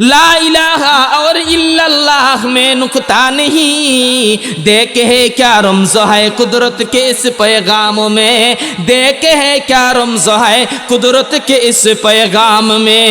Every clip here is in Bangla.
ला इलाहा और इल्लल्लाह में नुक्ता नहीं, देखे है क्या रमज़ है कुदरत के इस पैगाम में, देखे है क्या रमज़ है कुदरत के इस पैगाम में।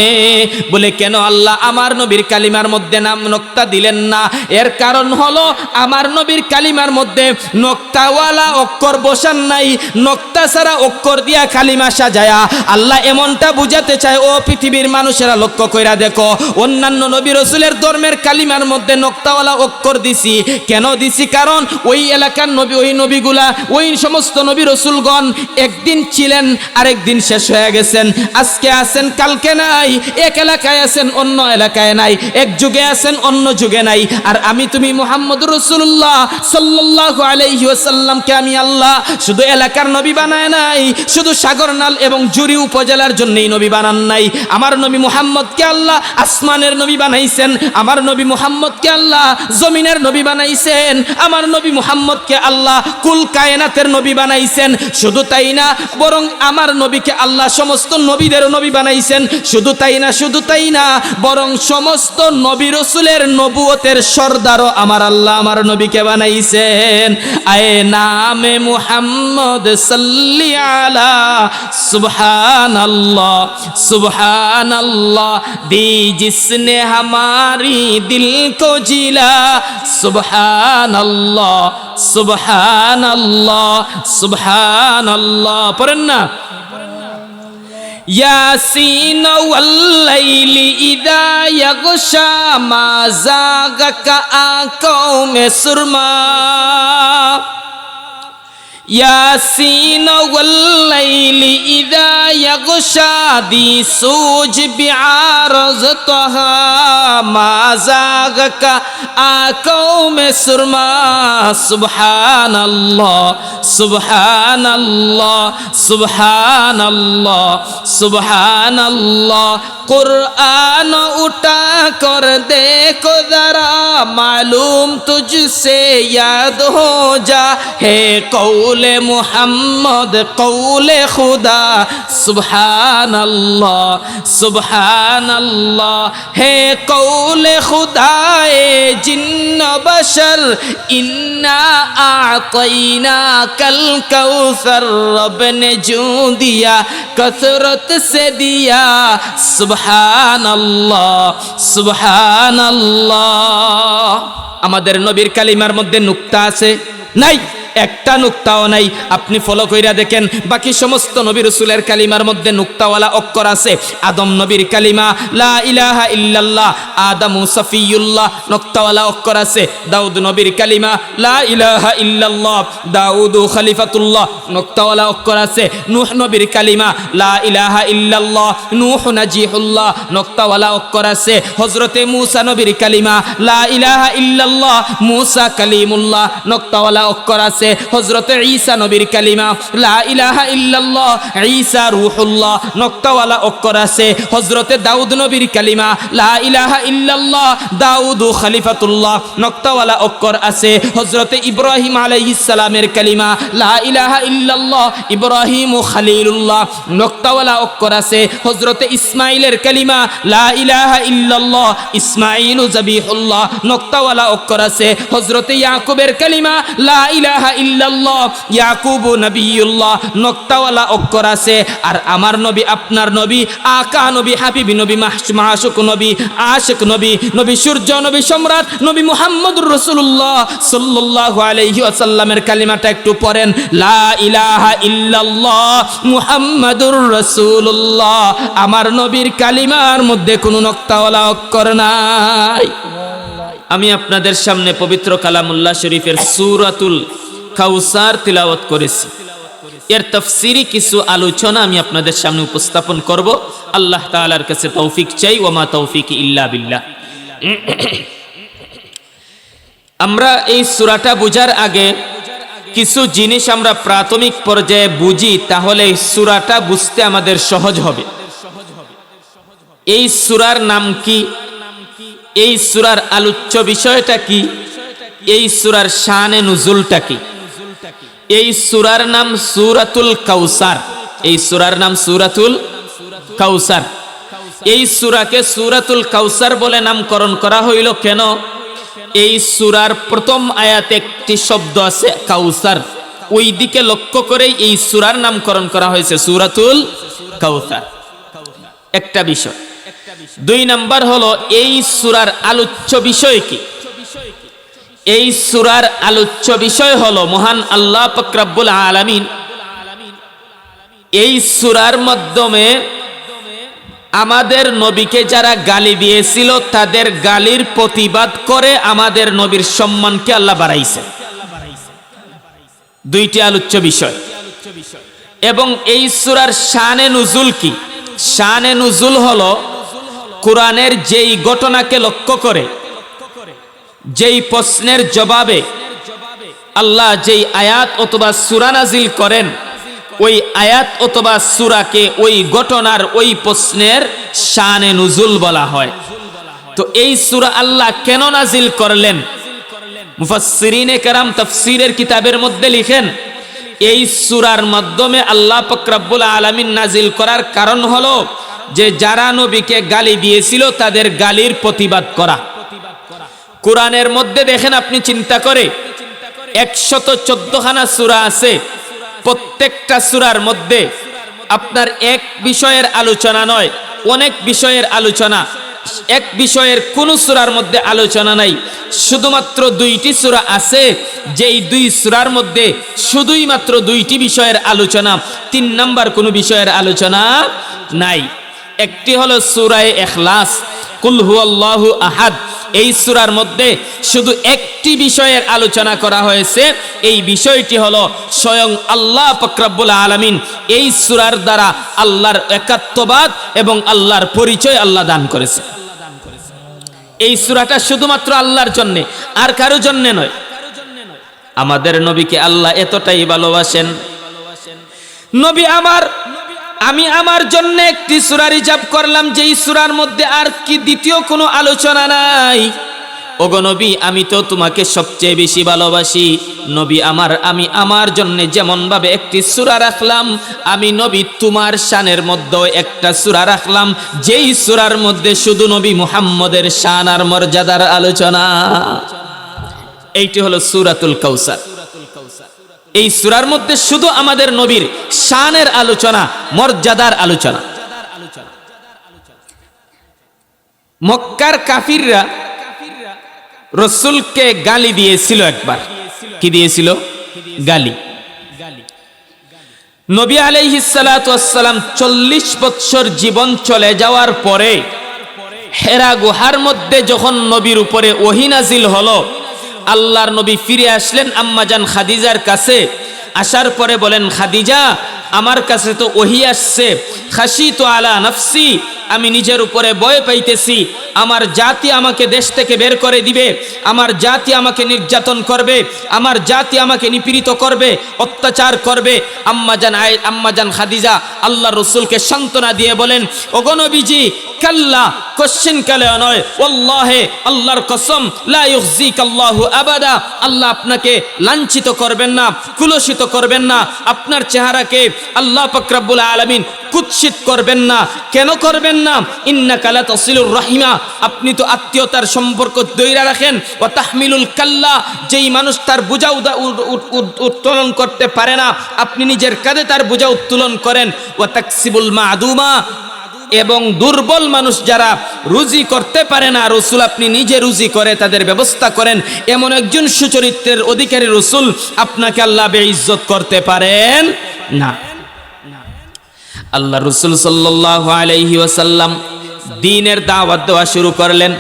बोले কেন আল্লাহ আমার নবীর কালিমার মধ্যে নাম নুক্তা দিলেন না? এর কারণ হলো আমার নবীর কালিমার মধ্যে নুক্তাওয়ালা অক্ষর বসান নাই, নুক্তা ছাড়া অক্ষর দিয়া কালিমা সাজায়া আল্লাহ এমনটা বুঝাতে চায়, ও পৃথিবীর মানুষেরা লক্ষ্য কইরা দেখো, অন্যান্য নবী রাসূলের ধর্মের কালিমার মধ্যে নুক্তাওয়ালা অক্ষর দিছি। কেন দিছি? কারণ ওই এলাকার নবী, ওই নবীগুলা, ওই সমস্ত নবী রাসূলগণ একদিন ছিলেন, আরেকদিন শেষ হয়ে গেছেন। আজকে আছেন, কালকে নাই। এক এলাকায় আছেন, অন্য এলাকায় নাই। এক যুগে আছেন, অন্য যুগে নাই। আর আমি তুমি মুহাম্মদুর রাসূলুল্লাহ সাল্লাল্লাহু আলাইহি ওয়াসাল্লামকে আমি আল্লাহ শুধু এলাকার নবী বানায় নাই, শুধু সাগরনাল এবং জুরি উপজেলার জন্যই নবী বানান নাই। আমার নবী মুহাম্মদকে আল্লাহ আসমানের নবী বানাইছেন, আমার নবী মুহাম্মদকে আল্লাহ জমিনের নবী বানাইছেন, আমার নবী মুহাম্মদকে আল্লাহ কুল কায়নাতের নবী বানাইছেন। শুধু তাই না, বরং আমার নবীকে আল্লাহ সমস্ত নবীদের নবী বানাইছেন। শুধু তাই না, শুধু তাই না, বরং সমস্ত নবী রাসূলের নবুয়তের সর্দারও আমার আল্লাহ আমার নবীকে বানাইছেন। আয়ে নামে মুহাম্মদ সাল্লি আলা সুবহানাল্লাহ सुबहानल्लाह दी जिसने हमारी दिल को जिला, सुबहानल्लाह सुबहानल्लाह सुबहानल्लाह। पढ़ें ना, यासीन वल्लैली इदा यगशा मा ज़ाग़का आँखों में सुरमा, यासीन वल्लैली इदा यगशा दी सूझ बिआरज़ तहा मा ज़ाग़का आँखों में सुरमा, सुबहानल्लाह सुबहानल्लाह सुबहानल्लाह सुबहानल्लाह। कुरान उठा कर देखो जरा, मालूम तुझसे याद हो जा है कौले मुहम्मद कौले खुदा, सुबहानल्लाह सुबहानल्लाह है कौले खुदाए जिन्न बशर, इन्ना आतैना कल कौसर, रब ने जो दिया कसरत से दिया, সুবহানাল্লাহ সুবহানাল্লাহ। আমাদের নবীর কালিমার মধ্যে নুক্তা আছে? নাই, একটা নুক্তাও নাই। আপনি ফলো কইরা দেখেন, বাকি সমস্ত নবী রাসূলের কালিমার মধ্যে নুক্তাওয়ালা অক্ষর আছে। আদম নবীর কালিমা লা ইলাহা ইল্লাল্লাহ, আদামু সফিয়ুল্লাহ, নুক্তাওয়ালা অক্ষর আছে। দাউদ নবীর কালিমা লা ইলাহা ইল্লাল্লাহ, দাউদু খলিফাতুল্লাহ, নুক্তাওয়ালা অক্ষর আছে। নূহ নবীর কালিমা লা ইলাহা ইল্লাল্লাহ, নূহ নাজিহুল্লাহ, নুক্তাওয়ালা অক্ষর আছে। হযরতে মূসা নবীর কালিমা লা ইলাহা ইল্লাল্লাহ, মূসা কালিমুল্লাহ, নুক্তাওয়ালা অক্ষর আছে। হযরতে ঈসা নবীর কালিমা লা ইলাহা ইল্লাল্লাহ, ঈসা রূহুল্লাহ, নুক্তাওয়ালা অক্ষর আছে। হযরতে দাউদ নবীর কালিমা লা ইলাহা ইল্লাল্লাহ, দাউদু খলিফাতুল্লাহ, নুক্তাওয়ালা অক্ষর আছে। হযরতে ইব্রাহিম আলাইহিস সালামের কালিমা লা ইলাহা ইল্লাল্লাহ, ইব্রাহিমু খলিলুল্লাহ, নুক্তাওয়ালা অক্ষর আছে। হযরতে ইসমাঈলের কালিমা লা ইলাহা ইল্লাল্লাহ, ইসমাঈলু যাবিহুল্লাহ, নুক্তাওয়ালা অক্ষর আছে। হযরতে ইয়াকুবের কালিমা লা ইলাহা ইল্লাল্লাহ, ইয়াকুবু নবিয়ুল্লাহ, নুক্তাওয়ালা অক্ষর আছে। আর আমার নবী, আপনার নবী, আকা নবী, হাবিবি নবী, মাশুক নবী, আশিক নবী, নবী সূর্য, নবী সম্রাট, নবী মুহাম্মদুর রাসূলুল্লাহ সাল্লাল্লাহু আলাইহি ওয়াসাল্লামের কালিমাটা একটু পড়েন, লা ইলাহা ইল্লাল্লাহ মুহাম্মাদুর রাসূলুল্লাহ। আমার নবীর কালিমার মধ্যে কোনো নুক্তাওয়ালা অক্ষর নাই। আমি আপনাদের সামনে পবিত্র কালামুল্লাহ শরীফের সূরাতুল কাউসার তিলাওয়াত করেছি। এর তাফসীরি কিছু আলোচনা আমি আপনাদের সামনে উপস্থাপন করব। আল্লাহ তাআলার কাছে তৌফিক চাই, ওয়া মা তৌফিকি ইল্লা বিল্লাহ। আমরা এই সূরাটা বোঝার আগে কিছু জিনিস আমরা প্রাথমিক পর্যায়ে বুঝি, তাহলে এই সূরাটা বুঝতে আমাদের সহজ হবে। এই সূরার নাম কি? এই সূরার আলোচ্য বিষয়টা কি? এই সূরার শানে নুজুলটা কি? এই সূরার নাম সূরাতুল কাউসার। এই সূরার নাম সূরাতুল কাউসার। এই সূরাকে সূরাতুল কাউসার বলে নামকরণ করা হইল কেন? এই সূরার প্রথম আয়াতে একটি শব্দ আছে কাউসার, ওই দিকে লক্ষ্য করেই এই সূরার নামকরণ করা হয়েছে সূরাতুল কাউসার। একটা বিষয়। দুই নাম্বার হলো এই সূরার আলোচ্য বিষয় কি? এই সূরার আলোচ্য বিষয় হলো মহান আল্লাহ পাক রব্বুল আলামিন এই সূরার মাধ্যমে আমাদের নবীকে যারা গালি দিয়েছিল তাদের গালির প্রতিবাদ করে আমাদের নবীর সম্মানকে আল্লাহ বাড়াইছে। দুইটি আলোচ্য বিষয়। এবং এই সূরার শানে নুজুল কি? শানে নুজুল হলো কোরআনের যেই ঘটনাকে লক্ষ্য করে, যেই প্রশ্নের জবাবে আল্লাহ যেই আয়াত অথবা সূরা নাজিল করেন, ওই আয়াত অথবা সূরাকে ওই ঘটনার ওই প্রশ্নের শানে নুজুল বলা হয়। তো এই সূরা আল্লাহ কেন নাজিল করলেন? মুফাসসিরিনে কেরাম তাফসীরের কিতাবের মধ্যে লিখেন, এই সূরার মাধ্যমে আল্লাহ পাক রব্বুল আলামিন নাজিল করার কারণ হলো যে যারা নবীকে গালি দিয়েছিল তাদের গালির প্রতিবাদ করা। কোরআনের মধ্যে দেখেন, আপনি চিন্তা করে 114খানা সূরা আছে। প্রত্যেকটা সূরার মধ্যে আপনার এক বিষয়ের আলোচনা নয়, অনেক বিষয়ের আলোচনা। এক বিষয়ের কোন সূরার মধ্যে আলোচনা নাই। শুধুমাত্র দুইটি সূরা আছে, যেই দুই সূরার মধ্যে শুধুই মাত্র দুইটি বিষয়ের আলোচনা, 3 নাম্বার কোনো বিষয়ের আলোচনা নাই। একটি হলো সূরা ইখলাস, কুল হুয়াল্লাহু আহাদ। এই সূরার মধ্যে শুধু একটি বিষয়ের আলোচনা করা হয়েছে, এই বিষয়টি হলো স্বয়ং আল্লাহ পাক রব্বুল আলামিন এই সূরার দ্বারা আল্লাহর একাত্মবাদ এবং আল্লাহর পরিচয় আল্লাহ দান করেছে। এই সূরাটা শুধুমাত্র আল্লাহর জন্য, আর কারো জন্য নয়। আমাদের নবীকে আল্লাহ এতটাই ভালোবাসেন, নবী আমি আমার জন্য একটি সূরা রিজার্ভ করলাম, যেই সূরার মধ্যে আর কি দ্বিতীয় কোনো আলোচনা নাই। ওগো নবী, আমি তো তোমাকে সবচেয়ে বেশি ভালোবাসি। নবী আমি আমার জন্য যেমন ভাবে একটি সূরা রাখলাম, আমি নবী তোমার শানের মধ্যে একটা সূরা রাখলাম, যেই সূরার মধ্যে শুধু নবী মুহাম্মদের শান আর মর্যাদার আলোচনা। এইটি হলো সূরাতুল কাউসার। এই সূরার মধ্যে শুধু আমাদের নবীর শানের আলোচনা, মর্যাদার আলোচনা। মক্কার কাফিররা রাসূলকে গালি দিয়েছিল একবার। কি দিয়েছিল? গালি। নবী আলাইহিস সালাতু ওয়াস সালাম 40 বছর জীবন চলে যাওয়ার পরে হেরা গুহার মধ্যে যখন নবীর উপরে ওহী নাজিল হলো, আল্লাহর নবী ফিরে আসলেন আম্মাজান খাদিজার কাছে। আসার পরে বলেন, খাদিজা, আমার কাছে তো ওহী আসছে, খাশিতু আলা নাফসি, আমি নিজের উপরে ভয় পাইতেছি, আমার জাতি আমাকে দেশ থেকে বের করে দিবে, আমার জাতি আমাকে নির্যাতন করবে, আমার জাতি আমাকে নিপীড়িত করবে, অত্যাচার করবে। আম্মাজান খাদিজা আল্লাহ রসুলকে সান্ত্বনা দিয়ে বলেন, ওগো নবীজি, কাল্লা, কোশ্চেন কালে নয়, ওয়াল্লাহি, আল্লাহর কসম, লা ইউখজিকাল্লাহু আবাদা, আল্লাহ আপনাকে লাঞ্ছিত করবেন না, কুলসিত করবেন না, আপনার চেহারাকে আল্লাহ পাক রব্বুল আলামিন কুৎসিত করবেন না। কেন করবেন না? ইন্নাকা লা তাসিলুর রাহিমা, আপনি তো আত্মীয়তার সম্পর্ক দইরা রাখেন। ওয়া তাহমিলুল কাল্লা, যেই মানুষ তার বোঝা উত্তোলন করতে পারে না, আপনি নিজের কাঁধে তার বোঝা উত্তোলন করেন। ওয়া তাকসিবুল মাদুমা, এবং দুর্বল মানুষ যারা রুজি করতে পারে না, রসুল আপনি নিজে রুজি করে তাদের ব্যবস্থা করেন। এমন একজন সুচরিত্রের অধিকারী রসুল, আপনাকে আল্লাহ বেইজ্জত করতে পারেন না। আল্লাহ রসুল সাল্লাল্লাহু আলাইহি ওয়াসাল্লাম দ্বীনের দাওয়াত দেওয়া শুরু করলেন।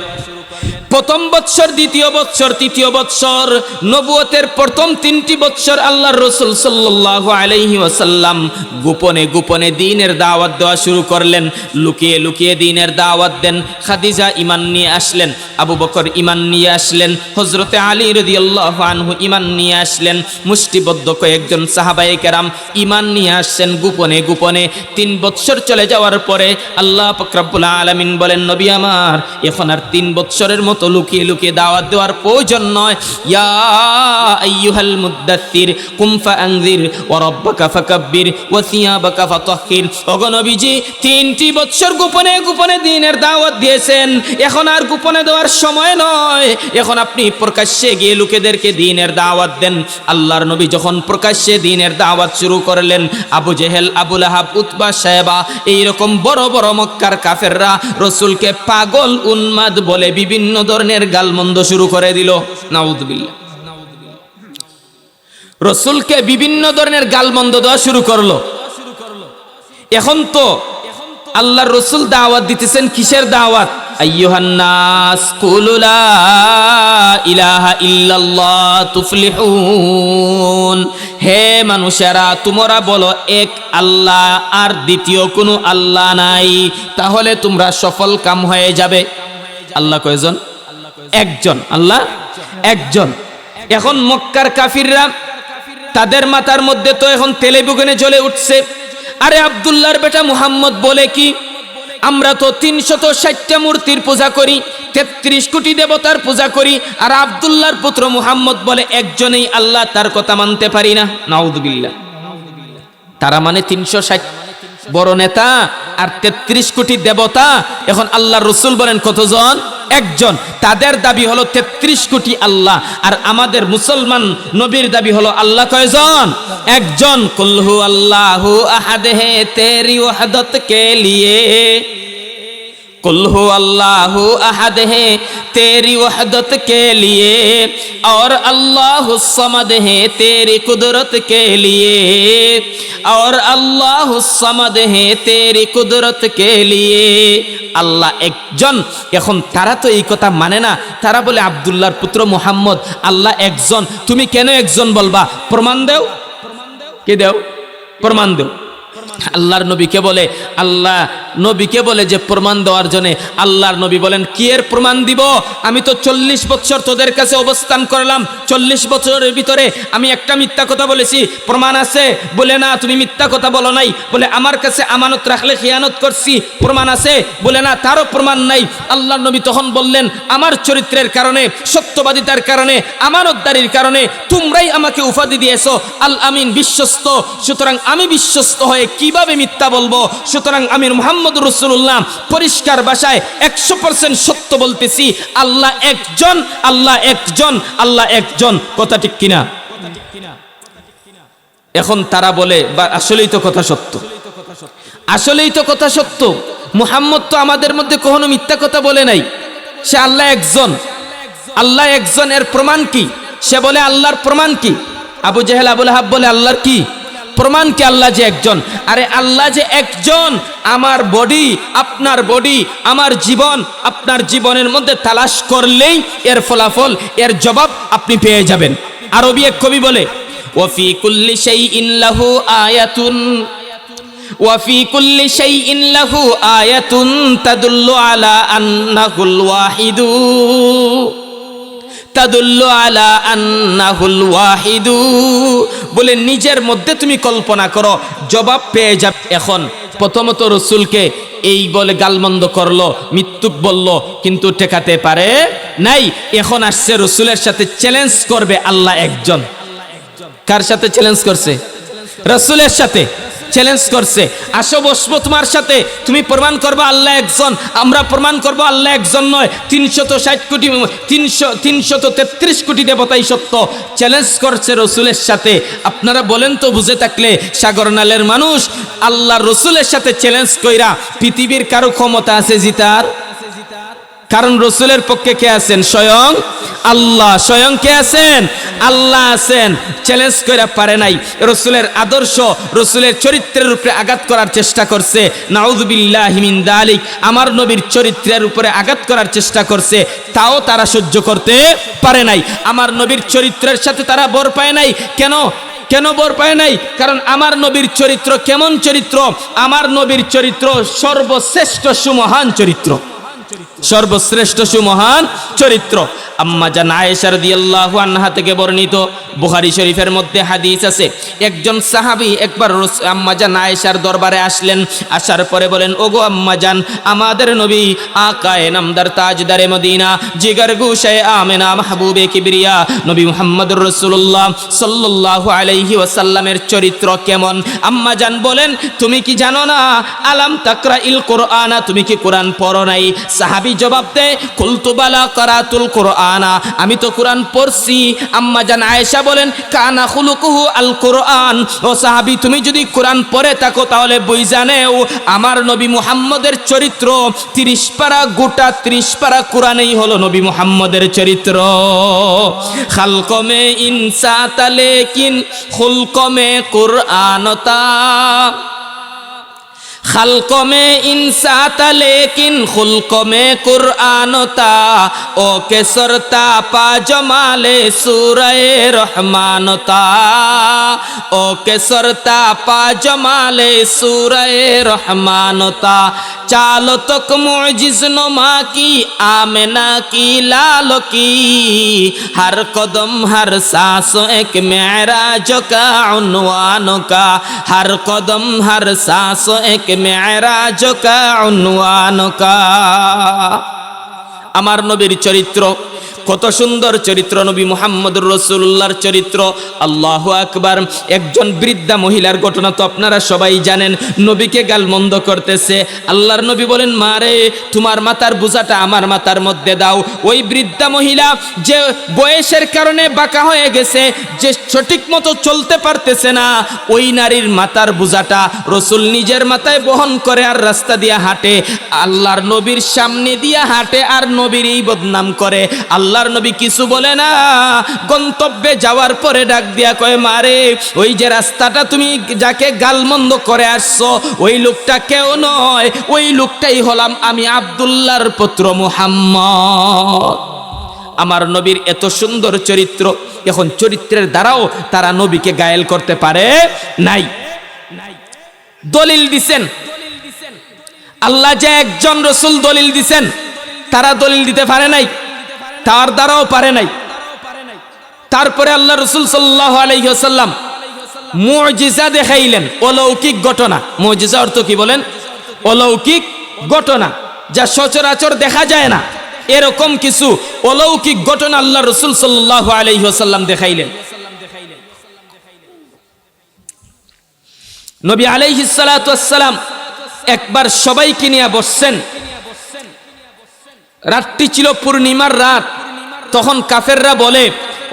প্রথম বৎসর, দ্বিতীয় বৎসর, তৃতীয় বৎসর, নবুয়তের প্রথম 3টি বৎসর আল্লাহর রাসূল সাল্লাল্লাহু আলাইহি ওয়াসাল্লাম গোপনে গোপনে দ্বীনের দাওয়াত দেওয়া শুরু করলেন। লুকিয়ে লুকিয়ে দ্বীনের দাওয়াত দেন। খাদিজা ঈমান নিয়ে আসলেন, আবু বকর ঈমান নিয়ে আসলেন, হযরতে আলী রাদিয়াল্লাহু আনহু ঈমান নিয়ে আসলেন, মুষ্টিবদ্ধ কয়েকজন সাহাবায়ে কেরাম ঈমান নিয়ে আসছেন গোপনে গোপনে। 3 বৎসর চলে যাওয়ার পরে আল্লাহ পাক রব্বুল আলামিন বলেন, নবী আমার, এখন আর 3 বৎসরের মতো মতো লুকিয়ে লুকিয়ে দাওয়াত দেওয়ার প্রয়োজন নয়। ইয়া আইয়ুহাল মুদ্দাথির কুম ফাআনযির ওয়া রাব্বাকা ফাকাব্বির ওয়া সিয়াবাকা ফাতাহহির। ওগো নবীজি 3টি বছর গোপনে গোপনে দ্বীনের দাওয়াত দিয়েছেন, এখন আর গোপনে দেওয়ার সময় নয়, এখন আপনি প্রকাশ্যে গিয়ে লোকেদেরকে দ্বীনের দাওয়াত দেন। আল্লাহর নবী যখন প্রকাশ্যে দ্বীনের দাওয়াত শুরু করলেন, আবু জেহেল, আবু লাহাব, উতবা, শায়বা এইরকম বড় বড় মক্কার কাফেররা রসুলকে পাগল, উন্মাদ বলে বিভিন্ন ধরনের গালমন্দ শুরু করে দিল। নাউযুবিল্লাহ। রসুলকে বিভিন্ন ধরনের গালমন্দ দেওয়া শুরু করলো। এখন তো আল্লাহর রসুল দাওয়াত দিতেছেন, কিসের দাওয়াত? আইয়ুহান নাস কুলু লা ইলাহা ইল্লাল্লাহ তুফলিহুন। হে মানুষেরা, তোমরা বলো এক আল্লাহ আর দ্বিতীয় কোনো আল্লাহ নাই, তাহলে তোমরা সফল কাম হয়ে যাবে। আল্লাহ কয়জন? একজন। আল্লাহ একজন। এখন মক্কার কাফিররা তাদের মাথার মধ্যে তো এখন তেলে বেগুনে জ্বলে উঠছে, আরে আব্দুল্লাহর বেটা মুহাম্মদ বলে কি, আমরা তো 360টা মূর্তির পূজা করি, 33 কোটি দেবতার পূজা করি, আর আব্দুল্লাহর পুত্র মুহাম্মদ বলে একজনেই আল্লাহ, তার কথা মানতে পারি না। নাউযুবিল্লাহ। তারা মানে 360 বড় নেতা আর 33 কোটি দেবতা, এখন আল্লাহর রাসূল বলেন কতজন? একজন। তাদের দাবি হলো 33 কোটি আল্লাহ, আর আমাদের মুসলমান নবীর দাবি হলো আল্লাহ কয়জন? একজন। কুল হু আল্লাহু আহাদ হে তেরি ওয়াহদত কে লিয়ে, कुल हु अल्लाहु अहद है तेरी वहदत के लिए, और अल्लाहु समद है तेरी कुदरत के लिए, और अल्लाहु समद है तेरी कुदरत के लिए। আল্লাহ একজন। এখন তারা তো এই কথা মানে না, তারা বলে আব্দুল্লাহর পুত্র মুহাম্মদ আল্লাহ একজন, তুমি কেন একজন বলবা? প্রমাণ দেও। কে দেও? প্রমাণ দেও। আল্লাহর নবীকে বলে, আল্লাহ নবীকে বলে যে প্রমাণ দেওয়ার জন্য, আল্লাহর নবী বলেন কি এর প্রমাণ দিব? আমি তো 40 বছর তোদের কাছে অবস্থান করলাম, 40 বছরের ভিতরে আমি একটা মিথ্যা কথা বলেছি, প্রমাণ আছে? বলে না, তুমি মিথ্যা কথা বলো নাই। বলে আমার কাছে আমানত রাখলে খিয়ানত করছি, প্রমাণ আছে? বলে না, তারও প্রমাণ নাই। আল্লাহর নবী তখন বললেন, আমার চরিত্রের কারণে, সত্যবাদিতার কারণে, আমানতদারির কারণে তোমরাই আমাকে উপাধি দিয়েছো আল আমিন, বিশ্বস্ত। সুতরাং আমি বিশ্বস্ত হয়ে কিভাবে মিথ্যা বলবো? সুতরাং আমি মুহাম্মদুর রাসূলুল্লাহ পরিষ্কার ভাষায় 100% সত্য বলতেছি, আল্লাহ একজন, আল্লাহ একজন, আল্লাহ একজন। কথা ঠিক কিনা? এখন তারা বলে আসলেই তো কথা সত্য, আসলেই তো কথা সত্য। মুহাম্মদ তো আমাদের মধ্যে কখনো মিথ্যা কথা বলে নাই, সে আল্লাহ একজন। আল্লাহ একজন এর প্রমাণ কি? সে বলে আল্লাহর প্রমাণ কি? আবু জেহেল, আবু লাহাব বলে আল্লাহর কি প্রমাণ? কি আল্লাহ যে একজন। আরে আল্লাহ যে একজন, আমার বডি, আপনার বডি, আমার জীবন, আপনার জীবনের মধ্যে তালাশ করলেই এর ফলাফল, এর জবাব আপনি পেয়ে যাবেন। আরবি এক কবি বলে, ওয়াফি কুল্লি শাইইন লাহু আয়াতুন, ওয়াফি কুল্লি শাইইন লাহু আয়াতুন তাদুল্লু আলা আন্নাহুল ওয়াহিদু, তাদুল্লু আলা আন্নাহুল ওয়াহিদু। বলে নিজের মধ্যে তুমি কল্পনা করো, জবাব পেয়ে যাবে। এখন প্রথমত রসুলকে এই বলে গালমন্দ করলো, মৃত্যুক বলল, কিন্তু ঠেকাতে পারে নাই। এখন আসছে রসুলের সাথে চ্যালেঞ্জ করবে আল্লাহ একজন। কার সাথে চ্যালেঞ্জ করছে? রসুলের সাথে চ্যালেঞ্জ করছে, আসো বসবো তোমার সাথে, তুমি প্রমাণ করবো আল্লাহ একজন, আমরা প্রমাণ করবো আল্লাহ একজন নয়, 360 কোটি 333 কোটি দেবতাই সত্য। চ্যালেঞ্জ করছে রসুলের সাথে। আপনারা বলেন তো, বুঝে থাকলে সাগরনালের মানুষ আল্লাহ রসুলের সাথে চ্যালেঞ্জ কইরা পৃথিবীর কারো ক্ষমতা আছে জিতার? কারণ রসুলের পক্ষে কে আছেন? স্বয়ং আল্লাহ। স্বয়ং কে আছেন? আল্লাহ আছেন। চ্যালেঞ্জ কইরা পারে নাই। রসুলের আদর্শ, রসুলের চরিত্রের উপরে আঘাত করার চেষ্টা করছে। নাউযুবিল্লাহি মিন যালিক। আমার নবীর চরিত্রের উপরে আঘাত করার চেষ্টা করছে, তাও তারা সহ্য করতে পারে নাই। আমার নবীর চরিত্রের সাথে তারা বর পায় নাই। কেন? কেন বর পায় নাই? কারণ আমার নবীর চরিত্র কেমন চরিত্র? আমার নবীর চরিত্র সর্বশ্রেষ্ঠ সুমহান চরিত্র। সর্বশ্রেষ্ঠ সুমহান চরিত্র। আম্মা জান আয়েশা রাদিয়াল্লাহু আনহা থেকে বর্ণিত, বুখারী শরীফের মধ্যে হাদিস আছে, একজন সাহাবী একবার আম্মা জান আয়েশার দরবারে আসলেন। আসার পরে বলেন, ওগো আম্মা জান, আমাদের নবী আকায়ে নামদার তাজদারে মদিনা জিগার গুশায়ে আমেনা মাহবুবে কিবরিয়া নবী মুহাম্মদুর রাসূলুল্লাহ সাল্লাল্লাহু আলাইহি ওয়াসাল্লামের চরিত্র কেমন? আম্মা জান বলেন, তুমি কি জানো না? আলাম তাকরা ইল কোরআনা, তুমি কি কোরআন পড়ো নাই? সাহাবী জবাব দেয়, কুলতু বালা কারাতুল কোরআনা, আমি তো কোরআন পড়ছি। আম্মা জান আয়েশা বলেন, কানা খুলুকুহু আল কোরআন, ও সাহাবী তুমি যদি কোরআন পড়ে থাকো তাহলে বুঝা নেও আমার নবী মুহাম্মদের চরিত্র 30 পারা, গোটা 30 পারা কোরআনেই হলো নবী মুহাম্মদের চরিত্র। খালকমে ইনসাতা লেকিন খুলকমে কুরআনতা, খালক মে ইনসাতা লেকিন খুলক মে কুরআনতা, ও কেসরতা পা জমালে সূরায়ে রহমানতা, ও কেসরতা পা জমালে সূরায়ে রহমানতা, চালো তক মুজিজ নুমা কি আমেনা কি লাল কি, হর কদম হর सांस एक मेराज का उन्वान का, हर कदम हर सांस एक मेराज का उन्वान का। আমার নবীর চরিত্র কত সুন্দর চরিত্র, নবী মুহাম্মদুর রাসূলুল্লাহর চরিত্র। আল্লাহু আকবার। একজন বৃদ্ধা মহিলার ঘটনা তো আপনারা সবাই জানেন, নবীকে গালমন্দ করতেছে। আল্লাহর নবী বলেন, মারে তোমার মাথার বোঝাটা আমার মাথার মধ্যে দাও। ওই বৃদ্ধা মহিলা যে বয়সের কারণে বাঁকা হয়ে গেছে, যে সঠিক মতো চলতে পারতেছে না, ওই নারীর মাথার বোঝাটা রসুল নিজের মাথায় বহন করে আর রাস্তা দিয়ে হাঁটে, আল্লাহর নবীর সামনে দিয়ে হাঁটে আর নবীরই বদনাম করে। আল্লাহর নবী কিছু বলে না, গন্তব্যে যাওয়ার পরে ডাক দিয়া কয়, মারে ওই যে রাস্তাটা তুমি যাকে গালমন্দ করে আসছো, ওই লোকটা কেউ নয়, ওই লোকটাই হলাম আমি, আব্দুল্লাহর পুত্র মুহাম্মদ। আমার নবীর এত সুন্দর চরিত্র, এখন চরিত্রের দ্বারাও তারা নবীকে গায়েল করতে পারে নাই। দলিল দিছেন আল্লাহ, যে একজন রসুল দলিল দিছেন, তারা দলিল দিতে পারে নাই, তার দ্বারাও পারে নাই। তারপরে আল্লাহ রসুল সাল্লাল্লাহু আলাইহি ওয়াসাল্লাম মুজিজা দেখাইলেন, অলৌকিক ঘটনা। মুজিজা অর্থ কি বলেন? অলৌকিক ঘটনা, যা সচরাচর দেখা যায় না, এরকম কিছু অলৌকিক ঘটনা আল্লাহ রসুল সাল্লাল্লাহু আলাইহি ওয়াসাল্লাম দেখাইলেন। নবী আলাইহিস সালাতু ওয়াস সালাম একবার সবাইকে নিয়ে বসছেন। রাতটি ছিল পূর্ণিমার রাত। তখন কাফেররা বলে,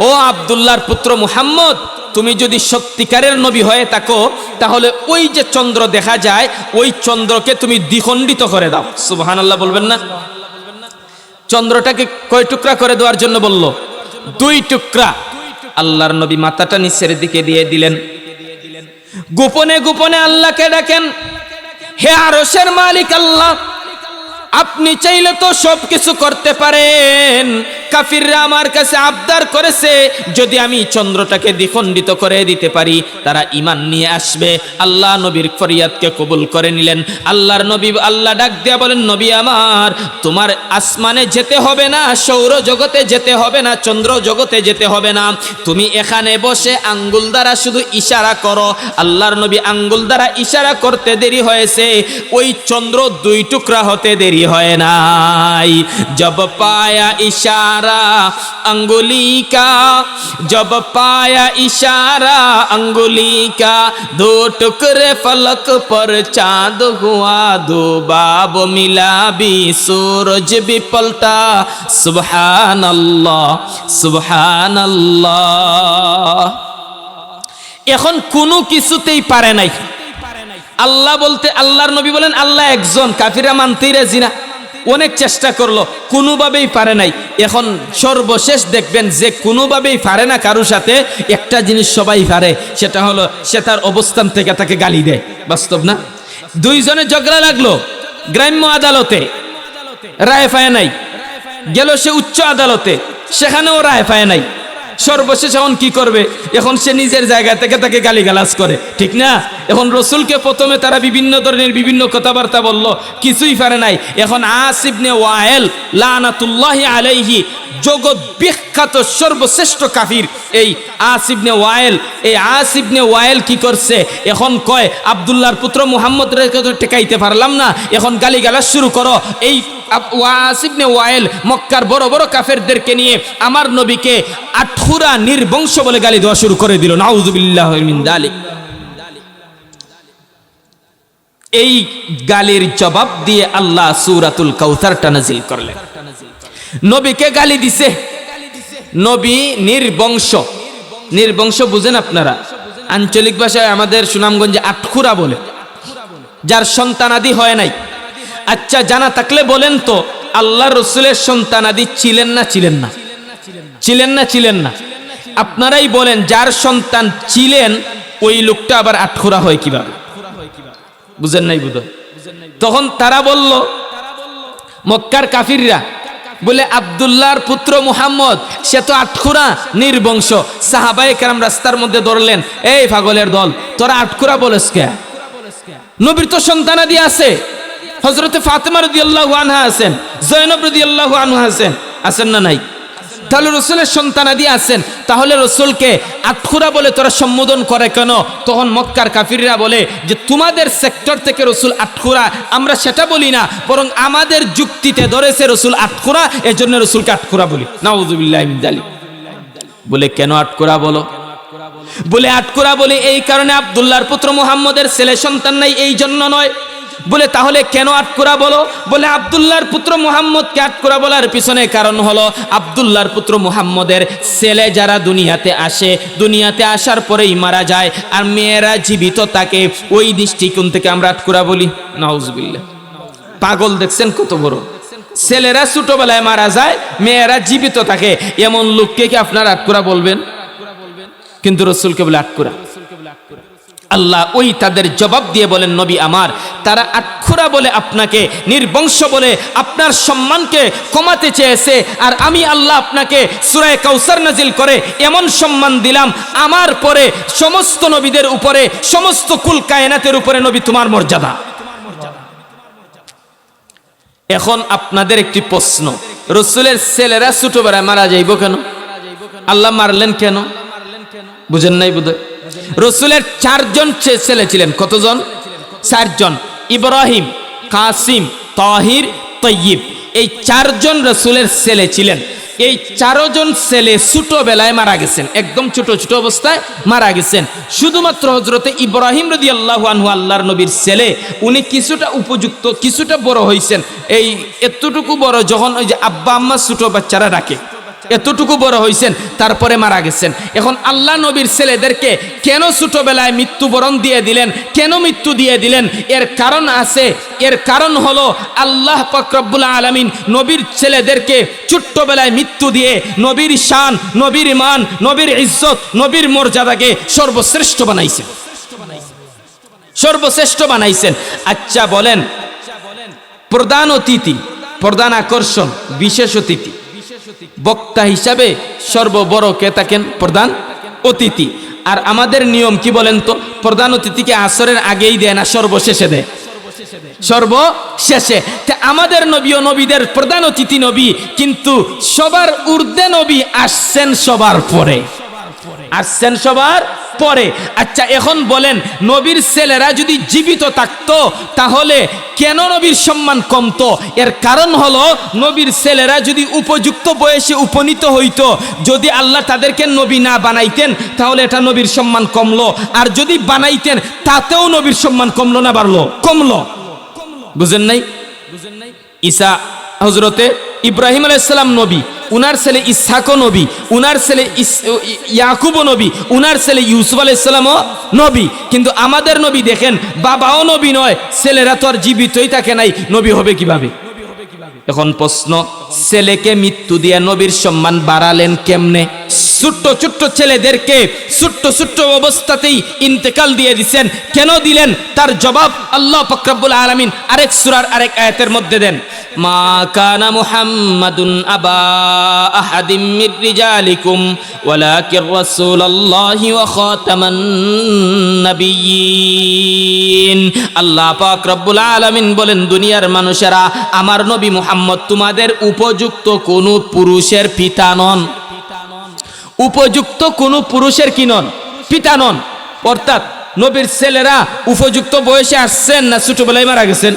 ও আব্দুল্লাহর পুত্র মুহাম্মদ, তুমি যদি সত্যিকারের নবী হয়ে থাকো তাহলে ওই যে চন্দ্র দেখা যায়, ওই চন্দ্রকে তুমি দ্বিখণ্ডিত করে দাও। সুবহানাল্লাহ বলবেন না? চন্দ্রটাকে কয় টুকরা করে দেওয়ার জন্য বলল? 2 টুকরা। আল্লাহর নবী মাথাটা নিচের দিকে দিয়ে দিলেন। গোপনে গোপনে আল্লাহকে ডাকেন, হে আরশের মালিক আল্লাহ, আপনি চাইলে তো সব কিছু করতে পারেন। কাফিররা আমার কাছে আবদার করেছে, যদি আমি চন্দ্রটাকে দ্বিখণ্ডিত করে দিতে পারি তারা ঈমান নিয়ে আসবে। আল্লাহ নবীর ফরিয়াদকে কবুল করে নিলেন। আল্লাহর নবী, আল্লাহ ডাক দিয়া বলেন, নবী আমার, তোমার আসমানে যেতে হবে না, সৌর জগতে যেতে হবে না, চন্দ্র জগতে যেতে হবে না, তুমি এখানে বসে আঙ্গুল দ্বারা শুধু ইশারা করো। আল্লাহর নবী আঙ্গুল দ্বারা ইশারা করতে দেরি হয়েছে, ওই চন্দ্র 2 টুকরা হতে দেরি হয় নাই। জব পায়া ইশারা अंगुली का, जब पाया इशारा अंगुली का, 2 टुकड़े फलक पर चांद हुआ, 2 बाब मिला भी सूरज भी पलटा। सुबहान अल्लाह सुबहान अल्लाह। এখন কোনো কিছুতেই পারে নাই। আল্লাহ বলতে, আল্লাহর নবী বলেন আল্লাহ একজন, কাফিররা মানতেই রাজি না, অনেক চেষ্টা করলো, কোনোভাবেই পারে নাই। এখন সর্বশেষ দেখবেন যে কোনোভাবেই পারে না কারো সাথে, একটা জিনিস সবাই পারে, সেটা হলো সে তার অবস্থান থেকে তাকে গালি দেয়। বাস্তব না? 2 জনে ঝগড়া লাগলো গ্রাম্য আদালতে, রায় পায় নাই। গেল সে উচ্চ আদালতে, সেখানেও রায় পায় নাই। সর্বশেষ এখন কি করবে? এখন সে নিজের জায়গা থেকে তাকে গালিগালাজ করে, ঠিক না? এখন রসুলকে প্রথমে তারা বিভিন্ন ধরনের বিভিন্ন কথাবার্তা বলল, কিছুই পারে নাই। এখন আস ইবনে ওয়াইল লানাতুল্লাহি আলাইহি, জগৎ বিখ্যাত সর্বশ্রেষ্ঠ কাফির এই আস ইবনে ওয়াইল, এই আস ইবনে ওয়াইল কি করছে? এখন কয় আব্দুল্লাহর পুত্র মুহাম্মদ রেখে তো টেকাইতে পারলাম না, এখন গালিগালাজ শুরু করো। এই আস ইবনে ওয়াইল মক্কার বড় বড় কাফেরদেরকে নিয়ে আমার নবীকে আটখুরা নির্বংশ বলে গালি দেওয়া শুরু করে দিল। নাউযুবিল্লাহি মিন যালিক। এই গালির জবাব দিয়ে আল্লাহ সূরাতুল কাউসারটা নাযিল করলেন। নবীকে গালি দিছে, নবী নির্বংশ। নির্বংশ বুঝেন আপনারা? আঞ্চলিক ভাষায় আমাদের সুনামগঞ্জে আটখুরা বলে, যার সন্তানাদি হয় নাই। আচ্ছা, জানা থাকলে বলেন তো, আল্লাহ রসুলের সন্তানাদি ছিলেন না ছিলেন না? ছিলেন না ছিলেন না? আপনারাই বলেন, যার সন্তান ছিলেন ওই লোকটা আবার আটখুরা হয় কিভাবে? বুঝেন নাই বুঝো? তখন তারা বলল, মক্কার কাফিররা বলে, আব্দুল্লাহর পুত্র মুহাম্মদ সে তো আটখুরা নির্বংশ। সাহাবায়ে কেরাম রাস্তার মধ্যে ধরলেন, এই পাগলের দল, তোরা আটখুরা বলেস কে? নবীর তো সন্তানাদি আছে। হযরতে ফাতেমা রাদিয়াল্লাহু আনহা আছেন, জয়নব রাদিয়াল্লাহু আনহা আছেন, আছেন না নাই? তাহলে রসুলের সন্তানাদি আছেন, তাহলে রসুলকে আটখুরা বলে তোরা সম্বোধন করে কেন? তখন মক্কার কাফিররা বলে যে তোমাদের সেক্টর থেকে রসুল আটখুরা, আমরা সেটা বলি না, বরং আমাদের যুক্তিতে ধরেছে রসুল আটখুরা, এজন্য রসুলকে আটখুরা বলি। নাউযুবিল্লাহি মিন যালিক। বলে কেন আটখুরা বলো? বলে আটখুরা বলি এই কারণে আব্দুল্লাহর পুত্র মুহাম্মদের ছেলে সন্তান নাই, এই জন্য নয়। বলে তাহলে কেন আটখুরা বলো? বলে আব্দুল্লাহর পুত্র মুহাম্মদকে আটখুরা বলার পিছনে কারণ হলো আব্দুল্লাহর পুত্র মুহাম্মদের ছেলে যারা দুনিয়াতে আসে, দুনিয়াতে আসার পরেই মারা যায়, আর মেয়েরা জীবিত থাকে, ওই দৃষ্টিকোণ থেকে আমরা আটখুরা বলি। নাউযুবিল্লাহ। পাগল দেখছেন কত বড়! ছেলেরা ছোটবেলায় মারা যায়, মেয়েরা জীবিত থাকে, এমন লোককে কি আপনারা আটখুরা বলবেন? কিন্তু রসুলকে বলে আটখুরা। আল্লাহ ওই তাদের জবাব দিয়ে বলেন, নবী আমার, তারা আটখুরা বলে আপনাকে নির্বংশ বলে আপনার সম্মানকে কমাতে চেয়েছে, আর আমি আল্লাহ আপনাকে সূরা কাউসার নাজিল করে এমন সম্মান দিলাম, আমার পরে সমস্ত নবীদের উপরে, সমস্ত কুল কায়নাতের উপরে নবী তোমার মর্যাদা। এখন আপনাদের একটি প্রশ্ন, রসুলের ছেলেরা ছোটবেলায় মারা যাইব কেন? আল্লাহ মারলেন কেন? বুঝেন নাই বোধহয়? রসুলের 4 জন ছেলে ছিলেন। কতজন? 4 জন। ইব্রাহিম, কাসিম, তাহির, তয়্যিব, এই 4 জন রসুলের ছেলে ছিলেন। এই 4 জন ছেলে ছোটবেলায় মারা গেছেন, একদম ছোট ছোট অবস্থায় মারা গেছেন। শুধুমাত্র হযরতে ইব্রাহিম রাদিয়াল্লাহু আনহু আল্লাহর নবীর ছেলে, উনি কিছুটা উপযুক্ত, কিছুটা বড় হয়েছেন। এই এতটুকু বড় যখন ওই যে আব্বা আম্মা ছোট বাচ্চারা ডাকে, এতটুকু বড় হয়েছেন, তারপরে মারা গেছেন। এখন আল্লাহ নবীর ছেলেদেরকে কেন ছোটবেলায় মৃত্যুবরণ দিয়ে দিলেন? কেন মৃত্যু দিয়ে দিলেন? এর কারণ আছে। এর কারণ হলো আল্লাহ পাক রব্বুল আলামিন নবীর ছেলেদেরকে ছোট্টবেলায় মৃত্যু দিয়ে নবীর শান, নবীর মান, নবীর ইজ্জত, নবীর মর্যাদাকে সর্বশ্রেষ্ঠ বানাইছেন, সর্বশ্রেষ্ঠ বানাইছেন। আচ্ছা বলেন, প্রধান অতিথি, প্রধান আকর্ষণ, বিশেষ অতিথি, বক্তা হিসাবে সর্ববড় কে থাকেন? প্রধান অতিথি। আর আমাদের নিয়ম কি বলেন তো? প্রধান অতিথিকে আসরের আগেই দেয় না সর্বশেষে দেয়? সর্বশেষে। আমাদের নবী ও নবীদের প্রধান অতিথি নবী, কিন্তু সবার ঊর্ধ্বে নবী আসছেন সবার পরে, আসছেন সবার পরে। আচ্ছা এখন বলেন, নবীর ছেলেরা যদি জীবিত থাকতো তাহলে কেন নবীর সম্মান কমতো? এর কারণ হলো নবীর ছেলেরা যদি উপযুক্ত বয়সে উপনীত হইতো, যদি আল্লাহ তাদেরকে নবী না বানাইতেন তাহলে এটা নবীর সম্মান কমলো, আর যদি বানাইতেন তাতেও নবীর সম্মান কমলো না বাড়লো? কমলো। বুঝেন নাই? ঈসা, হযরতে ইব্রাহিম আলাইহিস সালাম নবী, উনার ছেলে ইসহাকও নবী, উনার ছেলে ইয়াকুবও নবী, উনার ছেলে ইউসুফ আলাইহিস সালামও নবী। কিন্তু আমাদের নবী দেখেন, বাবাও নবী নয়, ছেলেরা তো আর জীবিতই থাকে নাই, নবী হবে কিভাবে? এখন প্রশ্ন, ছেলেকে মৃত্যু দিয়ে নবীর সম্মান বাড়ালেন কেমনে? ছোট্ট ছোট্ট ছেলেদেরকে ছোট্ট ছোট্ট অবস্থাতেই ইন্তেকাল দিয়ে দিছেন? কেন দিলেন? তার জবাব আল্লাহ পাক রব্বুল আলামিন আরেক সূরার আরেক আয়াতের মধ্যে দেন, মা কানা মুহাম্মাদুন আবা আহাদিম মির রিজালিকুম ওয়ালাকির রাসূলুল্লাহি ওয়া খাতামান নাবিয়্যিন। আল্লাহ পাক রব্বুল আলামিন বলেন, দুনিয়ার মানুষেরা, আমার নবী মুহাম্মদ তোমাদের উপযুক্ত কোনো পুরুষের পিতা নন। উপযুক্ত কোনো পুরুষের কি নন? পিতা নন। অর্থাৎ নবীর ছেলেরা উপযুক্ত বয়সে আসছেন না ছোটবেলায় মারা গেছেন?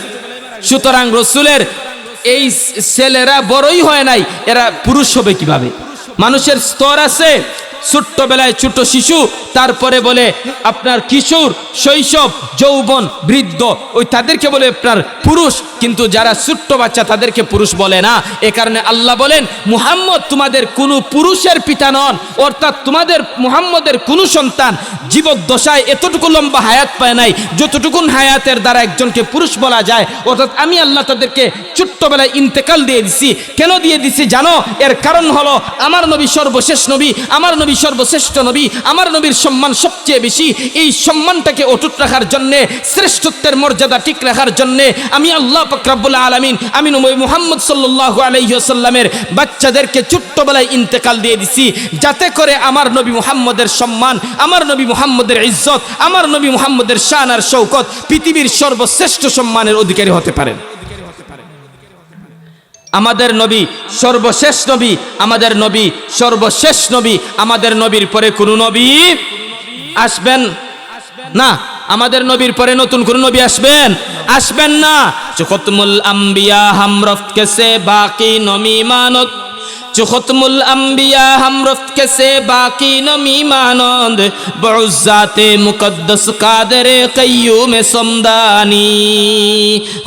সুতরাং রসুলের এই ছেলেরা বড়ই হয় নাই, এরা পুরুষ হবে কিভাবে? মানুষের স্তর আছে, ছোট্টবেলায় ছোট শিশু, তারপরে বলে আপনার কিশোর, শৈশব, যৌবন, বৃদ্ধ, ওই তাদেরকে বলে আপনার পুরুষ। কিন্তু যারা ছোট্ট বাচ্চা তাদেরকে পুরুষ বলে না। এ কারণে আল্লাহ বলেন, মুহাম্মদ তোমাদের কোনো পুরুষের পিতা নন। অর্থাৎ তোমাদের মুহাম্মদের কোনো সন্তান জীবদ্দশায় এতটুকু লম্বা হায়াত পায় নাই যতটুকুন হায়াতের দ্বারা একজনকে পুরুষ বলা যায়। অর্থাৎ আমি আল্লাহ তাদেরকে ছোট্টবেলায় ইন্তেকাল দিয়ে দিছি। কেন দিয়ে দিছি জানো? এর কারণ হলো আমার নবী সর্বশেষ নবী, আমার নবী সর্বশ্রেষ্ঠ নবী, আমার নবীর সম্মান সবচেয়ে বেশি। এই সম্মানটাকে অটুট রাখার জন্যে, শ্রেষ্ঠত্বের মর্যাদা ঠিক রাখার জন্যে আমি আল্লাহ পাক রব্বুল আলামিন আমি নবী মুহাম্মদ সাল্লাল্লাহু আলাইহি ওয়াসাল্লামের বাচ্চাদেরকে ছোট্টবেলায় ইন্তেকাল দিয়ে দিছি, যাতে করে আমার নবী মুহাম্মদের সম্মান, আমার নবী মুহাম্মদের ইজ্জত, আমার নবী মুহাম্মদের শান আর শৌকত পৃথিবীর সর্বশ্রেষ্ঠ সম্মানের অধিকারী হতে পারেন। আমাদের নবী সর্বশেষ নবী, আমাদের নবী সর্বশেষ নবী। আমাদের নবীর পরে কোন নবী আসবেন না। আমাদের নবীর পরে নতুন কোন নবী আসবেন না। খতমুল আম্বিয়া হাম রফত কেসে বাকি নমি মানত, খতমুল আম্বিয়া হাম রফত কেসে বাকি নমি মানদ, বউজাতে মুকদ্দস কাদরে কাইয়ুম সমদানি,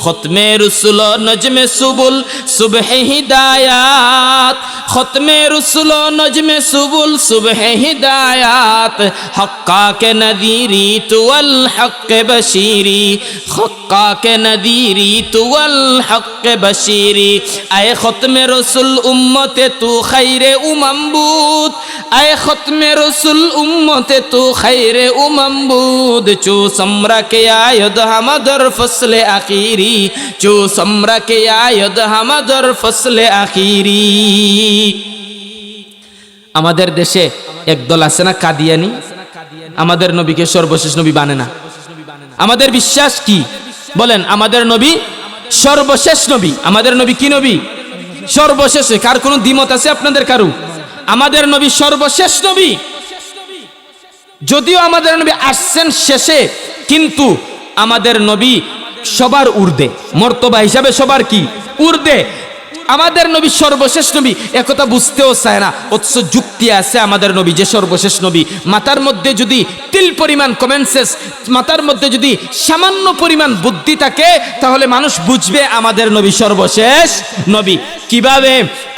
খতমে রসুল নজমে সুবুল সুবহে হিদায়াত, খতমে রসুল নজমে সুবুল সুবহে হিদায়াত, হক্কা কে নদীরি তুয়াল হক বশীরি, হক্কা কে নদীরি তুয়াল হক বশীরি, আয়ে খতমে রসুল উম্মতে তু খৈরে উমম্বুদ, আয়ে খতমে রসুল উম্মতে তু খৈরে উমম্বুদ, চু সমরা কে আয়দ হামদর ফসলে আখিরি, চু সমরা কে আয়দ হামদর ফসলে আখিরি। আমাদের দেশে একদল আছে না কাদিয়ানি, আমাদের নবীকে সর্বশেষ নবী মানে না। আমাদের বিশ্বাস কি বলেন? আমাদের নবী সর্বশেষ নবী। আমাদের নবী কি নবী? সর্বশেষ। কার কোনো দ্বিমত আছে আপনাদের কারু? আমাদের নবী সর্বশেষ নবী। যদিও আমাদের নবী আসছেন শেষে, কিন্তু আমাদের নবী সবার ঊর্ধ্বে, মর্তবা হিসাবে সবার কি ঊর্ধ্বে। আমাদের নবী সর্বশেষ নবী, একথা বুঝতেও চায় না, অথচ যুক্তি আছে আমাদের নবী যে সর্বশেষ নবী। মাথার মধ্যে যদি তিল পরিমাণ কমন সেন্স, মাথার মধ্যে যদি সামান্য পরিমাণ বুদ্ধি থাকে, তাহলে মানুষ বুঝবে আমাদের নবী সর্বশেষ নবী। কিভাবে?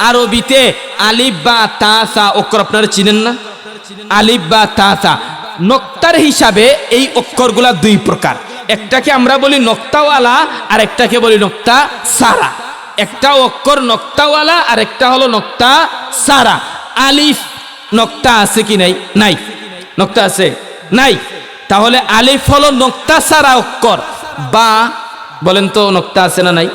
আরবিতে আলিফ বা তা সা অক্ষর আপনারা চিনেন না? আলিফ বা তা সা নক্তার হিসাবে এই অক্ষরগুলা দুই প্রকার। একটাকে আমরা বলি নক্তাওয়ালা, আর একটাকে বলি নক্তা সারা। একটা অক্ষর নক্তাওয়ালা আর একটা হলো নক্তা সারা। আলিফ নক্তা আছে কি নাই? নাই। নক্তা আছে? নাই। তাহলে আলিফ হলো নক্তা সারা অক্ষর। বা বলেন তো নক্তা আছে না নাই?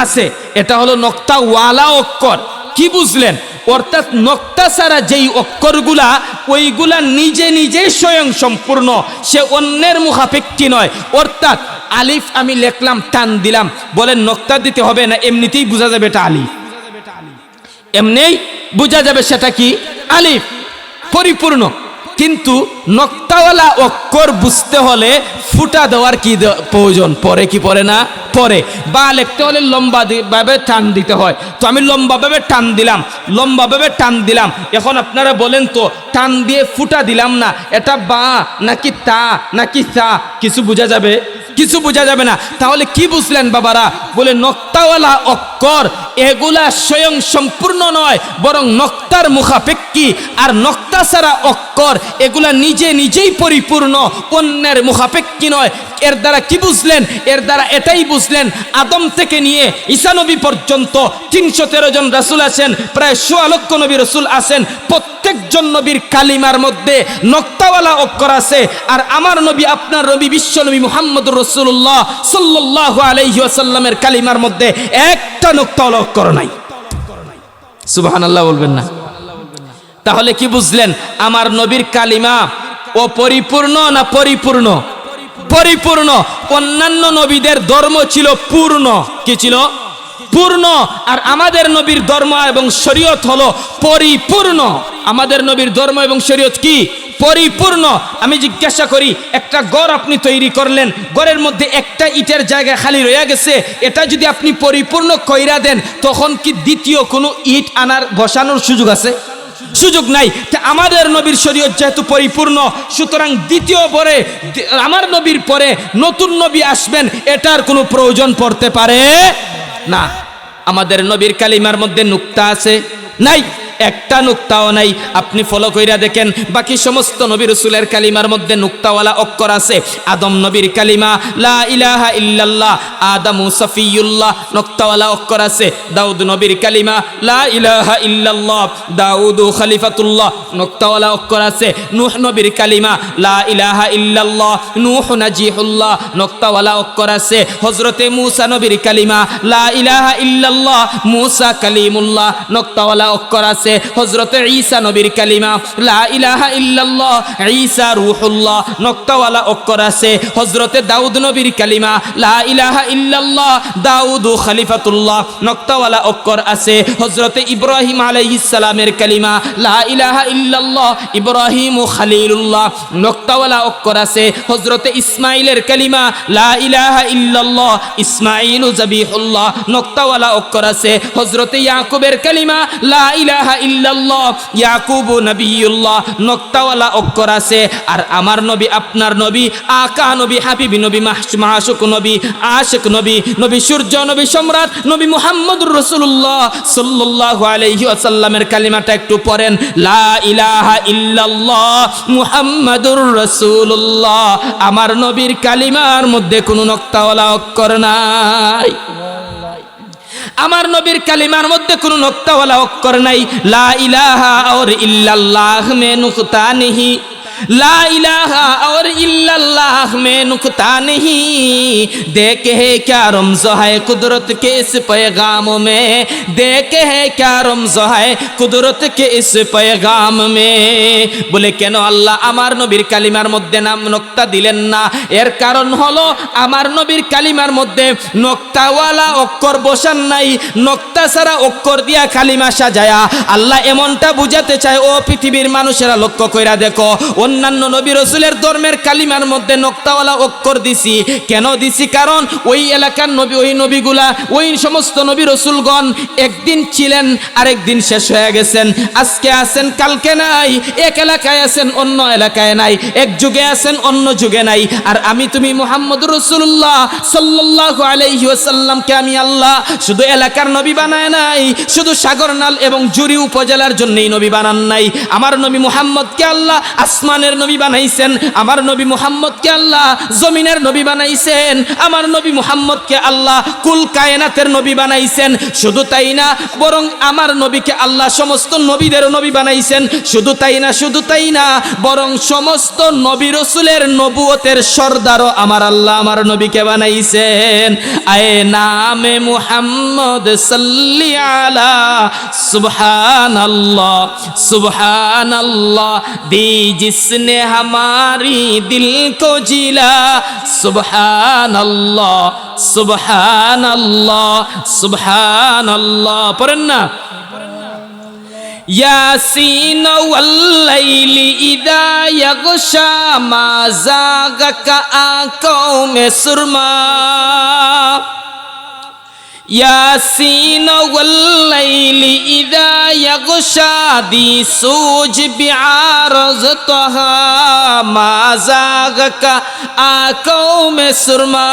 আছে। এটা হলো নক্তাওয়ালা অক্ষর। কি বুঝলেন? অর্থাৎ নক্তা ছাড়া যেই অক্ষরগুলা, ওইগুলা নিজে নিজে স্বয়ং সম্পূর্ণ, সে অন্যের মুখাপেক্ষী নয়। অর্থাৎ আলিফ আমি লিখলাম, টান দিলাম, বলেন নক্তা দিতে হবে না? এমনিতেই বোঝা যাবে এটা আলিফ, এমনিই বোঝা যাবে সেটা কি আলিফ, পরিপূর্ণ। কিন্তু নক্তাওয়ালা অক্ষর বুঝতে হলে ফুটা দেওয়ার কি প্রয়োজন পড়ে কি পড়ে না? পরে। বা লিখতে হলে লম্বা ভাবে টান দিতে হয়। তো আমি লম্বা ভাবে টান দিলাম, লম্বা ভাবে টান দিলাম। এখন আপনারা বলেন তো, টান দিয়ে ফুটা দিলাম না, এটা বা নাকি তা নাকি সা? কিছু বোঝা যাবে? কিছু বোঝা যাবে না। তাহলে কি বুঝলেন বাবারা? বলে নক্তাওয়ালা অক্ষর এগুলা স্বয়ং সম্পূর্ণ নয়, বরং নক্তার মুখাপেক্ষী। আর নক্তা ছাড়া অক্ষর এগুলা নিজে নিজেই পরিপূর্ণ, অন্যের মুখাপেক্ষী নয়। এর দ্বারা কি বুঝলেন? এর দ্বারা এটাই বুঝলেন, আদম থেকে নিয়ে ঈসা নবী পর্যন্ত 313 জন রাসূল আছেন, প্রায় 1.25 লক্ষ নবী রাসূল আছেন। প্রত্যেক প্রত্যেকজন নবীর কালিমার মধ্যে নক্তাওয়ালা অক্ষর আছে, আর আমার নবী আপনার নবী বিশ্ব নবী মুহাম্মদুর রাসূলুল্লাহ সাল্লাল্লাহু আলাইহি ওয়াসাল্লামের কালিমার মধ্যে একটা নক্তাওয়ালা অক্ষর নাই। সুবহানাল্লাহ বলবেন না? তাহলে কি বুঝলেন? আমার নবীর কালিমা অপরিপূর্ণ না পরিপূর্ণ? পরিপূর্ণ। অন্যান্য নবীদের ধর্ম ছিল পূর্ণ। কি ছিল? পূর্ণ। আর আমাদের নবীর ধর্ম এবং শরীয়ত হলো পরিপূর্ণ। আমাদের নবীর ধর্ম এবং শরীয়ত কি? পরিপূর্ণ। আমি জিজ্ঞাসা করি, একটা ঘর আপনি তৈরি করলেন, ঘরের মধ্যে একটা ইটের জায়গা খালি রয়ে গেছে, এটা যদি আপনি পরিপূর্ণ কইরা দেন, তখন কি দ্বিতীয় কোনো ইট আনার বসানোর সুযোগ আছে? সুযোগ নাই। আমাদের নবীর শরীয়ত যেহেতু পরিপূর্ণ, সুতরাং দ্বিতীয় পরে আমার নবীর পরে নতুন নবী আসবেন, এটার কোনো প্রয়োজন পড়তে পারে না। আমাদের নবীর কালিমার মধ্যে নুক্তা আছে? নাই, একটা নুক্তাও নাই। আপনি ফলো কইরা দেখেন, বাকি সমস্ত নবী রাসূলের কালিমার মধ্যে নুক্তাওয়ালা অক্ষর আছে। আদম নবীর কালিমা লা ইলাহা ইল্লাল্লাহ, আদমু সফিয়ুল্লাহ, নুক্তাওয়ালা অক্ষর আছে। দাউদ নবীর কালিমা লা ইলাহা ইল্লাল্লাহ, দাউদু খলিফাতুল্লাহ, নুক্তাওয়ালা অক্ষর আছে। নূহ নবীর কালিমা লা ইলাহা ইল্লাল্লাহ, নূহ নাজিহুল্লাহ, নুক্তাওয়ালা অক্ষর আছে। হযরতে মূসা নবীর কালিমা লা ইলাহা ইল্লাল্লাহ, মূসা কালিমুল্লাহ, নুক্তাওয়ালা অক্ষর আছে। হযরতে ঈসা নবীর কালিমা লা ইলাহা ইল্লাল্লাহ, ঈসা রূহুল্লাহ, নক্তাওয়ালা অক্ষর আছে। হযরতে দাউদ নবীর কালিমা লা ইলাহা ইল্লাল্লাহ, দাউদু খলিফাতুল্লাহ, নক্তাওয়ালা অক্ষর আছে। হযরতে ইব্রাহিম আলাইহিস সালামের কালিমা লা ইলাহা ইল্লাল্লাহ, ইব্রাহিমু খলিলুল্লাহ, নক্তাওয়ালা অক্ষর আছে। হযরতে ইসমাঈলের কালিমা লা ইলাহা ইল্লাল্লাহ, ইসমাঈলু যাবিহুল্লাহ, নক্তাওয়ালা অক্ষর আছে। হযরতে ইয়াকুবের কালিমা লা ইলাহা ইল্লাল্লাহ, ইয়াকুবু নবিয়ুল্লাহ, নক্তাওয়ালা অক্ষর আছে। আর আমার নবী আপনার নবী আকা নবী, হাবিবি নবী, মাশুক নবী, আশিক নবী, নবী সূর্য, নবী সম্রাট, নবী মুহাম্মদুর রাসূলুল্লাহ সাল্লাল্লাহু আলাইহি ওয়াসাল্লামের কালিমাটা একটু পড়েন, লা ইলাহা ইল্লাল্লাহ মুহাম্মাদুর রাসূলুল্লাহ। আমার নবীর কালিমার মধ্যে কোনো নক্তাওয়ালা অক্ষর নাই। আমার নবীর কালিমার মধ্যে কোনো নক্তাওয়ালা অক্ষর নাই। লা ইলাহা और इल्लल्लाह में नुक्ता नहीं, ला इलाहा और इल्लल्लाह में नुक्ता नहीं। देखे है क्या रमज़ है कुदरत के इस पैगाम में, देखे है क्या रमज़ है कुदरत के इस पैगाम में। বলে কেন আল্লাহ আমার নবীর কালিমার মধ্যে নাম নক্তা দিলেন না? এর কারণ হলো আমার নবীর কালিমার মধ্যে নক্তাওয়ালা অক্ষর বসান নাই। নক্তা ছাড়া অক্ষর দিয়া কালিমা সাজায়া আল্লাহ এমনটা বুঝাতে চায়, ও পৃথিবীর মানুষেরা লক্ষ্য কইরা দেখো, অন্যান্য নবী রাসূলের ধর্মের কালিমার মধ্যে নক্তাওয়ালা অক্ষর দিছি। কেন দিছি? কারণ ওই এলাকার নবী, ওই নবীগুলা, ওই সমস্ত নবী রাসূলগণ একদিন ছিলেন, আরেকদিন শেষ হয়ে গেছেন। আজকে আছেন, কালকে নাই। এক এলাকায় আছেন, অন্য এলাকায় নাই। এক যুগে আছেন, অন্য যুগে নাই। আর আমি তুমি মুহাম্মদুর রাসূলুল্লাহ সাল্লাল্লাহু আলাইহি ওয়াসাল্লামকে আমি আল্লাহ শুধু এলাকার নবী বানায় নাই, শুধু সাগরনাল এবং জুরি উপজেলার জন্যই নবী বানান নাই। আমার নবী মুহাম্মদকে আল্লাহ আসমানের নবী বানাইছেন। আমার নবী মুহাম্মদকে আল্লাহ জমিনের নবী বানাইছেন। আমার নবী মুহাম্মদকে আল্লাহ কুল কায়নাতের নবী বানাইছেন। শুধু তাই না, বরং আমার নবীকে আল্লাহ সমস্ত নবীদের নবী বানাইছেন। শুধু তাই না, শুধু তাই না, বরং সমস্ত নবী রাসূলের নবুয়তের সর্দারও আমার আল্লাহ আমার নবীকে বানাইছেন। আয়ে নামে মুহাম্মদ সাল্লি আলা সুবহানাল্লাহ, সুবহানাল্লাহ दी जिसने हमारी दिल को जिला, सुबहान अल्लाह, सुबहान अल्लाह, सुबहान अल्लाह। पढ़ें ना, यासीन वल्लैली इदा यगशा मा ज़ाग़का आँखों में सुरमा, यासीन वल्लैली इदा यगशा दी सूझ बिआरज़ तहा मा ज़ाग़का आँखों में सुरमा।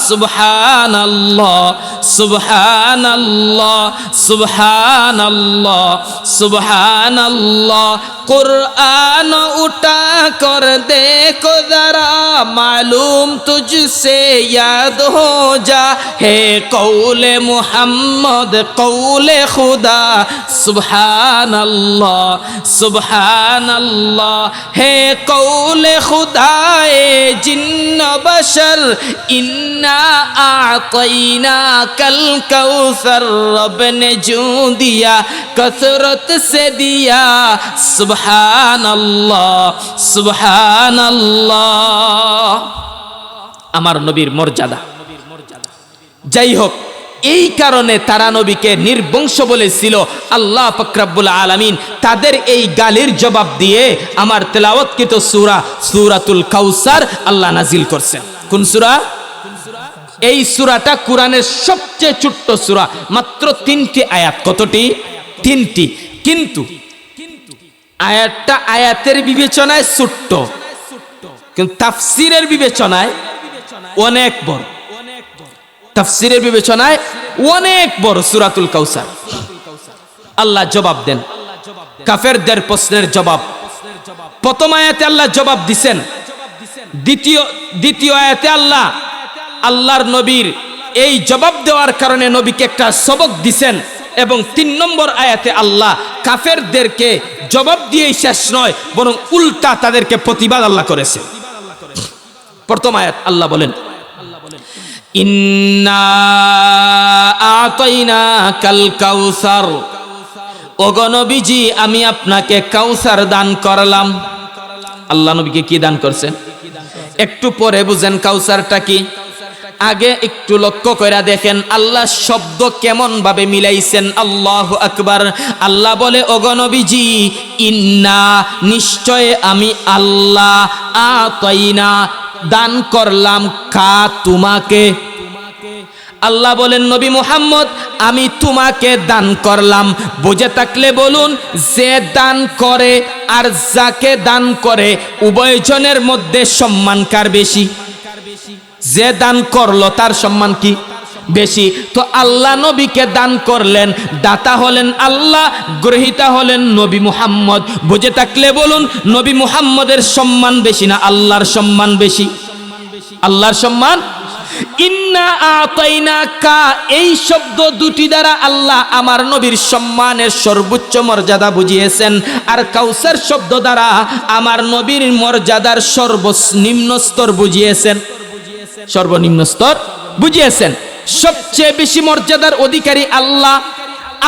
सुबहान अल्लाह, सुबहान अल्लाह, सुबहान अल्लाह, सुबहान अल्लाह। कुरान उठा कर देखो जरा, मालूम तुझसे याद हो जा है कौल কৌলে মুহাম্মদ কৌলে খুদা সুবহানাল্লাহ সুবহানাল্লাহ হে কৌলে খুদায়ে জিন্ন বশর ইন্না আতাইনা কাল কাউসার রব ने जो दिया कसरत से दिया সুবহানাল্লাহ সুবহানাল্লাহ। আমার নবীর মর্যাদা। যাই হোক, এই কারণে তারা নবীকে নির্বংশ বলেছিল। আল্লাহ পাক রব্বুল আলামিন তাদের এই গালির জবাব দিয়ে আমার তেলাওয়াতকৃত সূরা সূরাতুল কাউসার আল্লাহ নাজিল করছেন। কোন সূরা? এই সূরাটা কোরআনের সবচেয়ে ছোট্ট সূরা, মাত্র 3টি আয়াত। কতটি? 3টি। কিন্তু আয়াতটা আয়াতের বিবেচনায় ছোট্ট, কিন্তু তাফসীরের বিবেচনায় অনেক বড়। তাফসীরের বিবেচনায় অনেক বড় সূরাতুল কাউসার। আল্লাহ জবাব দেন কাফেরদের প্রশ্নের জবাব। প্রথম আয়াতে আল্লাহ জবাব দিবেন, দ্বিতীয় আয়াতে আল্লাহর নবীর এই জবাব দেওয়ার কারণে নবীকে একটা সবক দিবেন, এবং 3 নম্বর আয়াতে আল্লাহ কাফেরদেরকে জবাব দিয়েই শেষ নয়, বরং উল্টা তাদেরকে প্রতিবাদ আল্লাহ করেছে। প্রথম আয়াত আল্লাহ বলেন, ইন্না আতাইনাকাল কাউসার, ওগো নবীজি আমি আপনাকে কাউসার দান করলাম। আল্লাহ নবীকে কি দান করছেন? একটু পরে বুঝেন কাউসারটা কি। আগে একটু লক্ষ্য করে দেখেন আল্লাহ শব্দ কেমন ভাবে মিলাইছেন। আল্লাহু আকবার। আল্লাহ বলে, ওগো নবীজি ইন্না নিশ্চয় আমি আল্লাহ আতাইনা দান করলাম কা তোমাকে। আল্লাহ বলেন, নবী মুহাম্মদ আমি তোমাকে দান করলাম। বুঝে থাকলে বলুন, যে দান করে আর যাকে দান করে উভয়জনের মধ্যে সম্মান কার বেশি? যে দান করলো তার সম্মান কি বেশি? তো আল্লাহ নবীকে দান করলেন, দাতা হলেন আল্লাহ, গ্রহীতা হলেন নবী মুহাম্মদ। বুঝে থাকলে বলুন, নবী মুহাম্মদের সম্মান বেশি না আল্লাহর সম্মান বেশি? আল্লাহর সম্মান। ইন্না আতাইনাকা এই শব্দ দুটি দ্বারা আল্লাহ আমার নবীর সম্মানের সর্বোচ্চ মর্যাদা বুঝিয়েছেন, আর কাউসার শব্দ দ্বারা আমার নবীর মর্যাদার সর্বনিম্ন স্তর বুঝিয়েছেন। সর্বনিম্ন স্তর বুঝিয়েছেন। সবচেয়ে বেশি মর্যাদার অধিকারী আল্লাহ,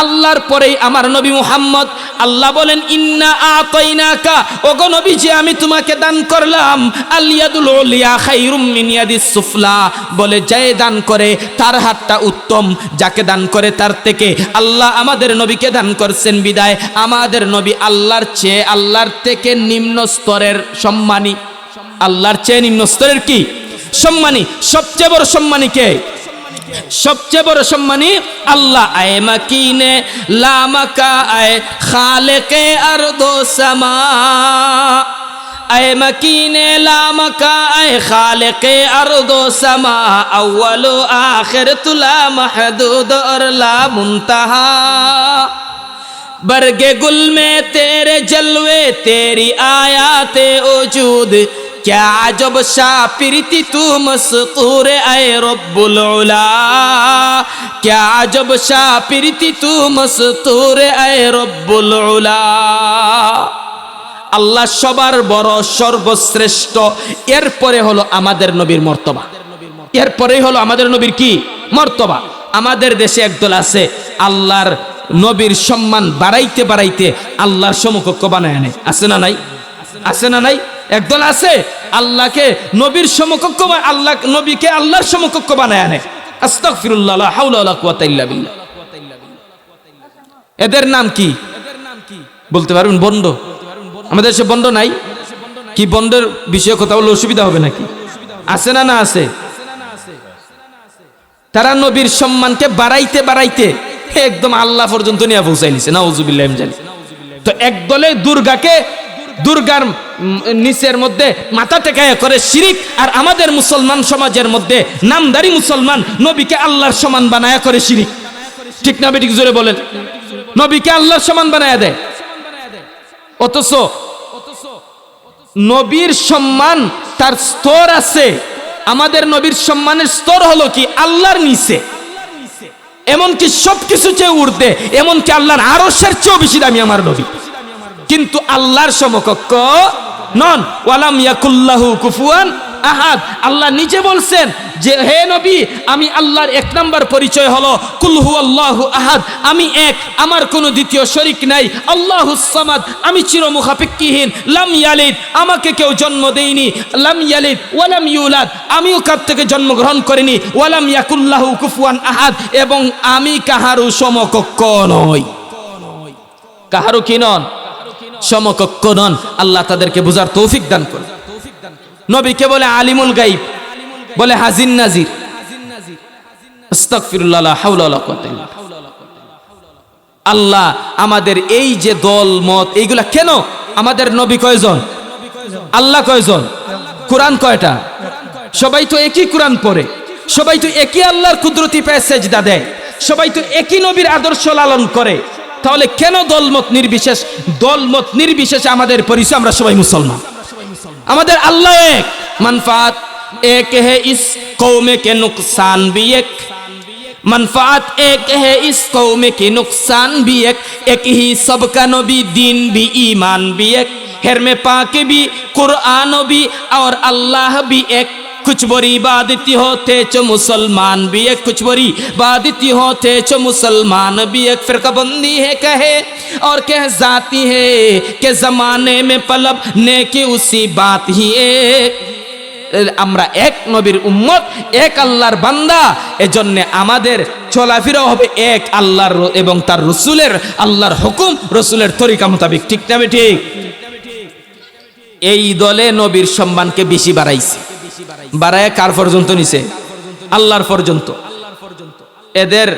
আল্লাহর পরেই আমার নবী মুহাম্মদ। আল্লাহ বলেন, ইন্না আতাইনাকা ওগো নবীজি আমি তোমাকে দান করলাম। আল ইয়াদুল উলিয়া খায়রুম মিন ইয়াদিস সুফলা, বলে যে দান করে তার হাতটা উত্তম যাকে দান করে তার থেকে। আল্লাহ আমাদের নবীকে দান করছেন বিদায় আমাদের নবী আল্লাহর চেয়ে, আল্লাহর থেকে নিম্ন স্তরের সম্মানী। আল্লাহর চেয়ে নিম্ন স্তরের কি সম্মানী? সবচেয়ে বড় সম্মানী কে? সবচেয়ে বড় সম্মানী আল্লাহ। আয় মাকিনে লামাকা আয় খালেকে আরদো সামা, আয় মাকিনে লামাকা আয় খালেকে আরদো সামা, আউয়ালু আখিরাতু লা মাহদুদ और ला मुंतहा, बरगे गुल में तेरे जलवे तेरी आयाते वजूद, क्या अजब सा प्रीति तू मस्तूर आए रब्बुल उला, क्या अजब सा प्रीति तू मस्तूर आए रब्बुल उला। আল্লাহ সবার বড় সর্বশ্রেষ্ঠ। এরপরে হলো আমাদের নবীর মর্তবা, এরপরেই হলো আমাদের নবীর কি মর্তবা। আমাদের দেশে একদল আছে আল্লাহর নবীর সম্মান বাড়াইতে বাড়াইতে আল্লাহর সমকক্ষ বানায় নেয়। আছে না নাই? আছে না নাই? একদল আছে আল্লাহকে নবীর সমকক্ষ, আল্লাহ নবীকে আল্লাহর সমকক্ষ বানায় আনে। আস্তাগফিরুল্লাহ, লা হাওলা ওয়ালা কুওয়াতা ইল্লা বিল্লাহ। এদের নাম কি বলতে পারবেন? বন্ড। আমাদের দেশে বন্ড নাই কি? বন্ডের বিষয়ে কথা বললে অসুবিধা হবে নাকি? আছে না? না আছে। তারা নবীর সম্মানকে বাড়াইতে বাড়াইতে একদম আল্লাহ পর্যন্ত নিয়ে পৌঁছাইছে। নাউযুবিল্লাহি মিন যালিক। তো একদলে দুর্গার নিচের মধ্যে মাথা টেকায়া করে শিরিক, আর আমাদের মুসলমান সমাজের মধ্যে নামদারি মুসলমান নবীকে আল্লাহর সমান বানায়া করে শিরিক। ঠিক না বেঠিক? জোরে বলেন। নবীকে আল্লাহর সমান বানায়া দেয়, অথচ নবীর সম্মান তার স্তর আছে। আমাদের নবীর সম্মানের স্তর হলো কি? আল্লাহর নিচে। এমনকি সবকিছু চেয়ে ঊর্ধ্বে, এমনকি আল্লাহর আরশের চেয়েও বেশি দামি আমার নবী, কিন্তু আল্লাহর সমকক্ষ নন। ওয়ালাম ইয়াকুল্লাহু কুফুয়ান আহাদ। আল্লাহ নিজে বলছেন যে হে নবী, আমি আল্লাহর এক নাম্বার পরিচয় হলো কুল হুয়াল্লাহু আহাদ, আমি এক, আমার কোনো দ্বিতীয় শরীক নাই। আল্লাহুস সামাদ, আমি চিরমুখাপেক্ষীহীন। লাম ইয়ালিদ, আমাকে কেউ জন্ম দেয়নি। লাম ইয়ালিদ ওয়ালাম ইউলাদ, আমিও কার থেকে জন্মগ্রহণ করিনি। ওয়ালাম ইয়াকুল্লাহু কুফুয়ান আহাদ, এবং আমি কাহারও সমকক্ষ নই। কাহারও কি নন? সমকক্ষ নন। আল্লাহ তাদেরকে বুঝার তৌফিক দান করুন। নবীকে বলে আলিমুল গাইব, বলে হাজির নাজির। আস্তাগফিরুল্লাহ, লা হাওলা ওয়ালা কুওয়াতা ইল্লা বিল্লাহ। আল্লাহ আমাদের এই যে দল মত এইগুলা কেন? আমাদের নবী কয়জন? আল্লাহ কয়জন? কোরআন কয়টা? সবাই তো একই কোরআন পড়ে, সবাই তো একই আল্লাহর কুদরতি পায়ে সেজদা দেয়, সবাই তো একই নবীর আদর্শ লালন করে। তাহলে কেন দলমত নির্বিশেষ? দলমত নির্বিশেষে আমাদের পরিচয় আমরা সবাই মুসলমান। আমাদের আল্লাহ এক, মানফাত एक है इस कौम के नुकसान भी एक, मनफात एक है इस कौम के नुकसान भी एक ही सबका नबी दीन भी ईमान भी एक, हर में पाक भी कुरान भी और अल्लाह भी एक, कुछ बड़ी इबादती होते चो मुसलमान भी एक, कुछ बड़ी इबादती होते चो मुसलमान भी एक, फिरका बंदी है कहे और कह जाती है कि जमाने में पलब नेकी उसी बात ही एक। আমরা এক নবীর উম্মত, এক আল্লাহর বান্দা, এজন্য আমাদের চলাফেরা হবে এক আল্লাহর এবং তার রসুলের, আল্লাহর হুকুম রসুলের তরিকা মোতাবেক। ঠিক না ঠিক? এই দলে নবীর সম্মানকে বেশি বাড়াইছে। বাড়ায় কার পর্যন্ত নিছে? আল্লাহর পর্যন্ত। এদের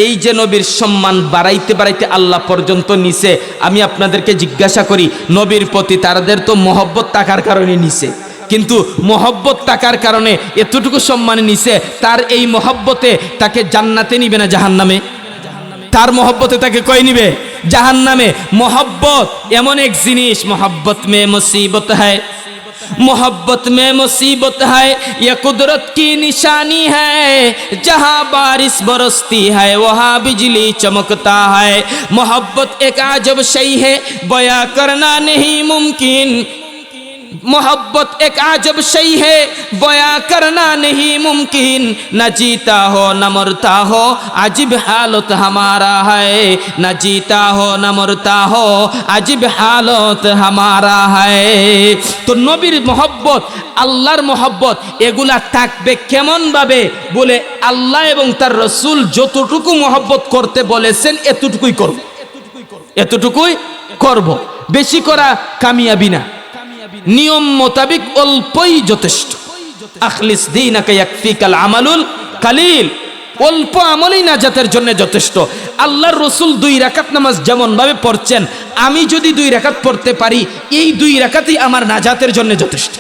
এই যে নবীর সম্মান বাড়াইতে বাড়াইতে আল্লাহ পর্যন্ত নিছে। আমি আপনাদেরকে জিজ্ঞাসা করি, নবীর প্রতি তাদের তো মহব্বত থাকার কারণে নিছে, কিন্তু মহব্বত থাকার কারণে এতটুকু সম্মান নিছে, তার এই মহব্বতে তাকে জান্নাতে নিবে না জাহান্নামে? তার মহব্বতে তাকে কই নিবে? জাহান্নামে। মহব্বত এমন এক জিনিস, মহব্বত মে মুসিবত হ্যায়, मोहब्बत में मुसीबत है, ये कुदरत की निशानी है, जहाँ बारिश बरसती है वहाँ बिजली चमकता है। मोहब्बत एक अजब शय है, बयां करना नहीं मुमकिन। मोहब्बत एक अजब शय है, बयां करना नहीं मुमकिन। न जीता हो न मरता हो, अजीब हालत हमारा है। न जीता हो न मरता हो, अजीब हालत हमारा है। तो নবীর মহব্বত, আল্লাহর মহব্বত, এগুলা থাকবে কেমন ভাবে? বলে আল্লাহ এবং তার রসুল যতটুকু মহব্বত করতে বলেছেন এতটুকুই করব, এতটুকুই করব। বেশি করা কামিয়াবি না, নিয়ম মোতাবেক অল্পই যথেষ্ট। আখলিস দীনাকা ইয়াকফিকাল আমালুল কালিল, অল্প আমলই নাজাতের জন্য যথেষ্ট। আল্লাহর রসুল 2 রাকাত নামাজ যেমন ভাবে পড়ছেন, আমি যদি 2 রাকাত পড়তে পারি, এই 2 রাকাতই আমার নাজাতের জন্য যথেষ্ট।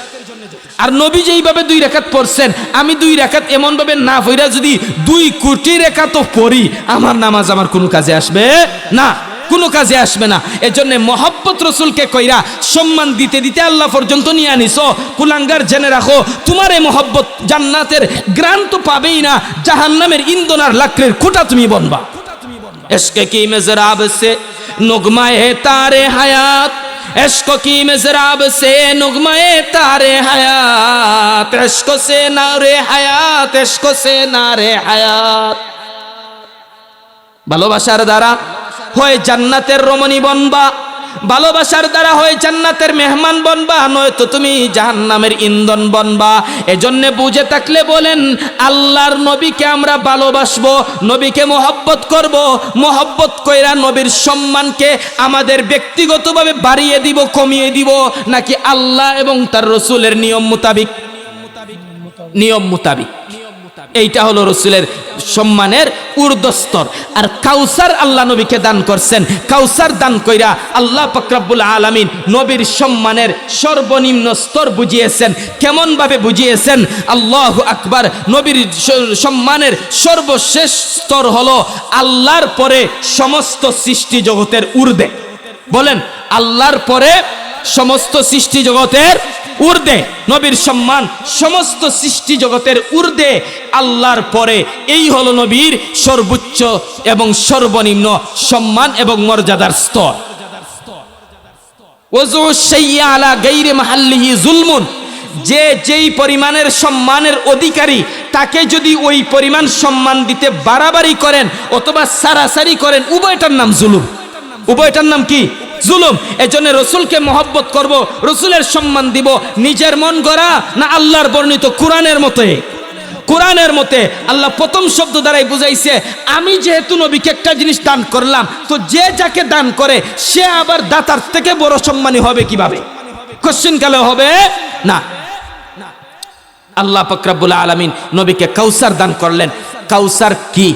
আর নবী যেইভাবে 2 রাকাত পড়ছেন, আমি 2 রাকাত এমন ভাবে না পড়া যদি 2 কোটি রাকাতও পড়ি, আমার নামাজ আমার কোনো কাজে আসবে না, কোনো কাজে আসবে না। এজন্য মহব্বত রসুলকে কইরা সম্মান দিতে দিতে আল্লাহ পর্যন্ত নিয়ে আনিছো। কুলাঙ্গার জেনে রাখো, তোমার এই মহব্বত জান্নাতের গ্রান তো পাবেই না, জাহান্নামের ইন্ধন আর লাকড়ির খুঁটা তুমি বনবা। ইশক কি মেজরাব সে নুগমায়ে তারে হায়াত, इश्क की मिज़राब से नुगमाए तारे हयात, इश्क से नारे हयात, इश्क से नारे हयात। ভালোবাসার দ্বারা হয় জান্নাতের রমণী বনবা, ভালোবাসার দ্বারা হয় জান্নাতের মেহমান বনবা, নয়তো তুমি জাহান্নামের ইন্ধন বনবা। এজন্য বুঝে থাকলে বলেন, আল্লাহর নবীকে আমরা ভালোবাসবো, নবীকে মহব্বত করব। মহব্বত কইরা নবীর সম্মানকে আমাদের ব্যক্তিগতভাবে বাড়িয়ে দিব, কমিয়ে দিব, নাকি আল্লাহ এবং তার রসুলের নিয়ম মোতাবিক? নিয়ম মোতাবিক। এইটা হলো রসুলের সম্মানের ঊর্ধ্বস্তর। আর কাউসার আল্লাহ নবীকে দান করছেন, কাউসার দান কইরা আল্লাহ পাক রব্বুল আলামিন নবীর সম্মানের সর্বনিম্ন স্তর বুঝিয়েছেন। কেমন ভাবে বুঝিয়েছেন? আল্লাহু আকবার। নবীর সম্মানের সর্বশেষ স্তর হলো আল্লাহর পরে সমস্ত সৃষ্টি জগতের ঊর্ধ্বে। বলেন, আল্লাহর পরে সমস্ত সৃষ্টি জগতের ঊর্ধ্বে, নবীর সম্মান সমস্ত সৃষ্টি জগতের ঊর্ধ্বে, আল্লাহর পরে এই হলো নবীর সর্বোচ্চ এবং সর্বনিম্ন সম্মান এবং মর্যাদার স্তর। ওয়াজু শাইয়া আলা গায়রি মাহাল্লিহি যুলমুন, যে যেই পরিমাণের সম্মানের অধিকারী তাকে যদি ওই পরিমাণ সম্মান দিতে বাড়াবাড়ি করেন অথবা সারাসারি করেন, উভয়টার নাম জুলুম। উভয়টার নাম কি? জুলুম। এজন্য রসুলকে মহব্বত করব, রসুলের সম্মান দিব নিজের মন গড়া না আল্লাহর বর্ণিত কোরআনের মতে? কোরআনের মতে আল্লাহ প্রথম শব্দ দ্বারাই বুঝাইছে, আমি যেহেতু নবীকে একটা জিনিস দান করলাম, তো যে যাকে দান করে সে আবার দাতার থেকে বড় সম্মানী হবে কিভাবে? কোশ্চেন কালে হবে না। আল্লাহ পাক রব্বুল আলামিন নবীকে কাউসার দান করলেন। কাউসার কি?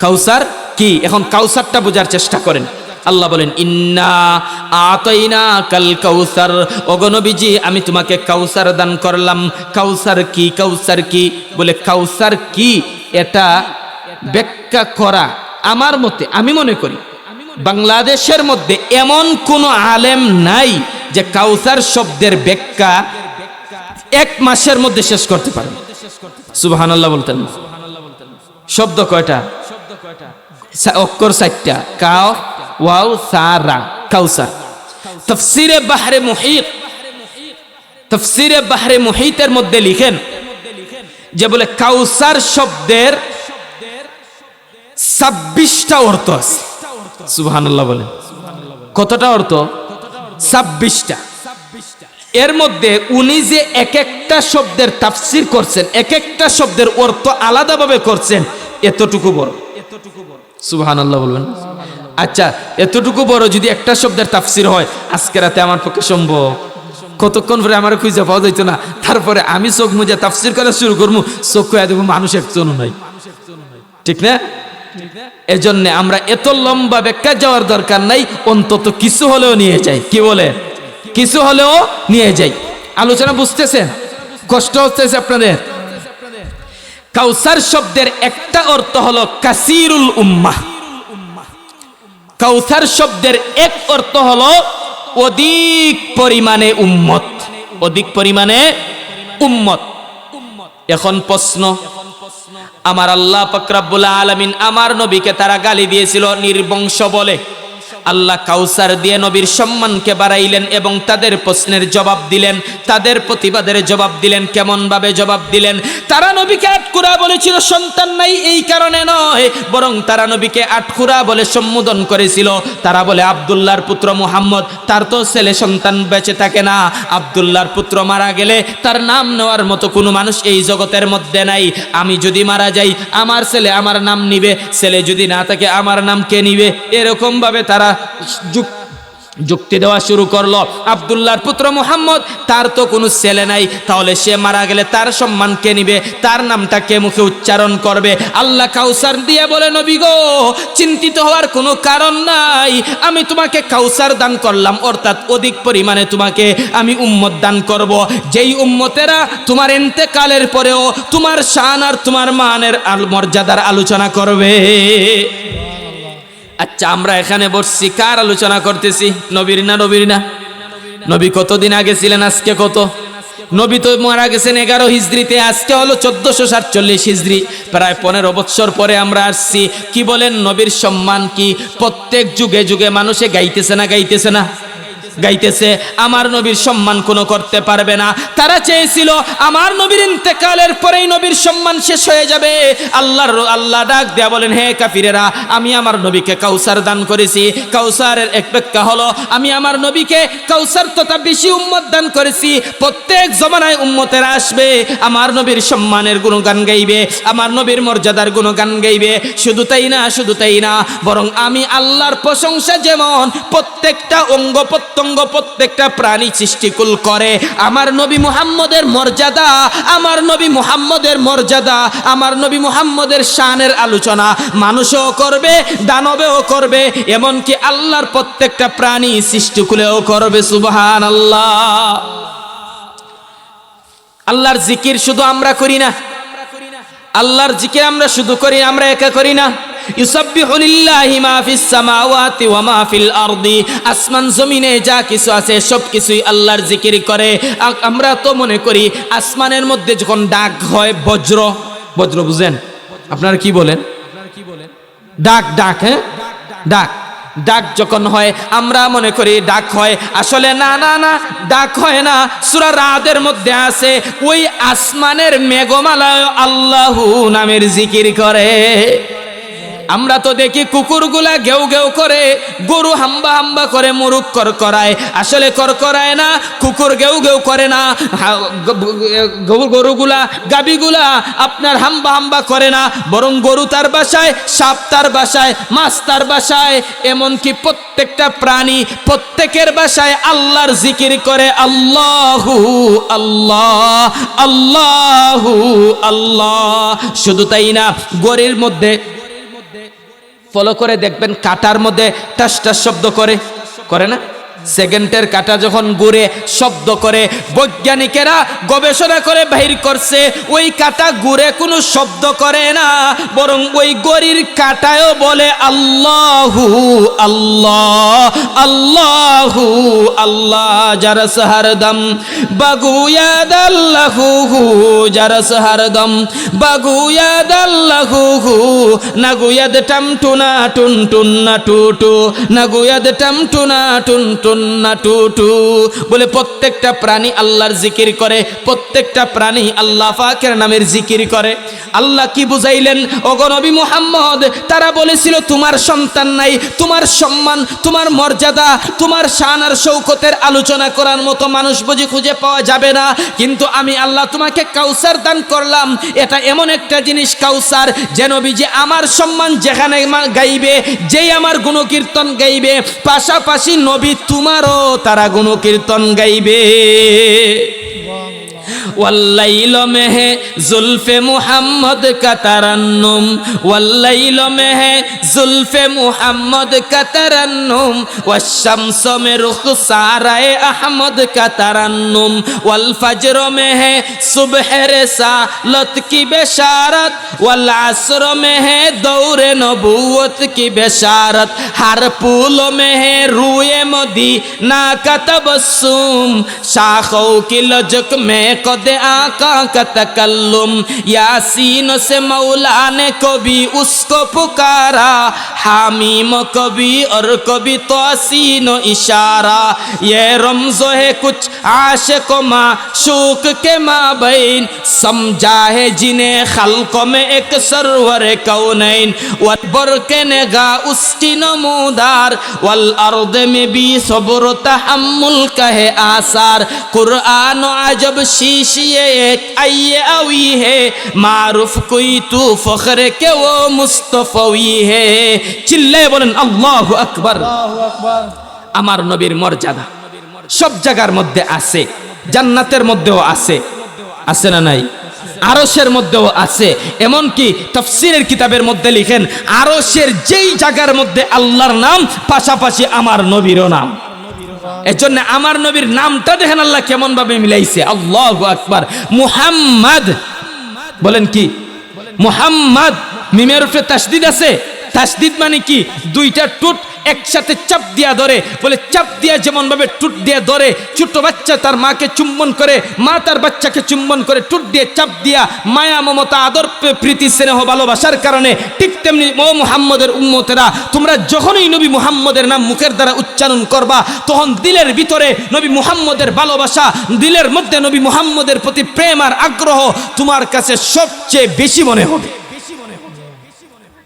কাউসার কি? এখন কাউসারটা বোঝার চেষ্টা করেন। আল্লাহ বলেন, ইন্না আতাইনাকাল কাউসার, ওগো নবীজি আমি তোমাকে কাউসার দান করলাম। কাউসার কি? কাউসার কি? বলে কাউসার কি এটা ব্যাখ্যা করা আমার মতে, আমি মনে করি বাংলাদেশের মধ্যে এমন কোন আলেম নাই যে কাউসার শব্দের ব্যাখ্যা এক মাসের মধ্যে শেষ করতে পারে। সুবহানাল্লাহ বলতেন। শব্দ কয়টা? অক্ষর 4টা, কাও ওয়াও সারা, কাউসার। তাফসীরে বাহরে মুহিত, তাফসীরে বাহরে মুহিতের মধ্যে লিখেন যে বলে কাউসার শব্দের 26টা অর্থ আছে। সুবহানাল্লাহ বলে। কতটা অর্থ? 26টা। এর মধ্যে উনি যে এক একটা শব্দের তাফসীর করছেন, এক একটা শব্দের অর্থ আলাদাভাবে করছেন, এতটুকু বড়। সুবহানাল্লাহ বলবেন। আচ্ছা, এতটুকু বড় যদি একটা শব্দের তাফসীর হয়, আজকে রাতে আমার পক্ষে সম্ভব? কতক্ষণ পরে আমার খুঁজে পাওয়া যাইতো না, তারপরে আমি চোখ মুজে তাফসীর করা শুরু করবো, চোখ খুঁজে দেখবো মানুষ একজনও নাই। ঠিক না? এজন্য আমরা এত লম্বা ব্যাখ্যা যাওয়ার দরকার নাই, অন্তত কিছু হলেও নিয়ে যাই। কি বলে? কিছু হলেও নিয়ে যাই। আলোচনা বুঝতেছেন? কষ্ট হচ্ছে আপনাদের? কাউসার শব্দের একটা অর্থ হলো কাসিরুল উম্মাহ। কাউসার শব্দের এক অর্থ হলো অধিক পরিমাণে উম্মত। অধিক পরিমাণে উম্মত। এখন প্রশ্ন, আমার আল্লাহ পাক রব্বুল আলামিন আমার নবীকে তারা গালি দিয়েছিল নির্বংশ বলে। আল্লাহ কাউসার দিয়ে নবীর সম্মানকে বাড়াইলেন এবং তাদের প্রশ্নের জবাব দিলেন, তাদের প্রতিবাদের জবাব দিলেন। কেমন ভাবে জবাব দিলেন? তারা নবীকে আটকুরা বলেছিল, সন্তান নাই এই কারণে নয়, বরং তারা নবীকে আটকুরা বলে সম্বোধন করেছিল। তারা বলে আব্দুল্লাহর পুত্র মুহাম্মদ, তার তো ছেলে সন্তান বেঁচে থাকে না, আব্দুল্লাহর পুত্র মারা গেলে তার নাম নেওয়ার মতো কোনো মানুষ এই জগতের মধ্যে নাই। আমি যদি মারা যাই আমার ছেলে আমার নাম নিবে, ছেলে যদি না থাকে আমার নাম কে নিবে? এরকম ভাবে তারা যুক্তি দেওয়া শুরু করলো। আব্দুল্লাহর পুত্র মুহাম্মদ, তার তো কোনো ছেলে নাই, তাহলে সে মারা গেলে তার সম্মান কে নিবে? তার নামটা কে মুখে উচ্চারণ করবে? আল্লাহ কাউসার দিয়ে বলে, নবী গো চিন্তিত হওয়ার কোনো কারণ নাই, আমি তোমাকে কাউসার দান করলাম, অর্থাৎ অধিক পরিমাণে তোমাকে আমি উম্মত দান করব, যেই উম্মতেরা তোমার ইন্তেকালের পরেও তোমার শান আর তোমার মানের মর্যাদার আলোচনা করবে। আচ্ছা, আমরা এখানে বসছি, কার আলোচনা করতেছি? নবীর না? নবীর না? নবী কতদিন আগে ছিলেন? আজকে কত? নবী তো মারা গেছেন 11 হিজরিতে, আজকে হলো 1447 হিজরি, প্রায় 15 বছর পরে আমরা আসছি। কি বলেন? নবীর সম্মান কি প্রত্যেক যুগে যুগে মানুষে গাইতেছে না? গাইতেছে না? গাইতেছে। আমার নবীর সম্মান কোনো করতে পারবে না। তারা চেয়েছিল আমার নবীর ইন্তেকালের পরেই নবীর সম্মান শেষ হয়ে যাবে। আল্লাহ ডাক দেয়া বলেন, হে কাফিরেরা, আমি আমার নবীকে কাউসার দান করেছি। কাউসারের এক ব্যাখ্যা হলো, আমি আমার নবীকে কাউসার তথা বেশি উম্মত দান করেছি। প্রত্যেক জমানায় উম্মতেরা আসবে, আমার নবীর সম্মানের গুণগান গাইবে, আমার নবীর মর্যাদার গুণগান গাইবে। শুধু তাই না, শুধু তাই না, বরং আমি আল্লাহর প্রশংসা যেমন প্রত্যেকটা অঙ্গ প্রত্যঙ্গ, প্রত্যেকটা প্রাণী সৃষ্টিকুল করে, আমার নবী মুহাম্মদের মর্যাদা, আমার নবী মুহাম্মদের মর্যাদা, আমার নবী মুহাম্মদের শানের আলোচনা মানুষও করবে, দানবেও করবে, এমনকি আল্লাহর প্রত্যেকটা প্রাণী সৃষ্টিকুলেও করবে। সুবহানাল্লাহ। আল্লাহর জিকির শুধু আমরা করি না, আল্লাহর জিকির আমরা শুধু করি, আমরা একা করি না, ইউসাব্বিহু লিল্লাহি মা ফিস সামাওয়াতি ওয়া মা ফিল আরদি, আসমান জমিনে যা কিছু আছে সব কিছুই আল্লাহর জিকির করে। আমরা তো মনে করি আসমানের মধ্যে যখন ডাক হয়, বজ্র বুঝেন আপনারা কি বলেন, ডাক হ্যাঁ ডাক যখন হয় আমরা মনে করি ডাক হয়, আসলে না, ডাক হয় না। সূরা রাদের মধ্যে আছে ওই আসমানের মেঘমালায় আল্লাহু নামের জিকির করে। আমরা তো দেখি কুকুরগুলা ঘেউ ঘেউ করে, গরু হাম্বা হাম্বা করে, মুরুক করকরায়, আসলে করকরায় না, কুকুর ঘেউ ঘেউ করে না, গরুগুলা গাবিগুলা আপনার হাম্বা হাম্বা করে না, বরং গরু তার বাসায়, সাপ তার বাসায়, মাছ তার বাসায়, এমনকি প্রত্যেকটা প্রাণী প্রত্যেকের বাসায় আল্লাহর জিকির করে। আল্লাহু আল্লাহ, আল্লাহু আল্লাহ। শুধু তাই না, গরুর মধ্যে ফলো করে দেখবেন কাটার মধ্যে টাস টাস শব্দ করে না, সেকেন্ডের কাটা যখন ঘুরে শব্দ করে, বৈজ্ঞানিকেরা গবেষণা করে বাহির করছে ওই কাটা ঘুরে কোনো শব্দ করে না, বরং ওই গরির কাটায়ও বলে আল্লাহু আল্লাহ, আল্লাহু আল্লাহ। যারা সাহারদম বাগুয়াদ আল্লাহু, যারা সাহারদম বাগুয়াদ আল্লাহু, নাগুয়াদ টামটুনা টুন টুন না টুটু, নাগুয়াদ টামটুনা টুন টুন না টুটু। বলে প্রত্যেকটা প্রাণী আল্লাহর জিকির করে, প্রত্যেকটা প্রাণী আল্লাহ পাকের নামের জিকির করে। আল্লাহ কি বুঝাইলেন? ওগো নবী মুহাম্মদ, তারা বলেছিল তোমার সন্তান নাই, তোমার সম্মান, তোমার মর্যাদা, তোমার শান আর শৌকতের আলোচনা করার মতো মানুষ বুঝি খুঁজে পাওয়া যাবে না, কিন্তু আমি আল্লাহ তোমাকে কাউসার দান করলাম। এটা এমন একটা জিনিস কাউসার, যে নবী যে আমার সম্মান যেখানে গাইবে, যেই আমার গুণকীর্তন গাইবে, পাশাপাশি নবী তোমারও তারা গুণকীর্তন গাইবে। والليل में है जुल्फ़े मोहम्मद का तरन्नुम, والليل में है जुल्फ़े मोहम्मद का तरन्नुम, والشمस में रुखसारे अहमद का तरन्नुम, والفجر में है सुबह रिसालत की बेशारत, والعصر में है दौर नबूवत की बेशारत, हर फूल में है रूए मदीना का तबस्सुम, शाखों की लचक में कदे आका का तकल्लुम, यासीन से मौला ने कभी उसको पुकारा, हामीम कभी और कभी तोसीन इशारा, ये रमज़ो है कुछ आशिक़ माशूक़ के माबैन, समझा है जिन्हें खल्क़ों में एक सरवर कौनैन, वबर के निगाह उसकी नमूदार, वल अर्द में भी सब्र तहम्मुल का है आसार, कुरान अजब शीशिए एक आइए अवी है, मारूफ कोई तू फख्र के वो मुस्तफवी है। चिल्ले बोलेन আল্লাহু আকবার। আমার নবীর মর্যাদা সব জায়গার মধ্যে আছে, জান্নাতের মধ্যেও আছে, আছে না নাই? আরশের মধ্যেও আছে। এমনকি তাফসীরের কিতাবের মধ্যে লিখেন আরশের যেই জায়গার মধ্যে আল্লাহর নাম, পাশাপাশি আমার নবীরও নাম। এজন্য আমার নবীর নামটা দেখেন আল্লাহ কেমন ভাবে মিলাইছে। আল্লাহু আকবার। মুহাম্মদ বলেন কি? মুহাম্মদ মিমের উপরে তাসদিদ আছে। তাসদিদ মানে কি? দুইটা টুট একসাথে চাপ দিয়া ধরে, বলে চাপ দিয়া যেমন ভাবে টুট দিয়ে ধরে, ছোট বাচ্চা তার মাকে চুম্বন করে, মা তার বাচ্চাকে চুম্বন করে, টুট দিয়ে চাপ দিয়া মায়া মমতা আদর প্রীতি স্নেহ ভালোবাসার কারণে, ঠিক তেমনি ও মুহাম্মদের উম্মতেরা তোমরা যখনই নবী মুহাম্মদের নাম মুখের দ্বারা উচ্চারণ করবা, তখন দিলের ভিতরে নবী মুহাম্মদের ভালোবাসা, দিলের মধ্যে নবী মুহাম্মদের প্রতি প্রেম আর আগ্রহ তোমার কাছে সবচেয়ে বেশি মনে হবে।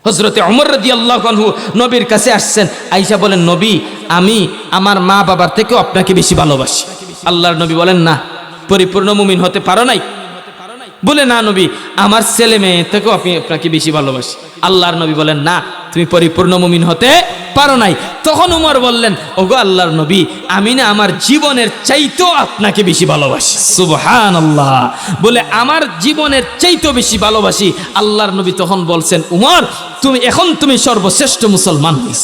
হযরতে ওমর রাদিয়াল্লাহু আনহু নবীর কাছে আসছেন, আয়েশা বলেন নবী আমি আমার মা বাবার থেকেও আপনাকে বেশি ভালোবাসি। আল্লাহর নবী বলেন না, পরিপূর্ণ মুমিন হতে পারো নাই? বলে না নবী আমার ছেলে মেয়ে থেকেও আমি আপনাকে বেশি ভালোবাসি। আল্লাহর নবী বলেন না, তুমি পরিপূর্ণ মুমিন হতে পারো নাই। তখন উমর বললেন ওগো আল্লাহর নবী আমি না আমার জীবনের চাইতেও আপনাকে বেশি ভালোবাসি। সুবহানাল্লাহ। বলে আমার জীবনের চাইতেও বেশি ভালোবাসি। আল্লাহর নবী তখন বলছেন উমর তুমি সর্বশ্রেষ্ঠ মুসলমান হইছ।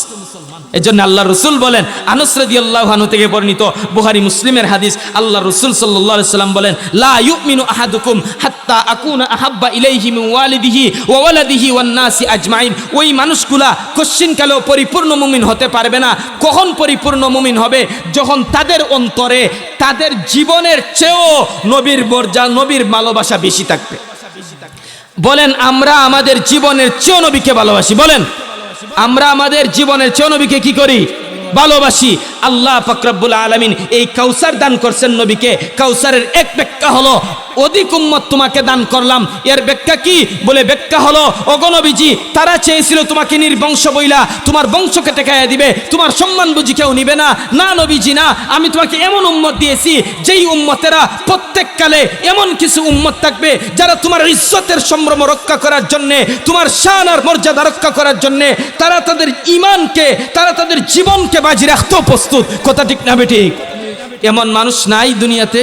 এজন্য আল্লাহ রসুল বলেন, আনাস রাদিয়াল্লাহু আনহু থেকে বর্ণিত বুখারী মুসলিমের হাদিস, আল্লাহ রসুল সাল্লাল্লাহু আলাইহি সাল্লাম বলেন, লা ইউমিনু আহাদুকুম হাত্তা আকুনা আহাব্বা ইলাইহি মিন ওয়ালিদিহি ওয়া ওয়ালাদিহি ওয়ান নাসি আজমাইন। ওই মানুষগুলা কশ্চিনকালেও পরিপূর্ণ মুমিন হতে পারবে না। কখন পরিপূর্ণ মুমিন হবে? যখন তাদের অন্তরে তাদের জীবনের চেয়েও নবীর মর্যাদা, নবীর ভালোবাসা বেশি থাকবে। বলেন, আমরা আমাদের জীবনের চেয়েও নবীকে ভালোবাসি? বলেন, আমরা আমাদের জীবনের চেয়েও নবীকে কি করি? ভালোবাসি। আল্লাহ পাক রব্বুল আলামিন এই কাউসার দান করছেন নবীকে। কাউসারের এক ব্যাখ্যা হলো, অধিক উম্মত তোমাকে দান করলাম। এর ব্যাখ্যা কি? বলে ব্যাখ্যা হলো, ওগো নবীজি, তারা চেয়েছিল তোমাকে নির্বংশ বইলা তোমার বংশকে টেকাইয়া দিবে, তোমার সম্মান বুঝি কেউ নিবে না। না নবীজি না, আমি তোমাকে এমন উম্মত দিয়েছি যেই উম্মতেরা প্রত্যেক কালে এমন কিছু উম্মত থাকবে যারা তোমার ইজ্জতের সম্ভ্রম রক্ষা করার জন্য, তোমার শান আর মর্যাদা রক্ষা করার জন্য তারা তাদের ঈমানকে, তারা তাদের জীবনকে বাজি রাখতেও প্রস্তুত। কথা ঠিক না বেঠিক? এমন মানুষ নাই দুনিয়াতে?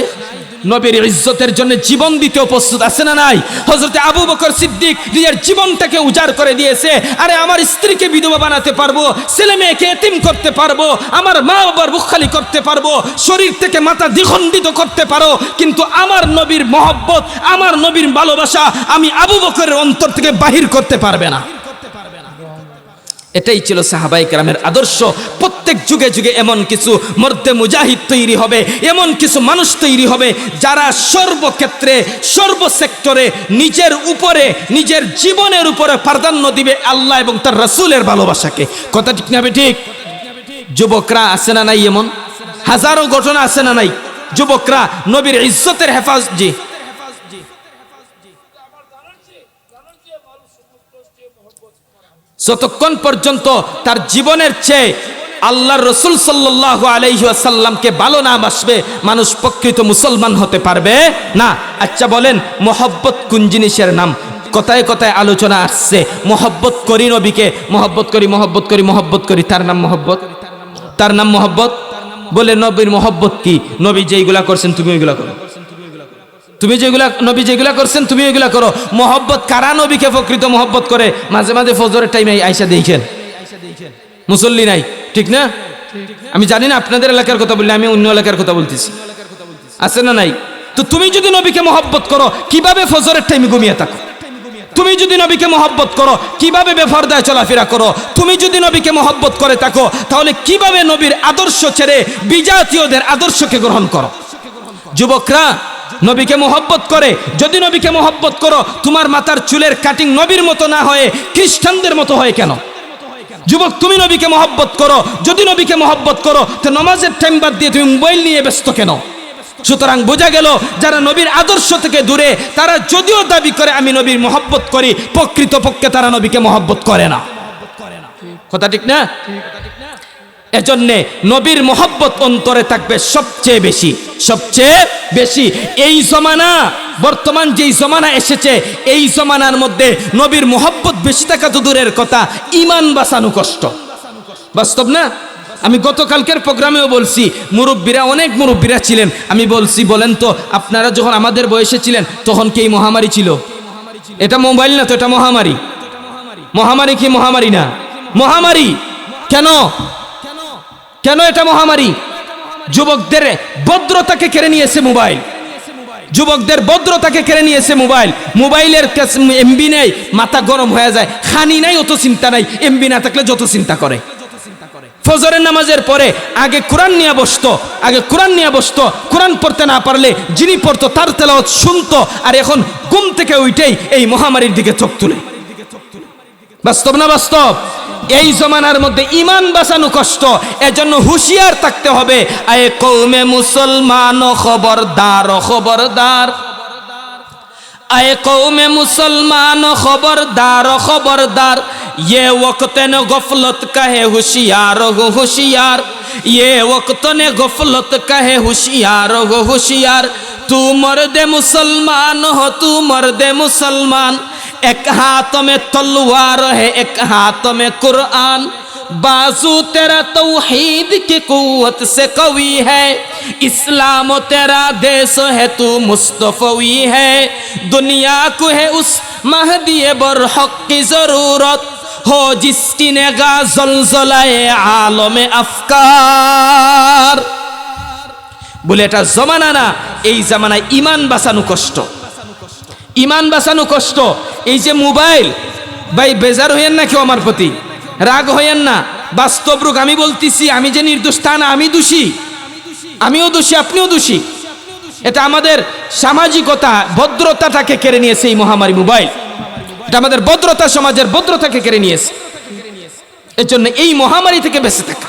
নবীর ইজ্জতের জন্য জীবন দিতেও প্রস্তুত আছে না নাই? হযরত আবু বকর সিদ্দিক নিজের জীবনটাকে উজাড় করে দিয়েছে। আরে আমার স্ত্রীকে বিধবা বানাতে পারবো, ছেলে মেয়েকে এতিম করতে পারবো, আমার মা বাবার বুক খালি করতে পারবো, শরীর থেকে মাথা দ্বিখণ্ডিত করতে পারো, কিন্তু আমার নবীর মহব্বত, আমার নবীর ভালোবাসা আমি আবু বকরের অন্তর থেকে বাহির করতে পারবে না। এটাই ছিল সাহাবায়ে কেরামের আদর্শ। প্রত্যেক যুগে যুগে এমন কিছু মর্দে মুজাহিদ তৈরি হবে, এমন কিছু মানুষ তৈরি হবে যারা সর্বক্ষেত্রে, সর্বসেক্টরে নিজের উপরে, নিজের জীবনের উপরে প্রাধান্য দিবে আল্লাহ এবং তার রাসূলের ভালোবাসাকে। কথা ঠিক না ঠিক? যুবকরা আছে না নাই? এমন হাজারো ঘটনা আছে না নাই? যুবকরা নবীর ইজ্জতের হেফাজত, জি যতক্ষণ পর্যন্ত তার জীবনের চেয়ে আল্লাহর রাসূল সাল্লাল্লাহু আলাইহি ওয়াসাল্লামকে ভালো না বাসবে, মানুষ প্রকৃত মুসলমান হতে পারবে না। আচ্ছা বলেন, মহব্বত কোন জিনিসের নাম? কথায় কথায় আলোচনা আসছে, মহব্বত করি নবীকে, মহব্বত করি, মহব্বত করি, মহব্বত করি, তার নাম মহব্বত, তার নাম মহব্বত। বলে নবীর মহব্বত কি? নবী যেইগুলা করছেন তুমি ওইগুলা করো, তুমি যেগুলা নবী যেগুলা করছেন তুমি ওইগুলা করো। মহব্বত কারা নবীকে প্রকৃত মহব্বত করে? মাঝে মাঝে ফজরের টাইমে আইসা দেখেন মুসল্লি নাই, ঠিক না? আমি জানি না আপনাদের এলাকার কথা বললে, আমি অন্য এলাকার কথা বলতেছি, আছে না নাই? তো তুমি যদি নবীকে মহব্বত করো, কিভাবে ফজরের টাইমে ঘুমিয়ে থাকো? তুমি যদি নবীকে মহব্বত করো, কিভাবে বেপরদায় চলাফেরা করো? তুমি যদি নবীকে মহব্বত করে থাকো, তাহলে কিভাবে নবীর আদর্শ ছেড়ে বিজাতীয়দের আদর্শকে গ্রহণ করো? যুবকরা নবীকে মহব্বত করে, যদি নবীকে মহব্বত করো, তোমার মাথার চুলের কাটিং নবীর মতো না হয়ে খ্রিস্টানদের মতো হয় কেন? যুবক, তুমি নবীকে মহব্বত করো, যদি নবীকে মহব্বত করো, তো নামাজের টাইম বাদ দিয়ে তুমি মোবাইল নিয়ে ব্যস্ত কেন? সুতরাং বোঝা গেল, যারা নবীর আদর্শ থেকে দূরে, তারা যদিও দাবি করে আমি নবীর মহব্বত করি, প্রকৃতপক্ষে তারা নবীকে মহব্বত করে না। কথা ঠিক না? এজন্যে নবীর মহব্বত অন্তরে থাকবে সবচেয়ে বেশি, সবচেয়ে বেশি। এই জমানা, বর্তমান যেই জমানা এসেছে, এই জমানার মধ্যে নবীর মহব্বত বেশি থাকা তো দূরের কথা, ঈমান বাঁচানো কষ্ট। বাস্তব না? আমি গতকালকের প্রোগ্রামেও বলছি, মুরব্বীরা, অনেক মুরব্বীরা ছিলেন, আমি বলছি, বলেন তো আপনারা যখন আমাদের বয়সে ছিলেন তখন কি এই মহামারী ছিল? এটা মোবাইল না তো, এটা মহামারী। মহামারী কি মহামারী না? মহামারী। কেন? কেন এটা মহামারী? যুবকদের ভদ্রতাকে কেড়ে নিয়েছে মোবাইল, যুবকদের ভদ্রতাকে কেড়ে নিয়েছে মোবাইল। মোবাইলের এমবি নেই, মাথা গরম হয়ে যায়, খানি নাই অত চিন্তা নাই, এমবি না থাকলে যত চিন্তা করে। ফজরের নামাজের পরে আগে কোরআন নিয়ে বসতো, আগে কোরআন নিয়ে বসতো, কোরআন পড়তে না পারলে যিনি পড়তো তার তেলাওয়াত শুনতো, আর এখন ঘুম থেকে উঠেই এই মহামারীর দিকে চোখ তুলে। বাস্তব না বাস্তব? এই জমানার মধ্যে ঈমান বাঁচানো কষ্ট, এজন্য হুঁশিয়ার থাকতে হবে। আয়ে কওমে মুসলমান খবরদার, খবরদার, আয়ে কওমে মুসলমান খবরদার, খবরদার, ये वक्त ने गफलत का है होशियार हो होशियार, ये वक्त ने गफलत का है होशियार हो होशियार, तू मर्द मुसलमान हो, तू मर्द मुसलमान, एक हाथ में तलवार है, एक हाथ में कुरान, बाजू तेरा तौहीद की कुव्वत से कवी है, इस्लाम तेरा देश है, तू मुस्तफवी है, दुनिया को है उस महदी बरहक की जरूरत, हो जिसकी नेगा जलजलाए आलमे अफकार। বলে এটা জমানা না, এই জামানায় ইমান বাঁচানো কষ্ট, ইমান বাঁচানো কষ্ট। এই যে মোবাইল, ভাই বেজার হইয়েন না কেউ আমার প্রতি, রাগ হইয়েন না। বাস্তব রূপ আমি বলতেছি, আমি যে নির্দোষ তা না, আমি দোষী, আমিও দোষী, আপনিও দোষী। এটা আমাদের সামাজিকতা ভদ্রতাটাকে কেড়ে নিয়েছে এই মহামারী মোবাইল। এটা আমাদের ভদ্রতা, সমাজের ভদ্রতাকে কেড়ে নিয়েছে। এর জন্য এই মহামারী থেকে বেঁচে থাকা,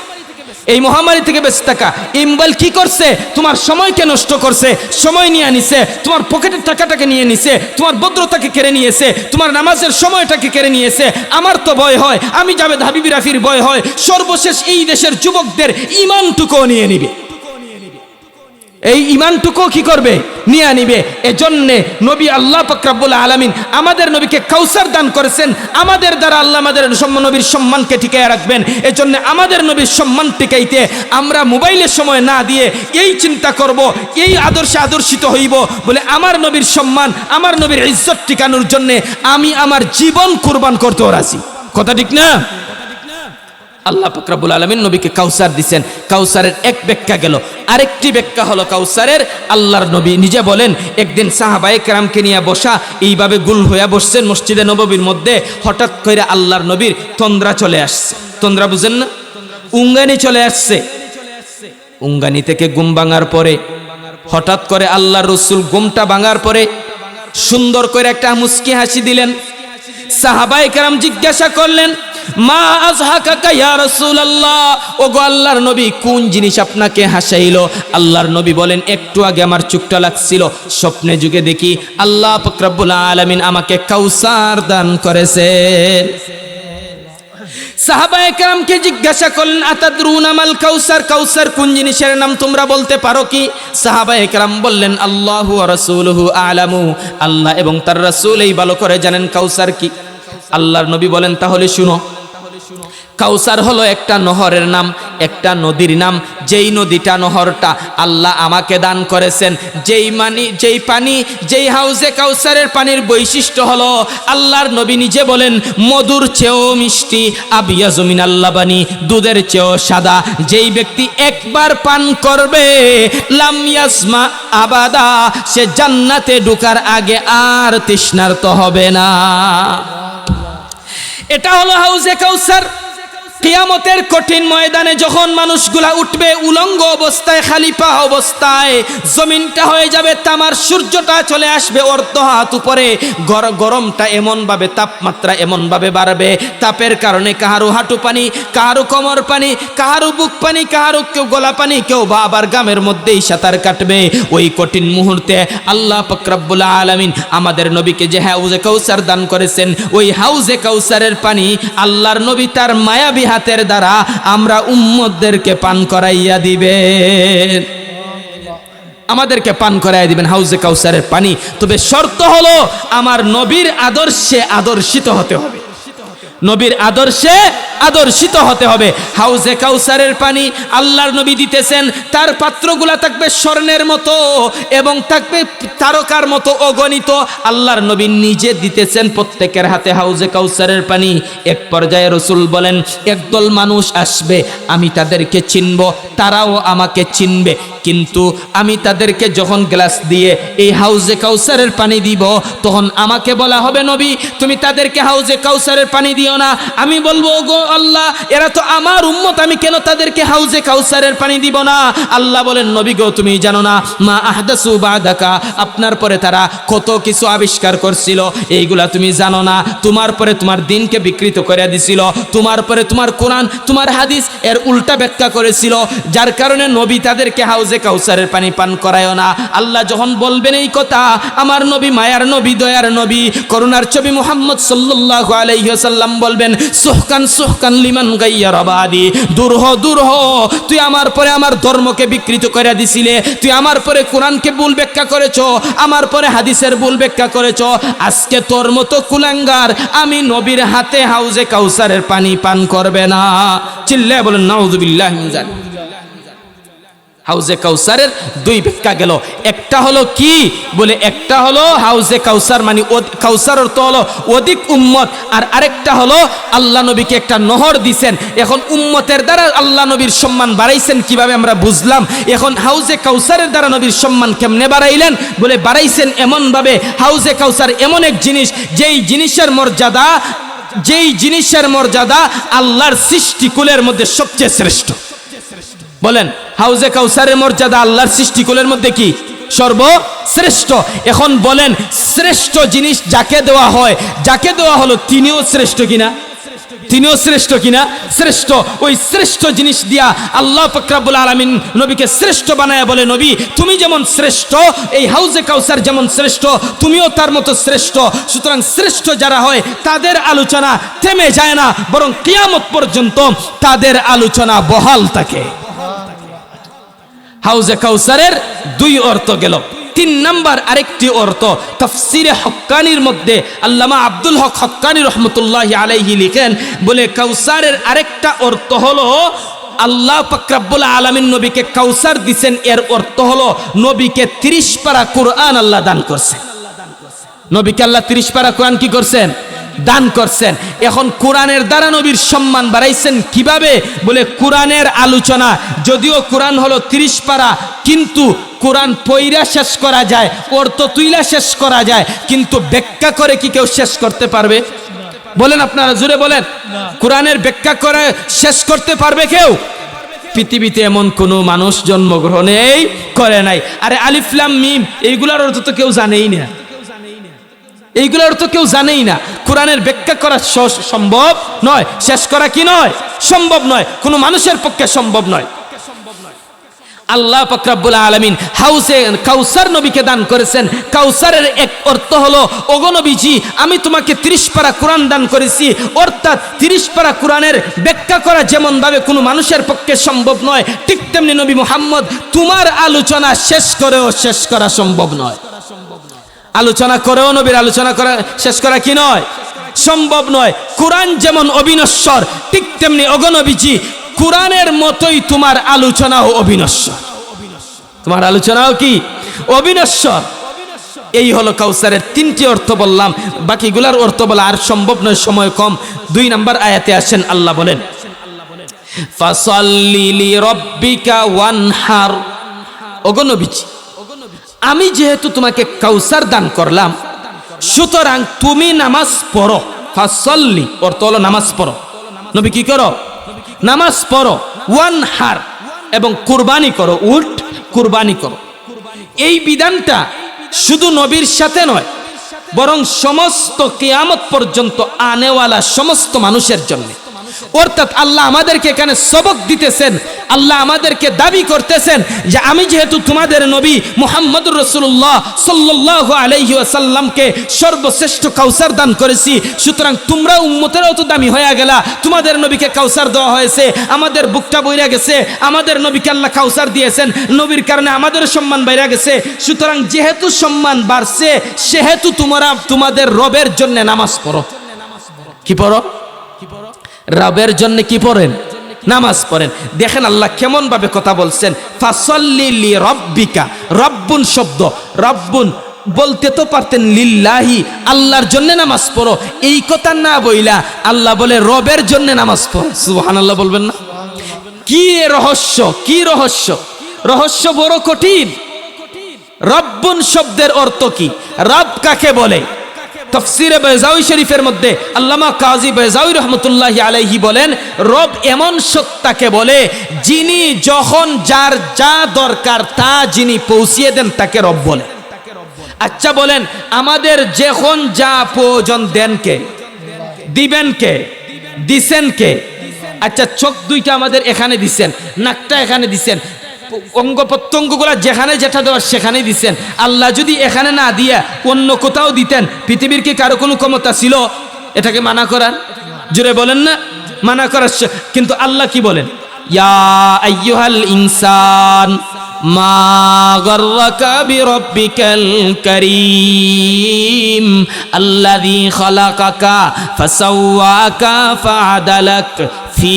এই মহামারী থেকে বেঁচে থাকা। এই মোবাইল কি করছে? তোমার সময়কে নষ্ট করছে, সময় নিয়ে নিছে, তোমার পকেটের টাকাটাকে নিয়ে নিছে, তোমার ভদ্রতাকে কেড়ে নিয়েছে, তোমার নামাজের সময়টাকে কেড়ে নিয়েছে। আমার তো ভয় হয়, আমি জাভেদ হাবিবি রাফির ভয় হয়, সর্বশেষ এই দেশের যুবকদের ইমানটুকুও নিয়ে নিবে, এই ইমানটুকু কি করবে? নিয়ে নিবে। এজন্য নবী আল্লাহ পাক রব্বুল আলামিন আমাদের নবীকে কাউসার দান করেছেন, আমাদের দ্বারা আল্লাহ আমাদের নবীর সম্মানকে টিকিয়ে রাখবেন। এজন্য আমাদের নবীর সম্মান টিকাইতে আমরা মোবাইলের সময় না দিয়ে এই চিন্তা করব, এই আদর্শে আদর্শিত হইব, বলে আমার নবীর সম্মান, আমার নবীর ইজ্জত টিকানোর জন্য আমি আমার জীবন কুরবান করতেও রাজি। কথা ঠিক না? আল্লাহ পাক রব্বুল আলামিন নবীকে কাউসার দিবেন। কাউসারের এক ব্যাখ্যা গেল, আরেকটি ব্যাখ্যা হলো কাউসারের, আল্লাহর নবী নিজে বলেন, একদিন সাহাবায়ে কেরামকে নিয়ে বসা, এইভাবে গুল হয়ে বসছেন মসজিদে নববীর মধ্যে। হঠাৎ করে আল্লাহর নবীর তন্দ্রা চলে আসছে। তন্দ্রা বুঝেন না? উঙ্গানি চলে আসছে। উঙ্গানি থেকে ঘুম ভাঙার পরে হঠাৎ করে আল্লাহর রাসূল ঘুমটা ভাঙার পরে সুন্দর করে একটা মুস্কি হাসি দিলেন। সাহাবায়ে কেরাম জিজ্ঞাসা করলেন, মা আযহাকাকা ইয়া রাসূলুল্লাহ, ওগো আল্লাহর নবী কোন জিনিস আপনাকে হাসাইলো? আল্লাহর নবী বলেন, একটু আগে আমার চোখটা লাগছিল, স্বপ্নে যুগে দেখি আল্লাহ পাক রব্বুল আলামিন আমাকে কাউসার দান করেছেন। সাহাবায়ে কেরামকে জিজ্ঞাসা করলেন, আতাদরুনা মাল কাউসার, কাউসার কোন জিনিসের নাম তোমরা বলতে পারো কি? সাহাবায়ে কেরাম বললেন, আল্লাহু ওয়া রাসূলুহু আ'লামু, আল্লাহ এবং তার রাসূল এই ভালো করে জানেন কাউসার কি। আল্লাহর নবী বলেন, তাহলে শুনো, কাউসার হলো একটা নহরের নাম, একটা নদীর নাম। যেই নদীটা, নহরটা আল্লাহ আমাকে দান করেছেন। যেই পানি, যেই হাউজে কাউসারের পানির বৈশিষ্ট্য হলো, আল্লাহর নবী নিজে বলেন, মধুর চেয়েও মিষ্টি, আবিয়াজু মিনাল লাবানি, দুধের চেয়েও সাদা। যেই ব্যক্তি একবার পান করবে, লাম ইয়াসমা আবাদা, সে জান্নাতে ঢোকার আগে আর তৃষ্ণার্ত হবে না। এটা হলো হাউজে কাউসার। কিয়ামতের কঠিন ময়দানে যখন মানুষগুলা উঠবে উলঙ্গ অবস্থায়, খালি পা অবস্থায়, জমিনটা হয়ে যাবে তামার, সূর্যটা চলে আসবে অর্ধ হাত উপরে, গরমটা এমন ভাবে, তাপমাত্রা এমন ভাবে বাড়বে, তাপের কারণে কাহারো হাঁটু পানি, কাহারো কোমর পানি, কাহারো বুক পানি, কাহারো কেউ গলা পানি, কেউ বা আবার গামের মধ্যেই সাঁতার কাটবে। ওই কঠিন মুহূর্তে আল্লাহ পাক রব্বুল আলামিন আমাদের নবীকে যে হাউজে কাউসার দান করেছেন, ওই হাউজে কাউসারের পানি আল্লাহর নবী তার মায়াবী হাতের দ্বারা আমরা উম্মতদেরকে পান করাইয়া দিবেন, আমাদেরকে পান করাইয়া দিবেন হাউজে কাউসারের পানি। তবে শর্ত হলো আমার নবীর আদর্শে আদর্শিত হতে হবে, নবীর আদর্শে আদর্শিত হতে হবে। হাউজে কাউসারের পানি আল্লাহর নবী দিতেছেন, তার পাত্রগুলা থাকবে স্বর্ণের মতো এবং থাকবে তারকার মতো অগণিত। আল্লাহর নবী নিজে দিতেছেন প্রত্যেকের হাতে হাউজে কাউসারের পানি। এক পর্যায়ে রাসূল বলেন, একদল মানুষ আসবে, আমি তাদেরকে চিনব, তারাও আমাকে চিনবে, কিন্তু আমি তাদেরকে যখন গ্লাস দিয়ে এই হাউজে কাউসারের পানি দিব, তখন আমাকে বলা হবে, নবী তুমি তাদেরকে হাউজে কাউসারের পানি দিও না। আমি বলবো, গো আল্লাহ, এরা তো আমার উম্মত, আমি কেন তাদেরকে হাউজে কাউসারের পানি দিব না? আল্লাহ বলেন, নবী গো তুমি জানো না, মা আহদাসু বাদাকা, আপনার পরে তারা কত কিছু আবিষ্কার করছিল, এইগুলা তুমি জানো না। তোমার পরে তোমার দিনকে বিকৃত করে দিছিল, তোমার পরে তোমার কোরআন, তোমার হাদিস এর উল্টা ব্যাখ্যা করেছিল, যার কারণে নবী তাদেরকে হাউজে কাউসারের পানি পান করায় না। আল্লাহ যখন বলবেন এই কথা, আমার নবী মায়ার নবী, দয়ার নবী, করুণার ছবি মুহাম্মদ সাল্লাল্লাহু আলাইহি ওয়াসাল্লাম বলবেন, সুহকান সুহকান লিমান গায়্যারা বাদি, দূর হ দূর হ, তুই আমার পরে আমার ধর্মকে বিকৃত করে দিছিলে, তুই আমার পরে কোরআনকে ভুল ব্যাখ্যা করেছো, আমার পরে হাদিসের ভুল ব্যাখ্যা করেছো, আজকে তোর মতো কুলাঙ্গার আমি নবীর হাতে হাউজে কাউসারের পানি পান করবে না। চিল্লায় বলেন নাউযুবিল্লাহি মিন যালিক। হাউজে কাউসারের দুই ব্যাখ্যা গেল। একটা হলো কি বলে, একটা হলো হাউজে কাউসার মানে কাউসার অর্থ হলো অধিক উম্মত, আর আরেকটা হলো আল্লাহ নবীকে একটা নহর দিছেন। এখন উম্মতের দ্বারা আল্লাহ নবীর সম্মান বাড়াইছেন কিভাবে আমরা বুঝলাম। এখন হাউজে কাউসারের দ্বারা নবীর সম্মান কেমনে বাড়াইলেন বলে, বাড়াইছেন এমন ভাবে, হাউজে কাউসার এমন এক জিনিস যেই জিনিসের মর্যাদা আল্লাহর সৃষ্টিকুলের মধ্যে সবচেয়ে শ্রেষ্ঠ। বলেন, হাউজে কাউসারের মর্যাদা আল্লাহর সৃষ্টিকুলের মধ্যে কি সর্বশ্রেষ্ঠ। এখন বলেন, শ্রেষ্ঠ জিনিস যাকে দেওয়া হয়, যাকে দেওয়া হলো তিনিও শ্রেষ্ঠ কিনা? তিনিও শ্রেষ্ঠ কিনা? শ্রেষ্ঠ। ওই শ্রেষ্ঠ জিনিস দিয়া আল্লাহ পাক রব্বুল আলামিন নবীকে শ্রেষ্ঠ বানায় বলে, নবী তুমি যেমন শ্রেষ্ঠ, এই হাউজে কাউসার যেমন শ্রেষ্ঠ, তুমিও তার মতো শ্রেষ্ঠ। সুতরাং শ্রেষ্ঠ যারা হয় তাদের আলোচনা থেমে যায় না, বরং কিয়ামত পর্যন্ত তাদের আলোচনা বহাল থাকে। হাউজে কাউসারের দুই অর্থ গেল। 3 নাম্বার আরেকটি অর্থ তাফসিরে হক্কানির মধ্যে আল্লামা আব্দুল হক হক্কানি রহমতুল্লাহি আলাইহি লিখেন, বলে কাউসারের আরেকটা অর্থ হলো আল্লাহ পাক রব্বুল আলামিন নবীকে কাউসার দিবেন। এর অর্থ হলো নবীকে 30 পারা কোরআন আল্লাহ দান করছেন। নবীকে আল্লাহ 30 পারা কোরআন কি করছেন? দান করছেন। এখন কোরআনের দ্বারা নবীর সম্মান বাড়াইছেন কিভাবে বলে, কোরআনের আলোচনা, যদিও কোরআন হলো 30 পারা, কিন্তু কোরআন পইরা শেষ করা যায়, অর্থ তুইলা শেষ করা যায়, কিন্তু ব্যাখ্যা করে কি কেউ শেষ করতে পারবে? বলেন আপনারা জোরে বলেন, কোরআনের ব্যাখ্যা করে শেষ করতে পারবে কেউ? পৃথিবীতে এমন কোনো মানুষ জন্মগ্রহণই করে নাই। আরে আলিফ লাম মিম এইগুলোর অর্থ তো কেউ জানেই না, এইগুলোর তো কেউ জানেই না। কোরআনের ব্যাখ্যা করা সম্ভব নয়, শেষ করা কি নয়? সম্ভব নয়, কোনো মানুষের পক্ষে সম্ভব নয়। আল্লাহ পাক রব্বুল আলামিন হাউজে কাউসার নবীকে দান করেছেন। কাউসারের এক অর্থ হলো, ওগো নবীজি আমি তোমাকে 30 পারা কোরআন দান করেছি, অর্থাৎ 30 পারা কোরআনের ব্যাখ্যা করা যেমন ভাবে কোনো মানুষের পক্ষে সম্ভব নয়, ঠিক তেমনি নবী মুহাম্মদ তোমার আলোচনা শেষ করেও শেষ করা সম্ভব নয়। আলোচনা করেও নবীর আলোচনা করা শেষ করা কি নয়? সম্ভব নয়। কোরআন যেমন অবিনশ্বর, ঠিক তেমনি ওগো নবীজি কোরআনের মতোই তোমার আলোচনাও অবিনশ্বর। তোমার আলোচনাও কি অবিনশ্বর। এই হলো কাউসারের 3টি অর্থ বললাম, বাকিগুলার অর্থ বলা আর সম্ভব নয়, সময় কম। 2 নাম্বার আয়াতে আসেন, আল্লাহ বলেন ফাসাল্লি লিরাব্বিকা ওয়ানহার। ওগো নবীজি আমি যেহেতু তোমাকে কাউসার দান করলাম, সুতরাং তুমি নামাজ পড়ো। ফাসাল্লি অর্থ হলো নামাজ পড়ো। নবী কি করো? নামাজ পড়ো। ওয়ানহার এবং কুরবানি করো, উট কুরবানি করো। এই বিধানটা শুধু নবীর সাথে নয়, বরং সমস্ত কিয়ামত পর্যন্ত আনেওয়ালা সমস্ত মানুষের জন্য। অর্থাৎ আল্লাহ আমাদেরকে এখানে সবক দিতেছেন, আল্লাহ আমাদেরকে দাবি করতেছেন যে আমি যেহেতু তোমাদের নবী মুহাম্মদুর রাসূলুল্লাহ সাল্লাল্লাহু আলাইহি ওয়াসাল্লামকে সর্বশ্রেষ্ঠ কাউসার দান করেছি, সুতরাং তোমরা উম্মতেরও তো দামি হয়ে গেলা। তোমাদের নবীকে কাউসার দেওয়া হয়েছে, আমাদের বুকটা বইরা গেছে, আমাদের নবীকে আল্লাহ কাউসার দিয়েছেন, নবীর কারণে আমাদের সম্মান বাইরা গেছে। সুতরাং যেহেতু সম্মান বাড়ছে, সেহেতু তোমরা তোমাদের রবের জন্য নামাজ পড়ো। কি পড়ো? রবের জন্য কি পড়েন? নামাজ পড়েন। দেখেন আল্লাহ কেমন ভাবে কথা বলছেন। ফাসাল্লি লিরাব্বিকা, রব্বুন শব্দ, রব্বুন বলতে তো পারতেন লিল্লাহি, আল্লাহর জন্য নামাজ পড়ো, এই কথা না বইলা আল্লাহ বলে রবের জন্য নামাজ পড়ো। সুবহানাল্লাহ বলবেন না? কি রহস্য, কি রহস্য! রহস্য বড় কঠিন। রব্বুন শব্দের অর্থ কি? রব কাকে বলে? তাফসীরে বাইজাউই শরীফের মধ্যে আল্লামা কাজী বাইজাউই রাহমাতুল্লাহি আলাইহি বলেন, রব এমন সত্তাকে বলে যিনি যখন যার যা দরকার তা যিনি পৌঁছিয়ে দেন তাকে রব বলে। আচ্ছা বলেন, আমাদের যখন যা প্রয়োজন দেন কে? দিবেন কে? দিছেন কে? আচ্ছা চোখ দুইটা আমাদের এখানে দিছেন, নাকটা এখানে দিছেন, অঙ্গ প্রত্যঙ্গগুলা যেখানে যেটা দেওয়ার সেখানেই দিচ্ছেন। আল্লাহ যদি এখানে না দিয়া অন্য কোথাও দিতেন, পৃথিবীর কি কারো কোনো ক্ষমতা ছিল এটাকে মানা করার? জোরে বলেন না, মানা করার। কিন্তু আল্লাহ কি বলেন? ইয়া আইয়ুহাল ইনসান মা গাররাকা বিরাব্বিকাল কারীম আল্লাযী খালাকাকা ফাসাওয়াকা ফাআদালাক ফি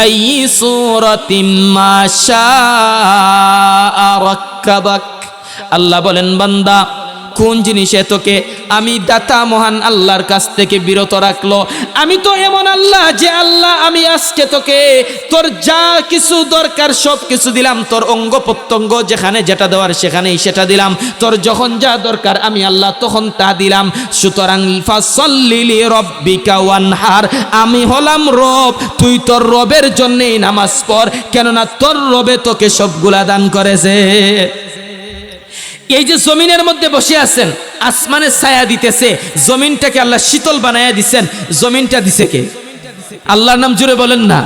আইয়ি সূরাতিম মা শাআ রাক্কাবাক। আল্লাহ বলেন বান্দা কোন জিনিসে তোকে আমি দাতা মহান আল্লাহর কাছ থেকে বিরত রাখলো? আমি তো এমন আল্লাহ যে আল্লাহ আমি আজকে তোকে তোর যা কিছু দরকার সব কিছু দিলাম, তোর অঙ্গ প্রত্যঙ্গ যেখানে যেটা দেওয়ার সেখানেই সেটা দিলাম, তোর যখন যা দরকার আমি আল্লাহ তখন তা দিলাম। সুতরাং ফাসাল্লি লিরাব্বিকা ওয়ানহার, আমি হলাম রব, তুই তোর রবের জন্যই নামাজ পড়, কেননা তোর রবে তোকে সবগুলা দান করেছে। এই যে জমিনের মধ্যে বসে আছেন, আসমানের ছায়া দিতেছে, জমিনটাকে আল্লাহ শীতল বানায়া দিচ্ছেন, জমিনটা দিছে কে? আল্লাহর নাম জুড়ে বলেন না।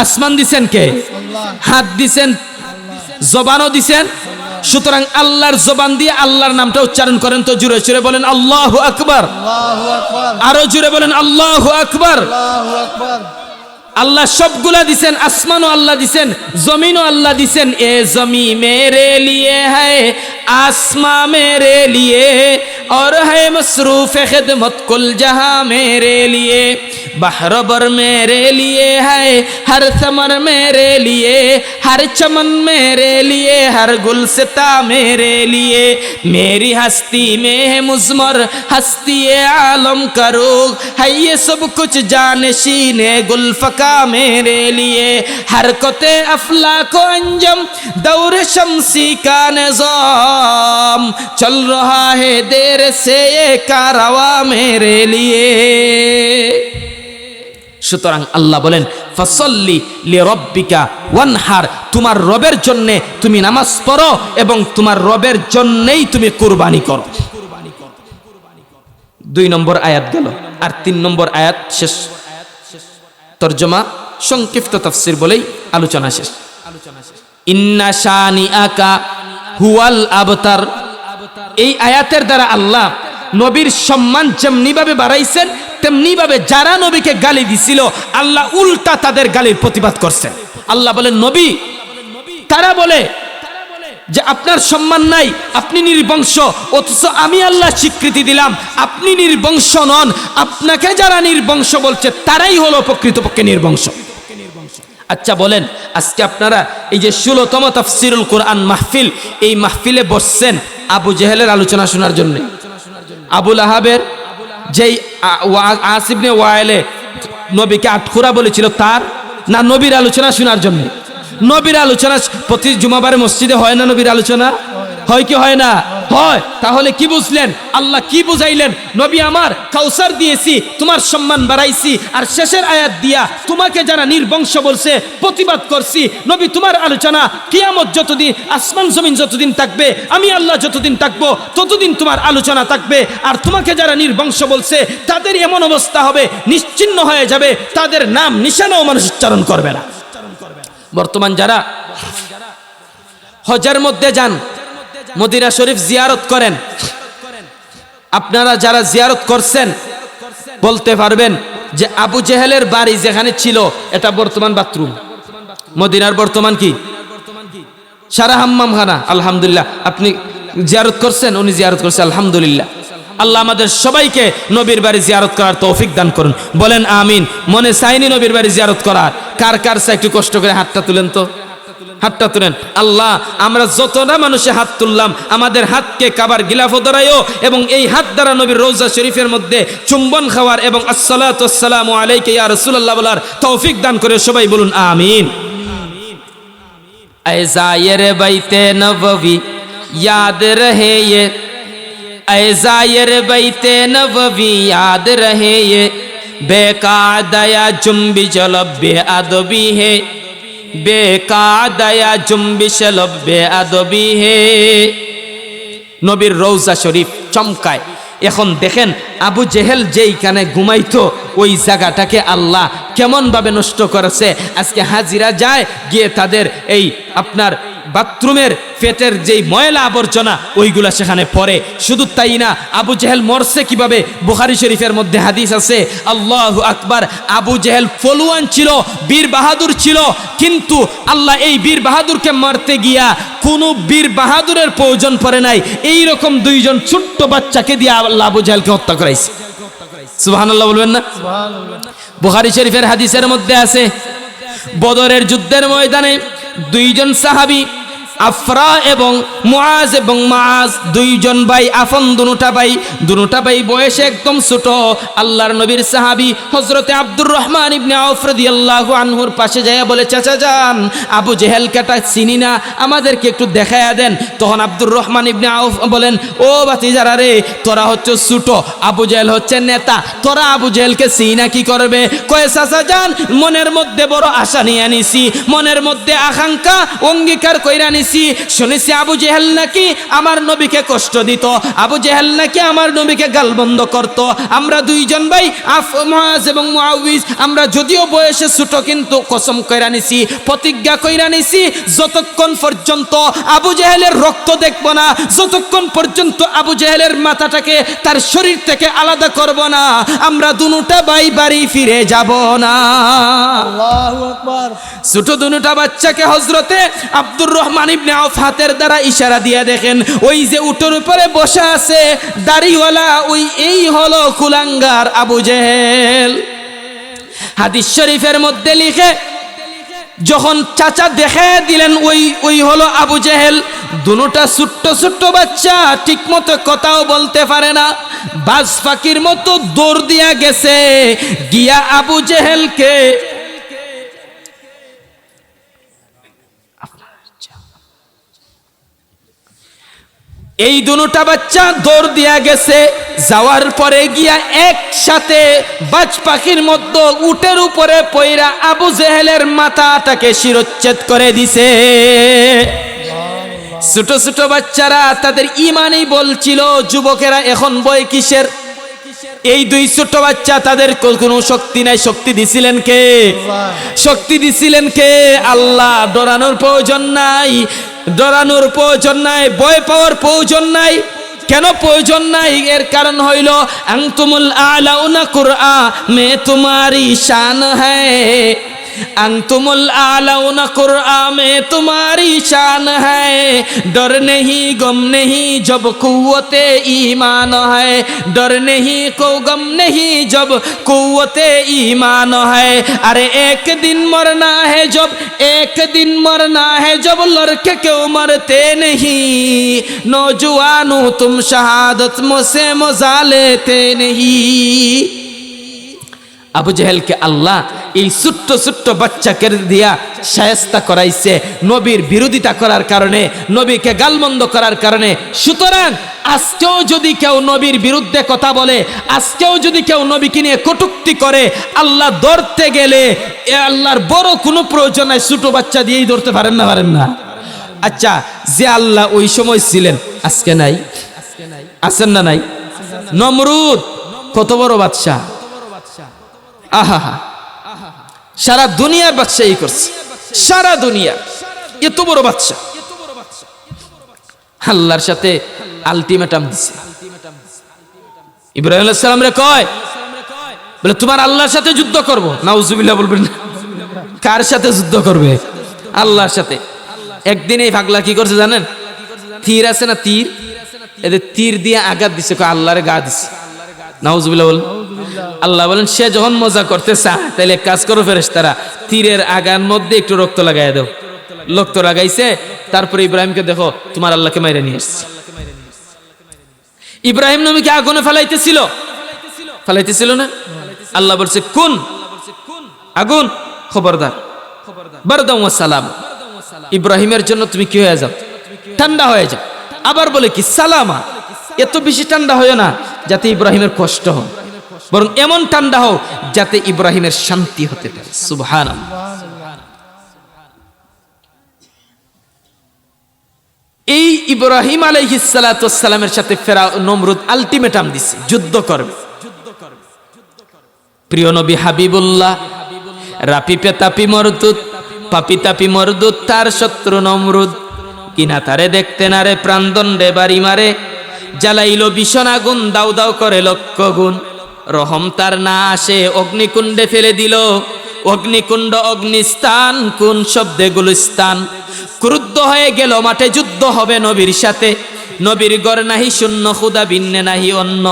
আসমান দিছেন কে? হাত দিছেন, জবানও দিছেন। সুতরাং আল্লাহর জবান দিয়ে আল্লাহর নামটা উচ্চারণ করেন তো জুড়ে জুড়ে বলেন আল্লাহু আকবার। আরো জুড়ে বলেন আল্লাহু আকবার। আল্লাহ সবগুলা দিছেন, আসমানও আল্লাহ দিছেন, জমিনও আল্লাহ দিছেন। এ জমি মেরে লিয়ে হ্যায়, आसमां मेरे लिए और है मसरूफ खिदमत कुल जहां मेरे लिए, बहर बर मेरे लिए है, हर समर मेरे लिए, हर चमन मेरे लिए, हर गुलसिता मेरे लिए, मेरी हस्ती में है मुज़मर हस्ती आलम करो, है ये सब कुछ जानशीने गुलफका मेरे लिए, हरकते अफला को अंजम दौर शमसी का निज़ाम चल रहा है देर से ये कारवा मेरे लिए। সুতরাং আল্লাহ বলেন ফাসাল্লি লিরাব্বিকা ওয়ানহার, তোমার রবের জন্য তুমি নামাজ পড়ো এবং তোমার রবের জন্যই তুমি কুরবানি করো। 2 নম্বর আয়াত গেল, আর 3 নম্বর আয়াত শেষ। তরজমা সংক্ষিপ্ত তাফসীর বলেই আলোচনা শেষ। ইন্না শানিআকা হুয়াল আবতার, এই আয়াতের দ্বারা আল্লাহ নবীর সম্মান যেমনি ভাবে বাড়াইছেন তেমনি ভাবে যারা নবীকে গালি দিছিল আল্লাহ উল্টা তাদের গালির প্রতিবাদ করছেন। আল্লাহ বলেন নবী, তারা বলে যে আপনার সম্মান নাই, আপনি নির্বংশ, অথচ আমি আল্লাহ স্বীকৃতি দিলাম আপনি নির্বংশ নন, আপনাকে যারা নির্বংশ বলছে তারাই হলো প্রকৃতপক্ষে নির্বংশ। আচ্ছা বলেন, আজকে আপনারা এই যে 16তম তাফসীরুল কোরআন মাহফিল, এই মাহফিলে বসছেন আবু জেহেলের আলোচনা শোনার জন্য? আবু লাহাবের যেই আস ইবনে ওয়াইলে নবীকে আটখুরা বলেছিল তার, না নবীর আলোচনা শোনার জন্য? নবীর আলোচনা প্রতি জুমাবারে মসজিদে হয় না? নবীর আলোচনা হয় কি হয় না? হয়। তাহলে কি বুঝলেন? আল্লাহ কি বুঝাইলেন? নবী আমার কাউসার দিয়েছি, তোমার সম্মান বাড়াইছি, আর শেষের আয়াত দিয়া তোমাকে যারা নির্বংশ বলছে প্রতিবাদ করছি। নবী তোমার আলোচনা কিয়ামত যতদিন, আসমান জমিন যতদিন থাকবে, আমি আল্লাহ যতদিন থাকবো ততদিন তোমার আলোচনা থাকবে। আর তোমাকে যারা নির্বংশ বলছে তাদের এমন অবস্থা হবে, নিশ্চিহ্ন হয়ে যাবে, তাদের নাম নিশানাও মানুষ উচ্চারণ করবে না। বর্তমান যারা হজের মধ্যে যান, মদিনা শরীফ জিয়ারত করেন, আপনারা যারা জিয়ারত করছেন বলতে পারবেন যে আবু জেহেলের বাড়ি যেখানে ছিল এটা বর্তমান বাথরুম। মদিনার বর্তমান কি? সারা হাম্মামখানা। আলহামদুলিল্লাহ, আপনি জিয়ারত করছেন, উনি জিয়ারত করছেন, আলহামদুলিল্লাহ। আল্লাহ আমাদের সবাইকে নবীর বাড়ি জিয়ারত করার তৌফিক দান করুন, বলেন আমিন। মনে চাইনি নবীর বাড়ি জিয়ারত করার? কার কার চাই একটু কষ্ট করে হাতটা তুলেন তো, হাতটা তুলেন। আল্লাহ, আমরা যতটা মানুষে হাত তুললাম আমাদের হাতকে কাবার গিলাফ ধরাইও এবং এই হাত দ্বারা নবীর রওজা শরীফের মধ্যে চুম্বন খাওয়ার এবং আসসালাতু ওয়াসসালামু আলাইকা ইয়া রাসূলুল্লাহ বলার তৌফিক দান করে সবাই বলুন আমিন। ऐ ज़ायर बैते नबवी याद रहे ये, ऐ ज़ायर बैते नबवी याद रहे ये, बेकादया जुम्बिश लब्बे अदबी है, बेकादया जुम्बिश लब्बे अदबी है। নবীর রওজা শরীফ চমকায়। এখন দেখেন আবু জেহেল যেইখানে ঘুমাইতো ওই জায়গাটাকে আল্লাহ কেমন ভাবে নষ্ট করেছে। আজকে হাজিরা যায় গিয়ে তাদের এই আপনার বাথরুমের পেটের যেই ময়লা আবর্জনা ওইগুলা সেখানে পড়ে। শুধু তাই না, আবু জেহেল মরছে কিভাবে? বুখারী শরীফের মধ্যে হাদিস আছে, আল্লাহু আকবার। আবু জেহেল ফলুয়ান ছিল, বীর বাহাদুর ছিল, কিন্তু আল্লাহ এই বীর বাহাদুরকে মারতে গিয়া কোনো বীর বাহাদুরের প্রয়োজন পড়ে নাই, এইরকম 2 জন ছোট্ট বাচ্চাকে দিয়ে আল্লাহ আবু জেহেলকে হত্যা করাইছে। সুবহানাল্লাহ বলবেন না? বুখারী শরীফের হাদিসের মধ্যে আছে, বদরের যুদ্ধের ময়দানে দুইজন সাহাবী আফরা এবং মুআজ এবং মাআজ, দুইজন ভাই, আপন দুনুটা ভাই বয়সে একদম ছোট। আল্লাহর নবীর সাহাবী হযরতে আব্দুর রহমান ইবনে আউফ রাদিয়াল্লাহু আনহুর পাশে যায় বলে, চাচা যান, আবু জেহেল কাটা চিনি না, আমাদেরকে একটু দেখায়া দেন। তখন আব্দুর রহমান ইবনে আউফ বলেন, ও ভাতিজারা রে, তোরা হচ্ছে ছোট, আবু জেহেল হচ্ছে নেতা, তোরা আবু জেহেলকে চিনি না কি করবে? কয়ে, চাচা যান, মনের মধ্যে বড় আশা নিয়ে আনিছি, মনের মধ্যে আকাঙ্ক্ষা অঙ্গীকার কইরা নিছি, শুনেছি আবু জেহেল নাকি আমার নবীকে কষ্ট দিত, আবু জেহেল নাকি আমার নবীকে গালবন্ধ করত। আমরা দুইজন ভাই মুআজ এবং মুআউইজ, আমরা যদিও বয়সে ছোট কিন্তু কসম কইরা নিছি, প্রতিজ্ঞা কইরা নিছি, যতক্ষণ পর্যন্ত আবু জেহেলের রক্ত দেখব না, যতক্ষণ পর্যন্ত আবু জেহেলের মাথাটাকে তার শরীর থেকে আলাদা করব না, আমরা দুনুটা ভাই বাড়ি ফিরে যাব না। আল্লাহু আকবার। ছোট দুনুটা বাচ্চাকে হযরতে আব্দুর রহমান ইবনে আউফ হাতের দ্বারা ইশারা দিয়ে দেখেন, ওই যে উটের উপরে বসা আছে দাড়িওয়ালা, ওই এই হলো কুলাঙ্গার আবু জেহেল। হাদিস শরীফের মধ্যে লিখে, যখন চাচা দেখে দিলেন ওই হলো আবু জেহেল, দুনুটা ছোট্ট ছোট্ট বাচ্চা, ঠিক মতো কথাও বলতে পারে না, বাজ পাখির মতো দৌড় দিয়া গেছে, গিয়া আবু জেহেলকে এই দুনুটা বাচ্চা দৌড় দিয়া গেছে, যাওয়ার পরে গিয়া একসাথে বাজ পাখির মধ্যে উটের উপরে পইরা আবু জেহেলের মাথাটাকে শিরচ্ছেদ করে দিছে। ছোট ছোট বাচ্চারা তাদের ইমানই বলছিল, যুবকেরা এখন বই কিসের? এই দুই ছোট বাচ্চা, তাদের কোনো শক্তি নাই, শক্তি দিছিলেন কে? শক্তি দিছিলেন কে? আল্লাহ। ডরানোর প্রয়োজন নাই, ডরানোর প্রয়োজন নাই, ভয় পাওয়ার প্রয়োজন নাই। কেন প্রয়োজন নাই? এর কারণ হইল, আনতুমুল আলাউনা কুরআনে তোমারি শান হ্যায়, अंतुमुल आलाउना कुरआन में तुम्हारी शान है, डर नहीं गम नहीं जब कुव्वते ईमान है, डर नहीं को गम नहीं जब कुव्वते ईमान है। अरे एक दिन मरना है जब, एक दिन मरना है जब लड़के क्यों मरते नहीं, नौजवानों तुम शहादत मुझसे मजा लेते नहीं। আবু জেহেলকে আল্লাহ এই ছোট্ট ছোট্ট বাচ্চাকে দিয়া শায়েস্তা করাইছে, নবীর বিরোধিতা করার কারণে, নবীকে গালমন্দ করার কারণে। সুতরাং আজকেও যদি কেউ নবীর বিরুদ্ধে কথা বলে, আজকেও যদি কেউ নবীকে নিয়ে কটূক্তি করে, আল্লাহ ধরতে গেলে এ আল্লাহর বড় কোনো প্রয়োজন নাই, ছোট বাচ্চা দিয়েই ধরতে পারেন না, পারেন না। আচ্ছা, যে আল্লাহ ওই সময় ছিলেন, আজকে নাই? আছেন না নাই? নমরুদ কত বড় বাদশা, আহা, সারা দুনিয়ার বাদশাহী করছে, সারা দুনিয়া, এত বড় বাদশা। আল্লাহর সাথে আলটিমেটাম দিছে। ইব্রাহিম আলাইহিস সালাম রে কয়, বলে তোমার আল্লাহর সাথে যুদ্ধ করব। নাউজুবিল্লাহ বলবেন না, কার সাথে যুদ্ধ করবে? আল্লাহর সাথে। একদিন এই পাগলা কি করছে জানেন? তীর আছে না, তীর, এদের তীর দিয়ে আঘাত দিছে, আল্লাহরে গা দিছে। নাউজুবিল্লাহ বলেন। আল্লাহ বলেন, সে যখন মজা করতে চায় তাহলে কাজ করো ফেরেশতারা, তীরের আগার মধ্যে একটু রক্ত লাগাই দাও। রক্ত লাগাইছে, তারপরে ইব্রাহিমকে দেখো তোমার আল্লাহকে মাইরা নিয়ে এসছে। ইব্রাহিম নবীকে আগুনে ফেলাইতেছিল, ফেলাইতেছিল না? আল্লাহ বলছে, কোন আগুন, খবরদার, বারদাম ওয়া সালাম। ইব্রাহিমের জন্য তুমি কি হয়ে যাও? ঠান্ডা হয়ে যাও। আবার বলে কি, সালামা, এত বেশি ঠান্ডা হয় না যাতে ইব্রাহিমের কষ্ট হয়, বরং এমন ঠান্ডা হোক যাতে ইব্রাহিমের শান্তি হতে পারে। সুবহানাল্লাহ। এই ইব্রাহিম আলাইহিস সালাতু ওয়াস সালামের সাথে নমরুদ আলটিমেটাম দিছে, যুদ্ধ করবে। প্রিয় নবী হাবিবুল্লাহ, রাপি পেতাপি মরদুদ, পাপি তাপি মরদুদ, তার শত্রু নমরুদ, কিনা তারে দেখতে না রে প্রাণদণ্ডে বাড়ি মারে, জ্বালাইলো ভীষণ আগুন, দাউ দাউ করে লক্ষ গুণ, রহম তার না আসে অগ্নিকুণ্ডে ফেলে দিল, অগ্নিকুণ্ড অগ্নিস্থান, কোন শব্দে গুলিস্তান। ক্রুদ্ধ হয়ে গেল মাঠে, যুদ্ধ হবে নবীর সাথে, নবীর গড় নাহি শূন্য, খুদা ভিন্নে নাহি অন্য,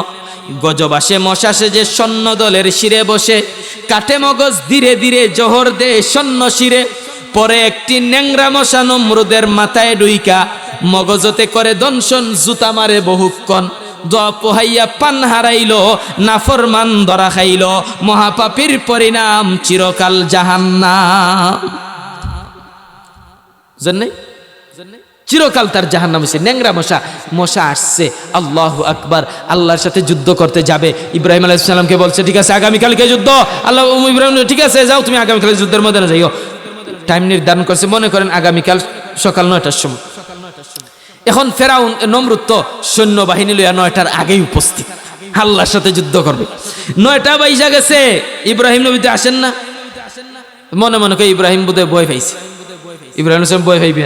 গজব আসে মশা সেজে সৈন্য দলের শিরে বসে, কাটে মগজ ধীরে ধীরে জোহর দে সৈন্য শিরে। পরে একটি ন্যাংরা মশা নমরুদের মাথায় ডুইকা, মগজতে করে দংশন জুতা মারে বহুক্ষণ। দোয়া পোহাইয়া পান হারাইল, নাফরমান ধরা খাইল, মহাপাপীর পরিণাম চিরকাল জাহান্নাম। জানেন চিরকাল তার জাহান্নাম হইছে। ন্যাংরা মশা, মশা আসছে, আল্লাহু আকবার, আল্লাহর সাথে যুদ্ধ করতে যাবে। ইব্রাহিম আলাইহিস সালামকে বলছে ঠিক আছে আগামীকালকে যুদ্ধ। আল্লাহ ইব্রাহিম ঠিক আছে যাও তুমি আগামীকাল যুদ্ধের ময়দানে যাইও। টাইম নির্ধারণ করছে, মনে করেন আগামীকাল সকাল 9টার সময়। এখন ফেরাউন নমরুদ তো সৈন্যবাহিনী লইয়া 9টার আগেই উপস্থিত, আল্লাহর সাথে যুদ্ধ করবে। 9টা বাইজা গেছে, ইব্রাহিম নবী তো আসেন না। মনে মনে করে ইব্রাহিম বোধহয় ভয় পাইছে। ইব্রাহিম হোসেন ভয় পাইবে,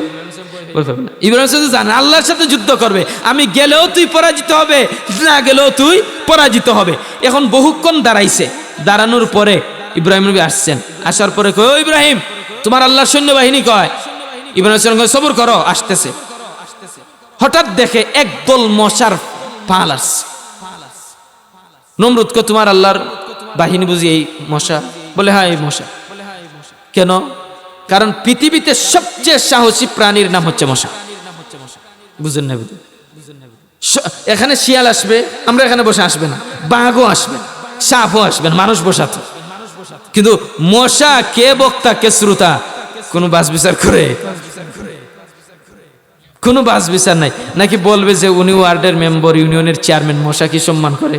ভয় পাবে না। ইব্রাহিম হোসেন জানে আল্লাহর সাথে যুদ্ধ করবে, আমি গেলেও তুই পরাজিত হবে, না গেলেও তুই পরাজিত হবে। এখন বহুক্ষণ দাঁড়াইছে, দাঁড়ানোর পরে ইব্রাহিম নবী আসছেন। আসার পরে কয় ও ইব্রাহিম, তোমার আল্লাহর সৈন্যবাহিনী কয়? ইব্রাহিম হোসেন কয় সবর করো, আসতেছে। হঠাৎ দেখে একদল মশার পাল আসছে। নমরুদ কয় তোমার আল্লাহর বাহিনী বুঝি এই মশা? বলে হ্যাঁ এই মশা। কেন? কারণ পৃথিবীতে সবচেয়ে সাহসী প্রাণীর নাম হচ্ছে মশা। বুঝেন না? এখানে শিয়াল আসবে, আমরা এখানে বসে আসবে না, বাঘও আসবে, সাপও আসবে, মানুষ বসাতো। কিন্তু মশা কে বক্তা কে শ্রোতা কোনো বাস বিচার করে? কোনো বাস বিচার নাই। নাকি বলবে যে উনি ওয়ার্ডের মেম্বার, ইউনিয়নের চেয়ারম্যান, মশা কি সম্মান করে?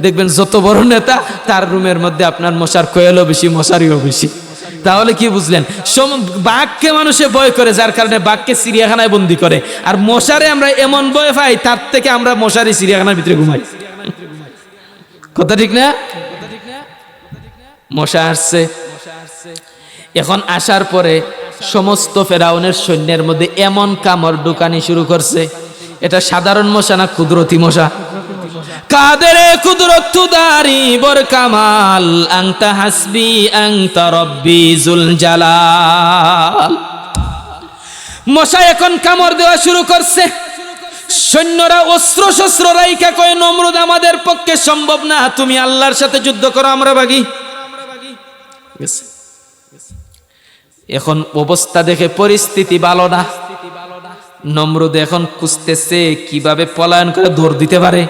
দেখবেন যত বড় নেতা তার রুমের মধ্যে আপনার মশার কোয়েলও বেশি, মশারিও বেশি। তাহলে কি বুঝলেন? বাঘকে মানুষে ভয় করে, যার কারণে বাঘকে চিড়িয়াখানায় বন্দি করে। আর মশারে আমরা এমন ভয় পাই, তার থেকে আমরা মশারি চিড়িয়াখানার ভিতরে ঘুমাই। কথা ঠিক না? মশা আসছে। এখন আসার পরে সমস্ত ফেরাউনের সৈন্যের মধ্যে এমন কামড় ঢুকানি শুরু করছে। এটা সাধারণ মশা না কুদরতি মশা? কাদের কুদরত তুদারি বর কামাল, আংতা হাসবি আংতা রব্বি জুল জালাল। মশা এখন কামড় দেওয়া শুরু করছে। সৈন্যরা অস্ত্র শস্ত্র রাইখা কয় নমরুদ আমাদের পক্ষে সম্ভব না, তুমি আল্লাহর সাথে যুদ্ধ করো, আমরা ভাগি। এখন অবস্থা দেখে পরিস্থিতি ভালো না। নমরুদ এখন খুঁজতেছে কিভাবে পলায়ন করে দৌড় দিতে পারে।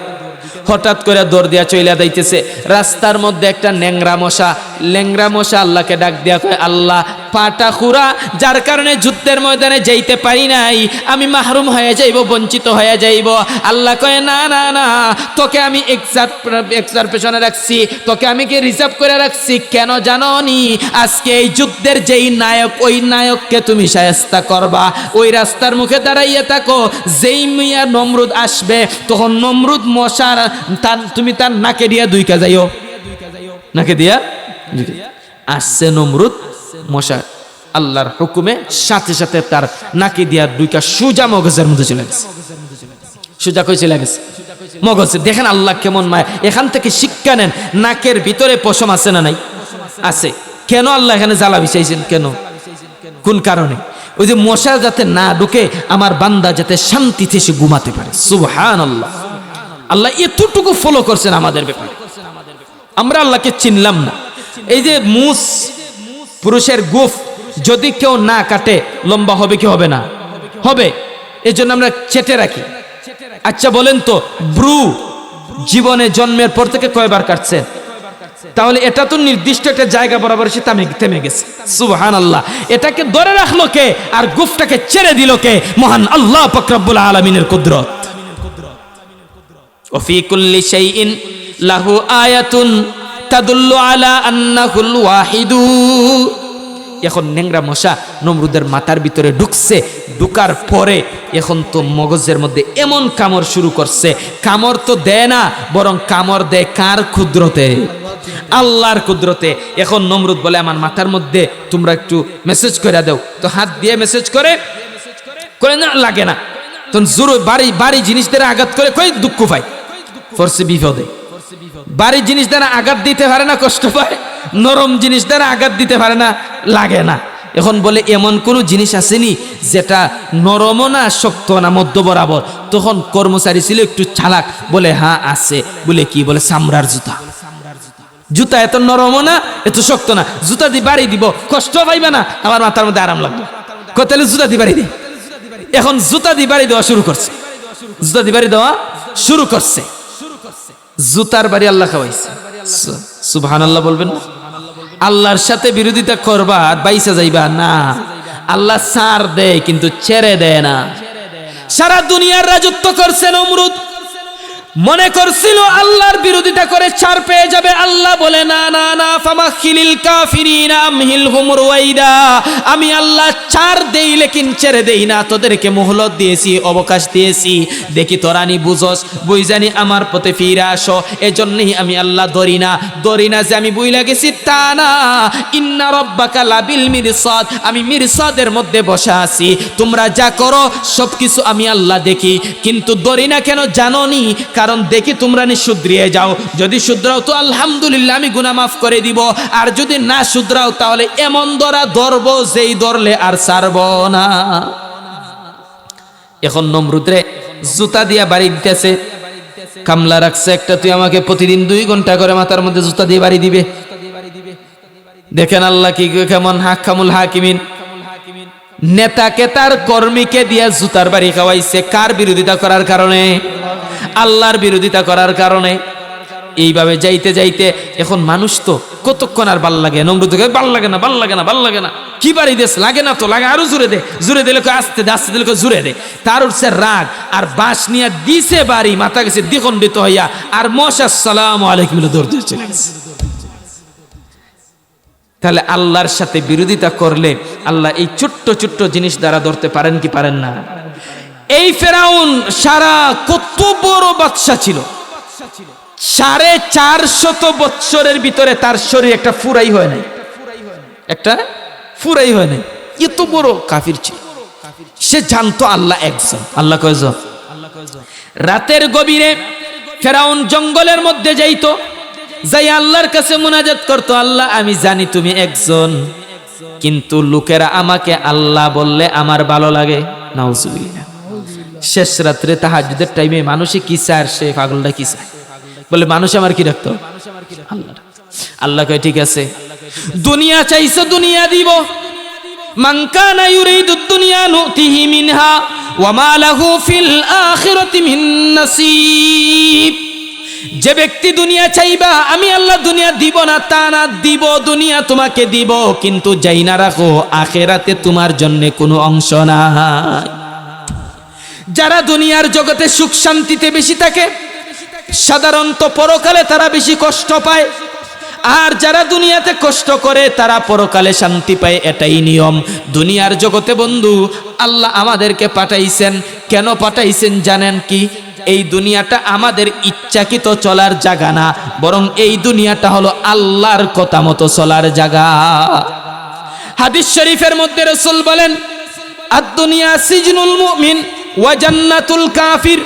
হঠাৎ করে দৌড় দিয়া চইলা যাইতেছে, রাস্তার মধ্যে একটা ল্যাংরা মশা আল্লাহকে ডাক দিয়া কয় আল্লাহ পাটা খুরা, যার কারণে যুদ্ধের ময়দানে যাইতে পারি নাই, আমি মাহরুম হয়ে যাইব, বঞ্চিত হয়ে যাইব। আল্লাহ কয় না না না, তোকে আমি এক্সার পেছনে রাখছি, তোকে আমি কি রিজার্ভ করে রাখছি। কেন জানো নি? আজকে এই যুদ্ধের যেই নায়ক, ওই নায়ককে তুমি শায়েস্তা করবা। ওই রাস্তার মুখে দাঁড়াইয়া থাকো, যেই মিয়া নমরুদ আসবে, তখন নমরুদ মশার তুমি তার নাকে দিয়া দুইকা যাইও, নাকে দিয়া আসছে নমরুদ মশা আল্লাহর হুকুমে সাথে সাথে তার নাকে দিয়া দুইকা সুজা মগজের মধ্যে চলে গেছে। সুজা কই চলে গেছে? মগজে। দেখেন আল্লাহ কেমন মায়া। এখান থেকে শিক্ষা নেন, নাকের ভিতরে পশম আছে না নাই? আছে। কেন আল্লাহ এখানে জ্বালা বিছাইছেন? কেন, কোন কারণে? ওই যে মশা যাতে না ঢুকে, আমার বান্দা যাতে শান্তিতে সে ঘুমাতে পারে। সুবহানাল্লাহ। আল্লাহ এতটুকু ফলো করছেন আমাদের ব্যাপারে। আমরা আল্লাহকে চিনলাম না। এই যে মুস, পুরুষের গোফ যদি কেউ না কাটে লম্বা হবে কি হবে না? হবে। এই জন্য আমরা চেটে রাখি। আচ্ছা বলেন তো, ব্রু জীবনে জন্মের পর থেকে কয়বার কাটছেন? তাহলে এটা তো নির্দিষ্ট একটা জায়গা বরাবর সে থেমে গেছে। সুবহানাল্লাহ। এটাকে ধরে রাখলো কে আর গোফটাকে ছেড়ে দিল কে? মহান আল্লাহ পাক রব্বুল আলামিনের কুদরত। وفي كل شيء له آية تدل على أنه الواحد। এখন ন্যাংরা মশা নমরুদের মাথার ভিতরে ঢুকছে। ঢুকার পরে এখন তো মগজের মধ্যে এমন কামড় শুরু করছে। কামড় তো দেয় না, বরং কামড় দেয় কার কুদরতে? আল্লাহর কুদরতে। এখন নমরুদ বলে আমার মাথার মধ্যে তোমরা একটু মেসেজ করে দাও। তো হাত দিয়ে মেসেজ করে না, লাগে না। তখন জোর বাড়ি জিনিস দ্বারা আঘাত করে কই দুঃখ পায়, ফরসে বিপদে। বাড়ি জিনিস দ্বারা আঘাত দিতে পারে না, কষ্ট পায়। নরম জিনিস দ্বারা আঘাত দিতে পারে না, লাগে না। এখন বলে এমন কোন জিনিস আসেনি যেটা নরমও না শক্ত না মধ্য বরাবর। তখন কর্মচারী ছিল একটু চালাক, বলে হ্যাঁ আছে। বলে কি? বলে চামড়ার জুতা। জুতা এত নরমও না এত শক্ত না, জুতা দিয়ে বাড়ি দিব, কষ্ট পাইবা না, আমার মাথার মধ্যে আরাম লাগবে। তাহলে জুতা দিয়ে বাড়ি দি। এখন জুতা দিয়ে বাড়ি দেওয়া শুরু করছে, জুতা দিয়ে বাড়ি দেওয়া শুরু করছে। জুতার বাড়ি আল্লাহ খাওয়াইছে। সুবহানাল্লাহ বলবেন না? আল্লাহর সাথে বিরোধিতা করবা আর বাইসা যাইবা না। আল্লাহ ছাড় দেয় কিন্তু ছেড়ে দেয় না। সারা দুনিয়ার রাজত্ব করছে নমরুদ, মনে করছিল আল্লাহর বিরোধিতা করে ছাড় পেয়ে যাবে। আল্লাহ বলে না না না, ফামাখিলিল কাফিরিনা আমহিলহুম রুয়াইদা। আমি আল্লাহ ছাড় দেই লেকিন ছেড়ে দেই না, তোদেরকে মোহলত দিয়েছি, অবকাশ দিয়েছি, দেখি তোরানি বুঝস, বুঝজানি আমার পথে ফিরে আসো। এজন্যই আমি আল্লাহ ধরি না যে আমি বুইলা গেছি তা না। ইন্না রাব্বাকা লাবিল মিরসাদ, আমি মিরসাদের মধ্যে বসে আছি, তোমরা যা করো সবকিছু আমি আল্লাহ দেখি। কিন্তু ধরি না কেন জানোনি? কারণ দেখি তোমরা শুধরিয়ে যাও, যদি শুধরাও তো আলহামদুলিল্লাহ আমি গুনাহ মাফ করে দিব, আর যদি না শুধরাও তাহলে এমন ধরবো যেই ধরলে আর ছাড়ব না। এখন নমরুদরে জুতা দিয়া বাড়ি দিতেছে, কামলা রাখছে একটা, তুই আমাকে প্রতিদিন 2 ঘন্টা করে মাথার মধ্যে জুতা দিয়ে বাড়ি দিবে। দেখেন আল্লাহ কি কেমন হাকামুল হাকিমিন। নেতাকে তার কর্মীকে দিয়া জুতার বাড়ি খাওয়াইছে, কার বিরোধিতা করার কারণে? আল্লাহর বিরোধিতা করার কারণে। এইভাবে যাইতে যাইতে এখন মানুষ তো কতক্ষণ আর ভাল লাগে? নমরুদকে ভাল লাগে না, ভাল লাগে না, ভাল লাগে না, কি বাড়ি দেশ, লাগে না তো, লাগে আরো জোরে দে, জোরে দিলে আস্তে দে, আস্তে দিলে জোরে দে। তার উঠছে রাগ, আর বাঁশ নিয়ে দিছে বাড়ি, মাথা গেছে দ্বিখণ্ডিত হইয়া, আর মশা আসসালামু আলাইকুম দৌড় দিয়ে চলে গেছে। তাহলে আল্লাহর সাথে বিরোধিতা করলে আল্লাহ এই ছোট্ট ছোট্ট জিনিস দ্বারা ধরতে পারেন কি পারেন না? এই ফেরাউন সারা কত বড় বাদশা ছিল, 450 বৎসরের ভিতরে তার শরীর একটা ফুরাই হয় নাই, একটা ফুরাই হয় নাই। এত বড় কাফির ছিল। সে জানতো আল্লাহ একজন। আল্লাহ কয়জন? রাতের গভীরে ফেরাউন জঙ্গলের মধ্যে যাইতো, যাই আল্লাহর কাছে মুনাজাত করতো, আল্লাহ আমি জানি তুমি একজন, কিন্তু লোকেরা আমাকে আল্লাহ বললে আমার ভালো লাগে। নাউজুবিল্লাহ। শেষ রাত্রে তাহাজ্জুদের টাইমে মানুষে কি চায়, সে পাগলটা কি চায়? বলে মানুষ আমার কি রাখতো? আল্লাহ। আল্লাহ কয় ঠিক আছে, দুনিয়া চাইছো দুনিয়া দিব। মান কানা ইউরিদুদ দুনিয়া নুতিহি মিনহা ওয়া মা লাহু ফিল আখিরাতি মিন নাসিব। যে ব্যক্তি দুনিয়া চাইবা আমি আল্লাহ দুনিয়া দিব না তা না, দিব, দুনিয়া তোমাকে দিব, কিন্তু যাই না রাখো আখিরাতে তোমার জন্য কোনো অংশ নাই। যারা দুনিয়ার জগতে সুখ শান্তিতে বেশি থাকে সাধারণত পরকালে তারা বেশি কষ্ট পায়, আর যারা দুনিয়াতে কষ্ট করে তারা পরকালে শান্তি পায়, এটাই নিয়ম। দুনিয়ার জগতে বন্ধু আল্লাহ আমাদেরকে পাঠাইছেন, কেন পাঠাইছেন জানেন কি? এই দুনিয়াটা আমাদের ইচ্ছাকৃত চলার জায়গা না, বরং এই দুনিয়াটা হলো আল্লাহর কথা মতো চলার জায়গা। হাদিস শরীফের মধ্যে রাসূল বলেন, আদ-দুনিয়া সিজনুল মুমিন ওয়া জান্নাতুল কাফির।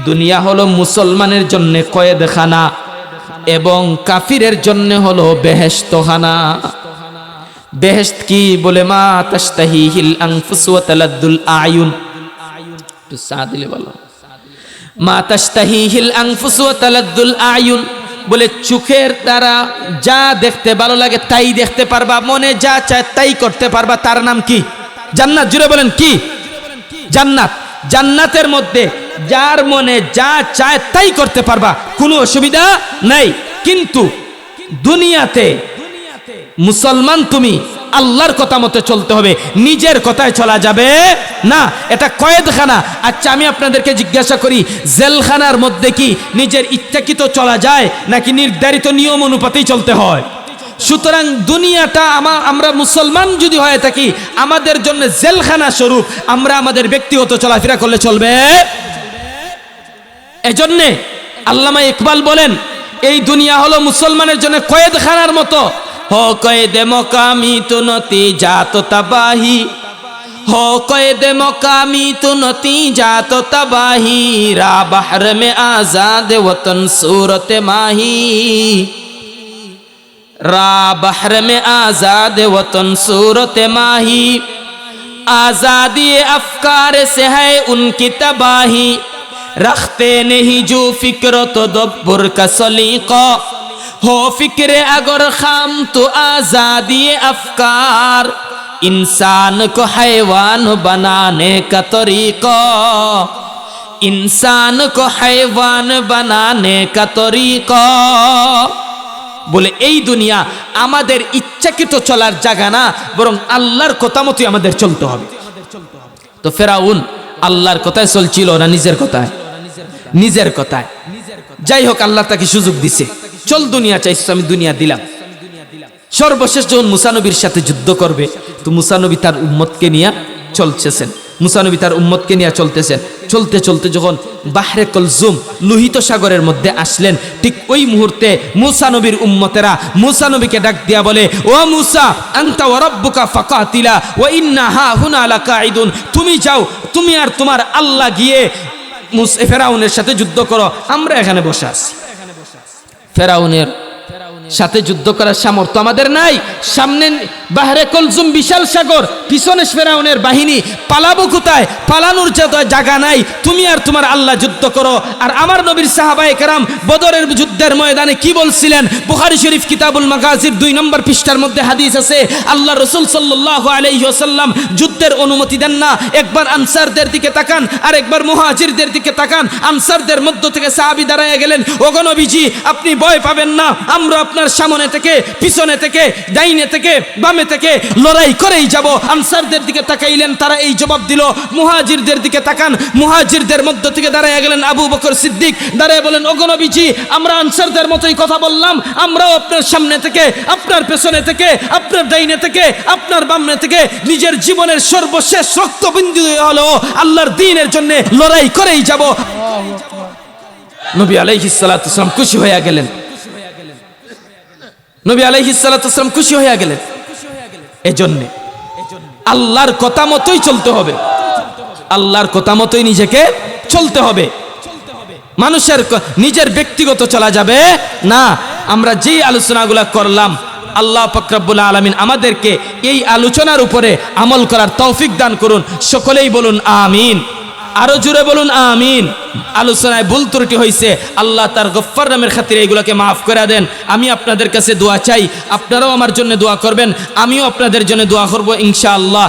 দুনিয়া হলো মুসলমানের জন্য কয়েদখানা এবং কাফিরের জন্য হলো বেহেশতখানা। বেহেশত কি? বলে মা তাশতাহিহিল আনফুস ওয়া তালাদ্দুল আয়ুন। একটু সাদিলে বলো, মা তাশতাহিহিল আনফুস ওয়া তালাদ্দুল আয়ুন। বলে চোখের দ্বারা যা দেখতে ভালো লাগে তাই দেখতে পারবা, মনে যা চায় তাই করতে পারবা, তার নাম কি? জান্নাত। জুড়ে বলেন কি? জান্নাত। জান্নাতের মধ্যে যার মনে যা চায় তাই করতে পারবা, কোনো অসুবিধা নাই। কিন্তু দুনিয়াতে মুসলমান তুমি আল্লাহর কথা মতো চলতে হবে, নিজের কথায় চলা যাবে না। এটা কয়েদখানা। আচ্ছা আমি আপনাদেরকে জিজ্ঞাসা করি, জেলখানার মধ্যে কি নিজের ইচ্ছাকৃত চলা যায় নাকি নির্ধারিত নিয়ম অনুপাতেই চলতে হয়? সুতরাং দুনিয়াটা আমরা মুসলমান যদি হয়ে থাকি আমাদের জন্য জেলখানা স্বরূপ, আমরা আমাদের ব্যক্তিগত চলাফেরা করলে চলবে। এজন্যে আল্লামা ইকবাল বলেন, এই দুনিয়া হলো মুসলমানের জন্য কয়েদখানার মতো। हो कैद मकामी तो नतीजा तो तबाही, हो कैद मकामी तो नतीजा तो तबाही, रा बहर में आजाद वतन सूरत माही। रा बहर में आजाद वतन सूरत माही आजादी अफकार से है उनकी तबाही रखते नहीं जो फिक्र तो दब्बर का सलीका हो फिक्र अगर खाम तो आजादी अफकार इंसान को हैवान बनाने का तरीका इंसान को हैवान बनाने का तरीका বলে এই দুনিয়া আমাদের ইচ্ছাকৃত চলার জায়গা না বরং আল্লাহর কথা মতোই আমাদের চলতে হবে। তো ফেরাউন আল্লাহর কথায় চলছিল না নিজের কথায়? নিজের কথায়। যাই হোক আল্লাহ তাকে সুযোগ দিছে, চল দুনিয়া চাইছো আমি দুনিয়া দিলাম। সর্বশেষ যখন মুসা নবীর সাথে যুদ্ধ করবে তো মুসা নবী তার উম্মতকে নিয়ে চলতেছেন, মুসা নবী তার উম্মতকে নিয়ে চলতেছেন। চলতে চলতে যখন বাহরে কলজুম লোহিত সাগরের মধ্যে আসলেন, ঠিক ওই মুহূর্তে মুসা নবীর উম্মতেরা মুসা নবীকে ডাক দিয়া বলে, ও মুসা আনতা ওয়া রাব্বুকা ফাকাতিলা ওয়া ইন্না হা হুনা লাকাঈদুন, তুমি যাও, তুমি আর তোমার আল্লাহ গিয়ে ফেরাউনের সাথে যুদ্ধ করো, আমরা এখানে বসে আছি। ফেরাউনের সাথে যুদ্ধ করার সামর্থ্য আমাদের নাই। সামনে বাহরে কলজুম বিশাল সাগর, পিছনে ফেরাউনের বাহিনী, পালাবো কোথায়? পালানোর জায়গা নাই। তুমি আর তোমার আল্লাহ যুদ্ধ করো। আর আমার নবীর সাহাবায়ে কেরাম বদরের যুদ্ধের ময়দানে কি বলছিলেন? বুখারী শরীফ কিতাবুল মাগাজির 2 নম্বর পৃষ্ঠার মধ্যে হাদিস আছে, আল্লাহ রাসূল সাল্লাল্লাহু আলাইহি ওয়াসাল্লাম যুদ্ধের অনুমতি দেন না। একবার আনসারদের দিকে তাকান আর একবার মুহাজিরদের দিকে তাকান। আনসারদের মধ্য থেকে সাহাবী দাঁড়ায় গেলেন, ওগো নবীজি আপনি ভয় পাবেন না, আমরা আপনার সামনে থেকে পিছনে থেকে ডাইনে থেকে বামে থেকে লড়াই করেই যাব। আনসারদের দিকে তাকাইলেন, তারা এই জবাব দিল। মুহাজিরদের দিকে তাকান, মুহাজিরদের মধ্য থেকে দাঁড়ায় গেলেন আবু বকর সিদ্দিক, দাঁড়ায় বলেন, ওগো নবীজি আমরা আনসারদের মতোই কথা বললাম, আমরাও আপনার সামনে থেকে, আপনার পেছনে থেকে, আপনার ডাইনে থেকে, আপনার বামে থেকে নিজের জীবনের সর্বশেষ রক্তবিন্দু হলো আল্লাহর দ্বীনের জন্য লড়াই করেই যাব। নবী আলাইহিস সালাতু ওয়াস সালাম খুশি হয়ে গেলেন, নবী আলাইহিস সালাতু ওয়াস সালাম খুশি হয়ে গেলেন। এজন্য আল্লাহর কথা মতোই চলতে হবে, আল্লাহর কথা মতোই নিজেকে চলতে হবে। মানুষের নিজের ব্যক্তিগত চলা যাবে না। আমরা যেই আলোচনাগুলো করলাম আল্লাহ পাক রব্বুল আলামিন আমাদেরকে এই আলোচনার উপরে আমল করার তৌফিক দান করুন। সকলেই বলুন আমিন, আরো জোরে বলুন আমিন। আলোচনায় ভুল ত্রুটি হয়েছে, আল্লাহ তার গফফার নামের খাতিরে এগুলোকে মাফ করে দেন। আমি আপনাদের কাছে দোয়া চাই, আপনারাও আমার জন্য দোয়া করবেন, আমিও আপনাদের জন্য দোয়া করব ইনশাআল্লাহ।